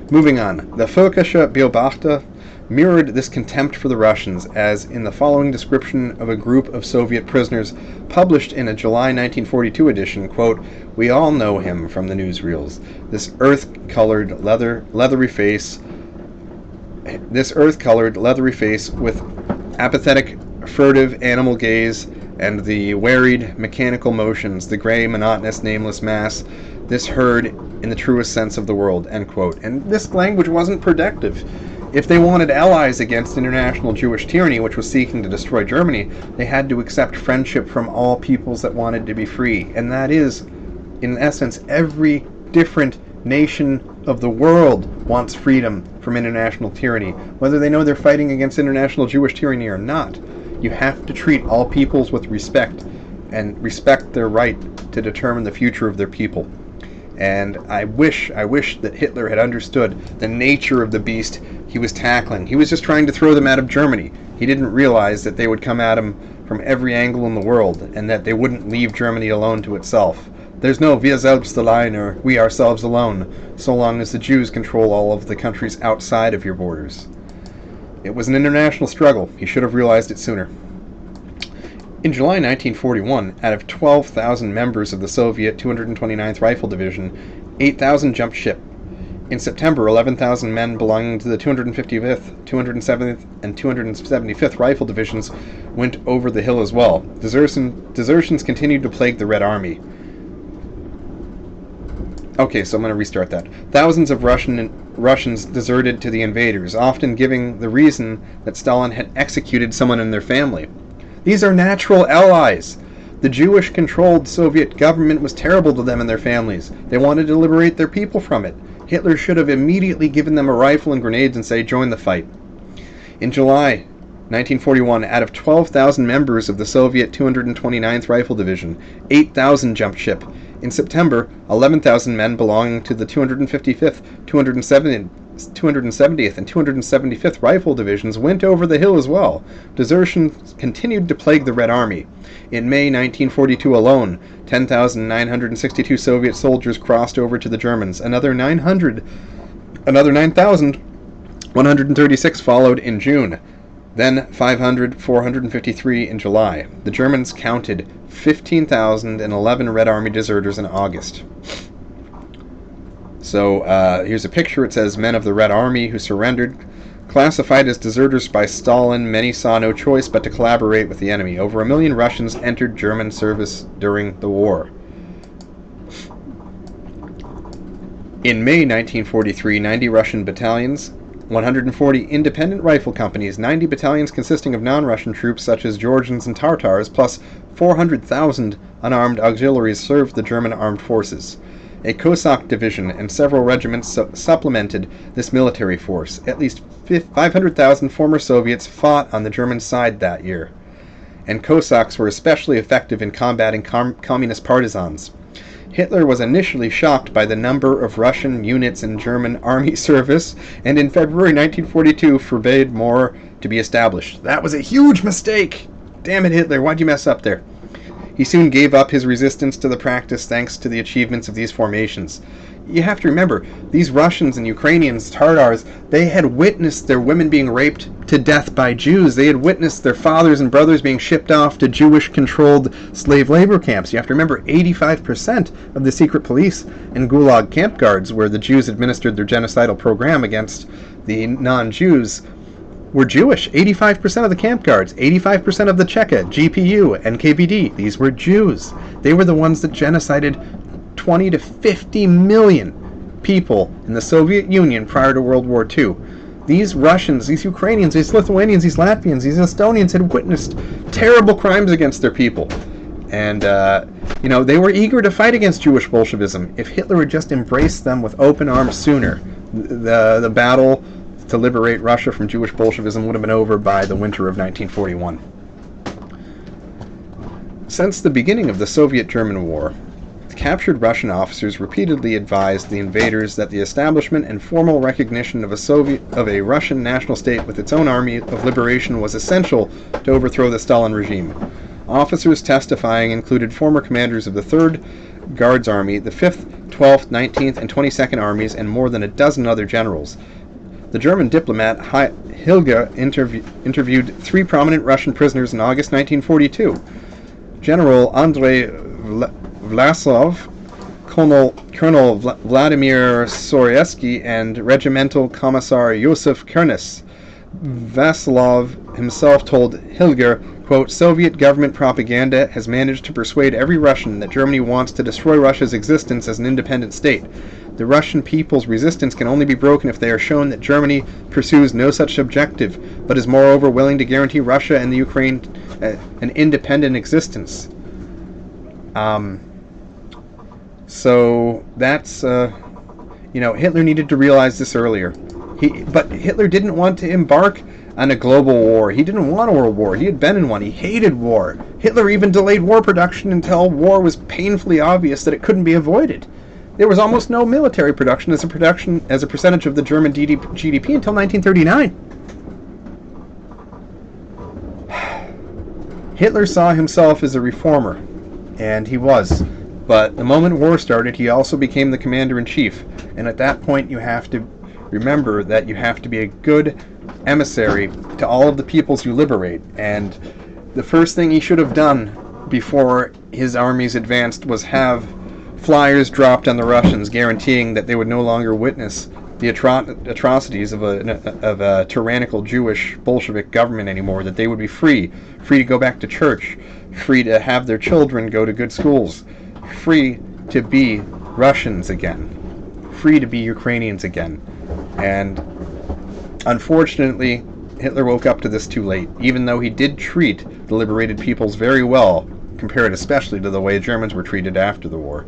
Moving on, the Völkische Beobachter mirrored this contempt for the Russians, as in the following description of a group of Soviet prisoners published in a July 1942 edition, quote, "We all know him from the newsreels. This earth-colored leathery face with apathetic, furtive animal gaze, and the wearied mechanical motions, the gray, monotonous, nameless mass, this herd in the truest sense of the world, end quote. And this language wasn't productive. If they wanted allies against international Jewish tyranny, which was seeking to destroy Germany, they had to accept friendship from all peoples that wanted to be free. And that is, in essence, every different nation of the world wants freedom from international tyranny, whether they know they're fighting against international Jewish tyranny or not. You have to treat all peoples with respect and respect their right to determine the future of their people. And I wish that Hitler had understood the nature of the beast he was tackling. He was just trying to throw them out of Germany. He didn't realize that they would come at him from every angle in the world, and that they wouldn't leave Germany alone to itself. There's no wir selbst allein, or we ourselves alone, so long as the Jews control all of the countries outside of your borders. It was an international struggle. He should have realized it sooner. In July 1941, out of 12,000 members of the Soviet 229th Rifle Division, 8,000 jumped ship. In September, 11,000 men belonging to the 255th, 270th, and 275th Rifle Divisions went over the hill as well. Desertions continued to plague the Red Army. Okay, so I'm going to restart that. Thousands of Russians deserted to the invaders, often giving the reason that Stalin had executed someone in their family. These are natural allies. The Jewish-controlled Soviet government was terrible to them and their families. They wanted to liberate their people from it. Hitler should have immediately given them a rifle and grenades and say, join the fight. In July 1941, out of 12,000 members of the Soviet 229th Rifle Division, 8,000 jumped ship. In September, 11,000 men belonging to the 255th, 270th, and 275th Rifle Divisions went over the hill as well. Desertions continued to plague the Red Army. In May 1942 alone, 10,962 Soviet soldiers crossed over to the Germans. Another 9,136 followed in June. Then 453 in July. The Germans counted 15,011 Red Army deserters in August. So here's a picture. It says, men of the Red Army who surrendered. Classified as deserters by Stalin, many saw no choice but to collaborate with the enemy. Over 1 million Russians entered German service during the war. In May 1943, 90 Russian battalions, 140 independent rifle companies, 90 battalions consisting of non-Russian troops such as Georgians and Tartars, plus 400,000 unarmed auxiliaries served the German armed forces. A Cossack division and several regiments supplemented this military force. At least 500,000 former Soviets fought on the German side that year, and Cossacks were especially effective in combating communist partisans. Hitler was initially shocked by the number of Russian units in German army service, and in February 1942 forbade more to be established. That was a huge mistake! Damn it, Hitler, why'd you mess up there? He soon gave up his resistance to the practice thanks to the achievements of these formations. You have to remember, these Russians and Ukrainians, Tatars, they had witnessed their women being raped to death by Jews. They had witnessed their fathers and brothers being shipped off to Jewish-controlled slave labor camps. You have to remember, 85% of the secret police and Gulag camp guards, where the Jews administered their genocidal program against the non-Jews, were Jewish. 85% of the camp guards, 85% of the Cheka, GPU, and KVD, these were Jews. They were the ones that genocided 20 to 50 million people in the Soviet Union prior to World War II. These Russians, these Ukrainians, these Lithuanians, these Latvians, these Estonians had witnessed terrible crimes against their people. And, they were eager to fight against Jewish Bolshevism. If Hitler had just embraced them with open arms sooner, the battle to liberate Russia from Jewish Bolshevism would have been over by the winter of 1941. Since the beginning of the Soviet-German War, captured Russian officers repeatedly advised the invaders that the establishment and formal recognition of a Russian national state with its own army of liberation was essential to overthrow the Stalin regime. Officers testifying included former commanders of the 3rd Guards Army, the 5th, 12th, 19th, and 22nd Armies, and more than a dozen other generals. The German diplomat Hilger interviewed 3 prominent Russian prisoners in August 1942. General Andrei Vlasov, Colonel Vladimir Soreski, and Regimental Commissar Yosef Kernes. Vasilov himself told Hilger, quote, Soviet government propaganda has managed to persuade every Russian that Germany wants to destroy Russia's existence as an independent state. The Russian people's resistance can only be broken if they are shown that Germany pursues no such objective, but is moreover willing to guarantee Russia and the Ukraine an independent existence. So that's, Hitler needed to realize this earlier. But Hitler didn't want to embark on a global war. He didn't want a world war. He had been in one. He hated war. Hitler even delayed war production until war was painfully obvious that it couldn't be avoided. There was almost no military production as a percentage of the German GDP until 1939. Hitler saw himself as a reformer, and he was. But the moment war started, he also became the commander-in-chief. And at that point, you have to remember that you have to be a good emissary to all of the peoples you liberate. And the first thing he should have done before his armies advanced was have flyers dropped on the Russians guaranteeing that they would no longer witness the atrocities of a tyrannical Jewish Bolshevik government anymore, that they would be free to go back to church, free to have their children go to good schools, free to be Russians again, free to be Ukrainians again. And unfortunately, Hitler woke up to this too late, even though he did treat the liberated peoples very well, compared especially to the way Germans were treated after the war.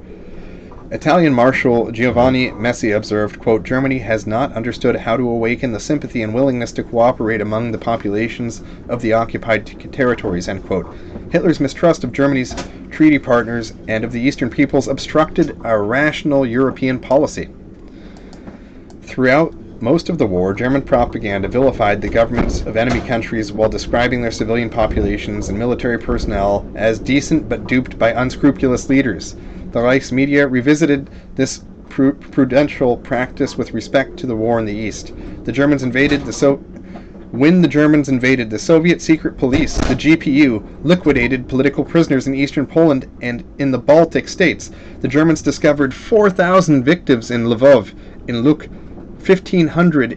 Italian Marshal Giovanni Messi observed, quote, Germany has not understood how to awaken the sympathy and willingness to cooperate among the populations of the occupied territories, end quote. Hitler's mistrust of Germany's treaty partners and of the Eastern peoples obstructed a rational European policy. Throughout most of the war, German propaganda vilified the governments of enemy countries while describing their civilian populations and military personnel as decent but duped by unscrupulous leaders. The Reichsmedia revisited this prudential practice with respect to the war in the East. When the Germans invaded, the Soviet secret police, the GPU, liquidated political prisoners in eastern Poland and in the Baltic states. The Germans discovered 4,000 victims in Lvov, in Luk 1,500,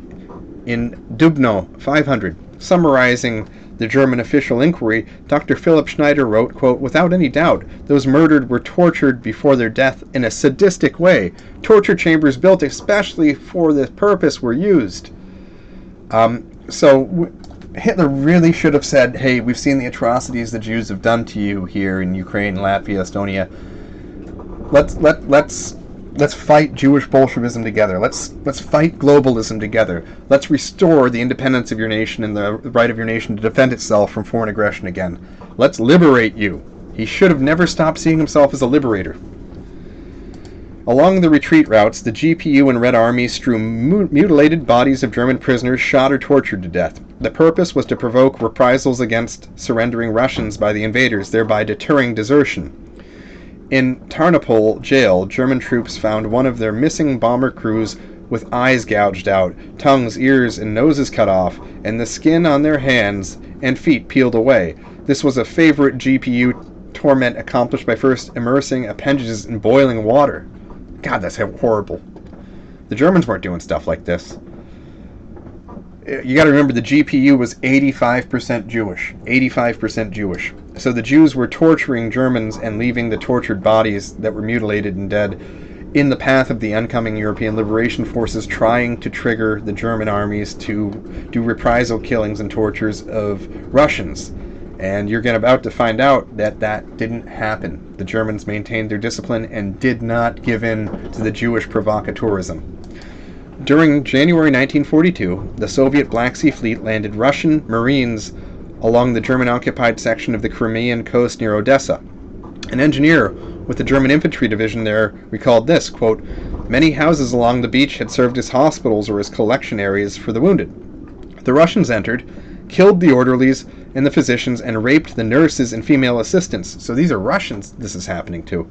in Dubno 500. Summarizing the German official inquiry, Dr. Philip Schneider wrote, quote, without any doubt, those murdered were tortured before their death in a sadistic way. Torture chambers built especially for this purpose were used. So Hitler really should have said, hey, we've seen the atrocities the Jews have done to you here in Ukraine, Latvia, Estonia. Let's fight Jewish Bolshevism together. Let's fight globalism together. Let's restore the independence of your nation and the right of your nation to defend itself from foreign aggression again. Let's liberate you. He should have never stopped seeing himself as a liberator. Along the retreat routes, the GPU and Red Army strew mutilated bodies of German prisoners shot or tortured to death. The purpose was to provoke reprisals against surrendering Russians by the invaders, thereby deterring desertion. In Tarnopol jail, German troops found one of their missing bomber crews with eyes gouged out, tongues, ears, and noses cut off, and the skin on their hands and feet peeled away. This was a favorite GPU torment accomplished by first immersing appendages in boiling water. God, that's horrible. The Germans weren't doing stuff like this. You got to remember, the GPU was 85% Jewish. 85% Jewish. So the Jews were torturing Germans and leaving the tortured bodies that were mutilated and dead in the path of the oncoming European liberation forces, trying to trigger the German armies to do reprisal killings and tortures of Russians. And you're about to find out that that didn't happen. The Germans maintained their discipline and did not give in to the Jewish provocateurism. During January 1942, the Soviet Black Sea Fleet landed Russian Marines along the German-occupied section of the Crimean coast near Odessa. An engineer with the German infantry division there recalled this, quote, many houses along the beach had served as hospitals or as collection areas for the wounded. The Russians entered, killed the orderlies and the physicians, and raped the nurses and female assistants. So these are Russians this is happening to.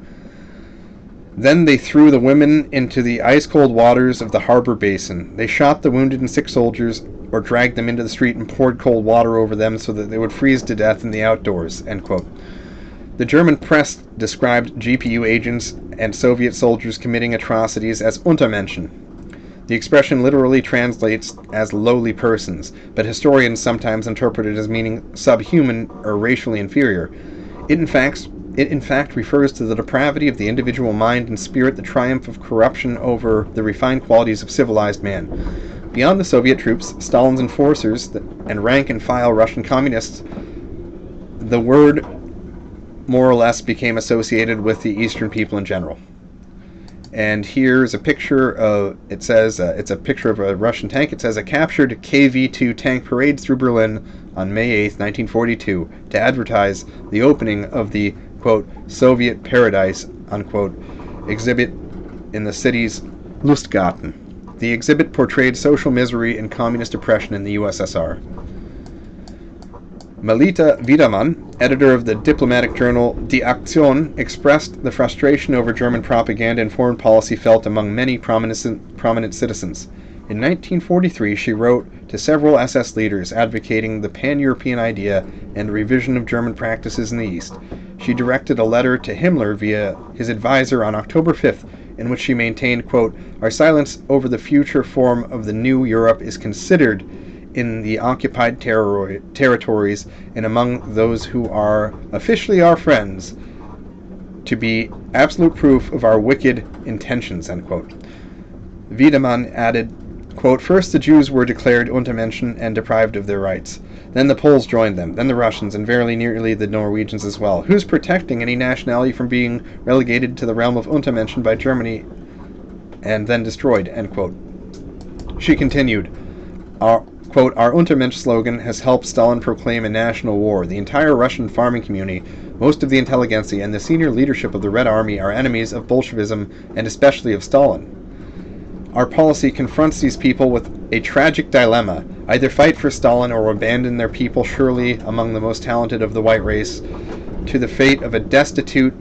Then they threw the women into the ice-cold waters of the harbor basin. They shot the wounded and sick soldiers or dragged them into the street and poured cold water over them so that they would freeze to death in the outdoors, end quote. The German press described GPU agents and Soviet soldiers committing atrocities as Untermenschen. The expression literally translates as lowly persons, but historians sometimes interpret it as meaning subhuman or racially inferior. It in fact refers to the depravity of the individual mind and spirit, the triumph of corruption over the refined qualities of civilized man. Beyond the Soviet troops, Stalin's enforcers, and rank-and-file Russian communists, the word more or less became associated with the Eastern people in general. And here's a picture of, it says, it's a picture of a Russian tank. It says, a captured KV-2 tank parades through Berlin on May 8, 1942, to advertise the opening of the, quote, Soviet Paradise, unquote, exhibit in the city's Lustgarten. The exhibit portrayed social misery and communist oppression in the USSR. Melita Wiedemann, editor of the diplomatic journal Die Aktion, expressed the frustration over German propaganda and foreign policy felt among many prominent citizens. In 1943, she wrote to several SS leaders advocating the pan-European idea and the revision of German practices in the East. She directed a letter to Himmler via his advisor on October 5th, in which she maintained, quote, our silence over the future form of the new Europe is considered in the occupied territories and among those who are officially our friends to be absolute proof of our wicked intentions, end quote. Wiedemann added, quote, first the Jews were declared Untermenschen and deprived of their rights. Then the Poles joined them, then the Russians, and very nearly the Norwegians as well. Who's protecting any nationality from being relegated to the realm of Untermenschen by Germany and then destroyed, end quote. She continued, quote, our Untermensch slogan has helped Stalin proclaim a national war. The entire Russian farming community, most of the intelligentsia, and the senior leadership of the Red Army are enemies of Bolshevism and especially of Stalin. Our policy confronts these people with a tragic dilemma. Either fight for Stalin or abandon their people, surely among the most talented of the white race, to the fate of a destitute,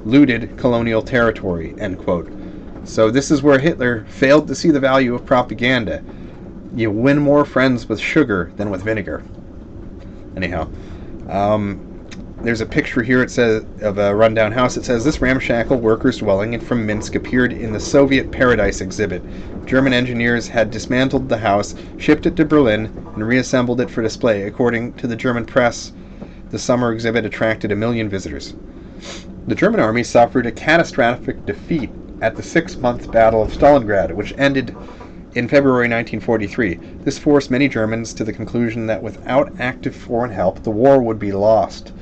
looted colonial territory, end quote. So this is where Hitler failed to see the value of propaganda. You win more friends with sugar than with vinegar. Anyhow, there's a picture here, it says, of a rundown house. It says, this ramshackle workers' dwelling from Minsk appeared in the Soviet Paradise exhibit. German engineers had dismantled the house, shipped it to Berlin, and reassembled it for display. According to the German press, the summer exhibit attracted 1 million visitors. The German army suffered a catastrophic defeat at the 6-month Battle of Stalingrad, which ended in February 1943. This forced many Germans to the conclusion that without active foreign help, the war would be lost,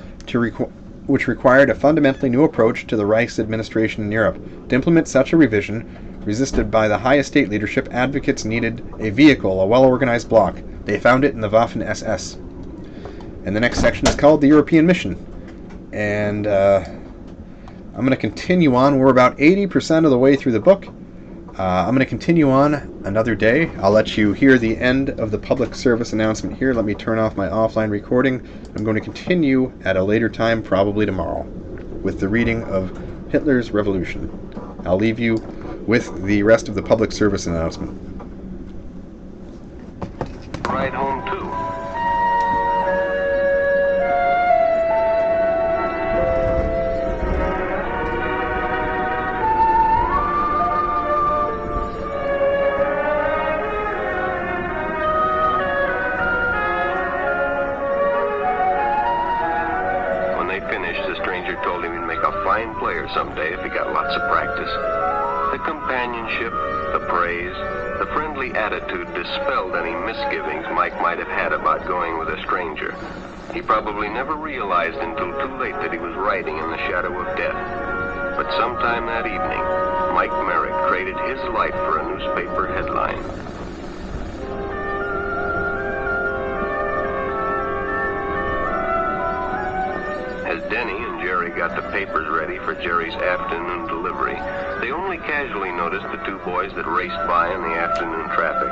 which required a fundamentally new approach to the Reich's administration in Europe. To implement such a revision, resisted by the highest state leadership, advocates needed a vehicle, a well-organized bloc. They found it in the Waffen-SS. And the next section is called the European Mission. And I'm going to continue on. We're about 80% of the way through the book. I'm going to continue on another day. I'll let you hear the end of the public service announcement here. Let me turn off my offline recording. I'm going to continue at a later time, probably tomorrow, with the reading of Hitler's Revolution. I'll leave you with the rest of the public service announcement. Ride home too. Player someday if he got lots of practice. The companionship, the praise, the friendly attitude dispelled any misgivings Mike might have had about going with a stranger. He probably never realized until too late that he was riding in the shadow of death. But sometime that evening, Mike Merrick traded his life for a newspaper headline. As Denny and Jerry got the papers ready for Jerry's afternoon delivery, they only casually noticed the two boys that raced by in the afternoon traffic.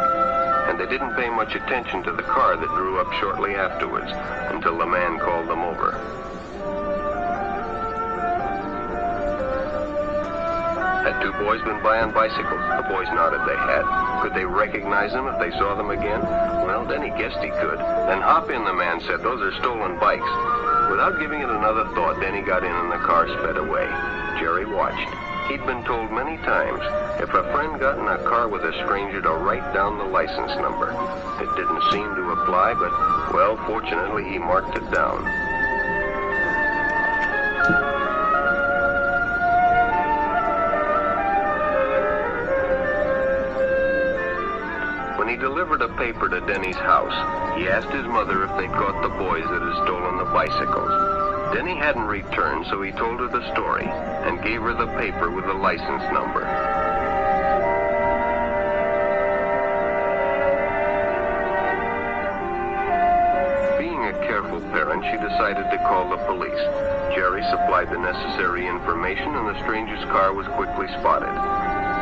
And they didn't pay much attention to the car that drew up shortly afterwards, until the man called them over. Had two boys been by on bicycles? The boys nodded they had. Could they recognize them if they saw them again? Well, Denny guessed he could. Then hop in, the man said. Those are stolen bikes. Without giving it another thought, Denny got in and the car sped away. Jerry watched. He'd been told many times, if a friend got in a car with a stranger, to write down the license number. It didn't seem to apply, but, well, fortunately, he marked it down. When he delivered a paper to Denny's house, he asked his mother if they'd caught the boys that had stolen the bicycles. Denny hadn't returned, so he told her the story and gave her the paper with the license number. Being a careful parent, she decided to call the police. Jerry supplied the necessary information, and the stranger's car was quickly spotted.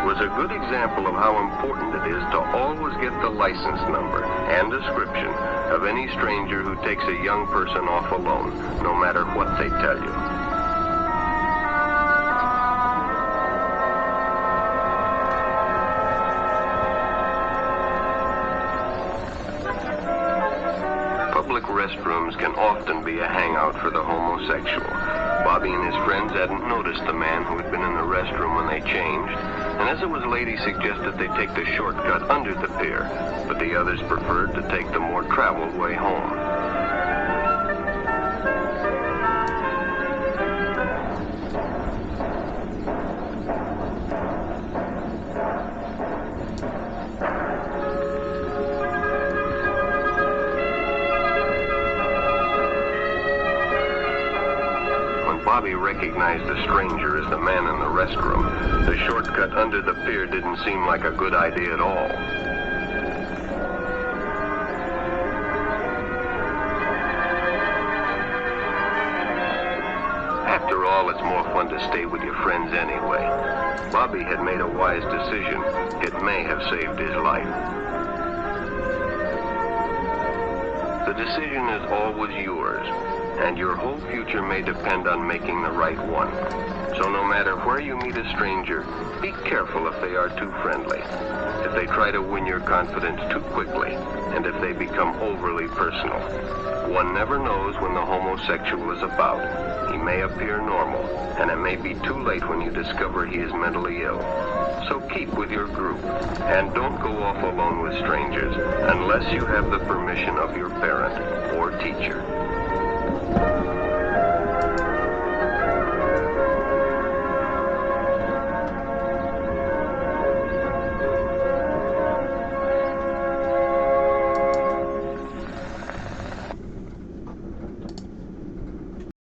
It was a good example of how important it is to always get the license number and description of any stranger who takes a young person off alone, no matter what they tell you. Public restrooms can often be a hangout for the homosexual. Bobby and his friends hadn't noticed the man who had been in the restroom when they changed, and as it was late, he suggested they take the shortcut under the pier, but the others preferred to take the more traveled way home. Bobby recognized the stranger as the man in the restroom. The shortcut under the pier didn't seem like a good idea at all. After all, it's more fun to stay with your friends anyway. Bobby had made a wise decision. It may have saved his life. The decision is always yours, and your whole future may depend on making the right one. So no matter where you meet a stranger, be careful if they are too friendly, if they try to win your confidence too quickly, and if they become overly personal. One never knows when the homosexual is about. He may appear normal, and it may be too late when you discover he is mentally ill. So keep with your group, and don't go off alone with strangers unless you have the permission of your parent or teacher.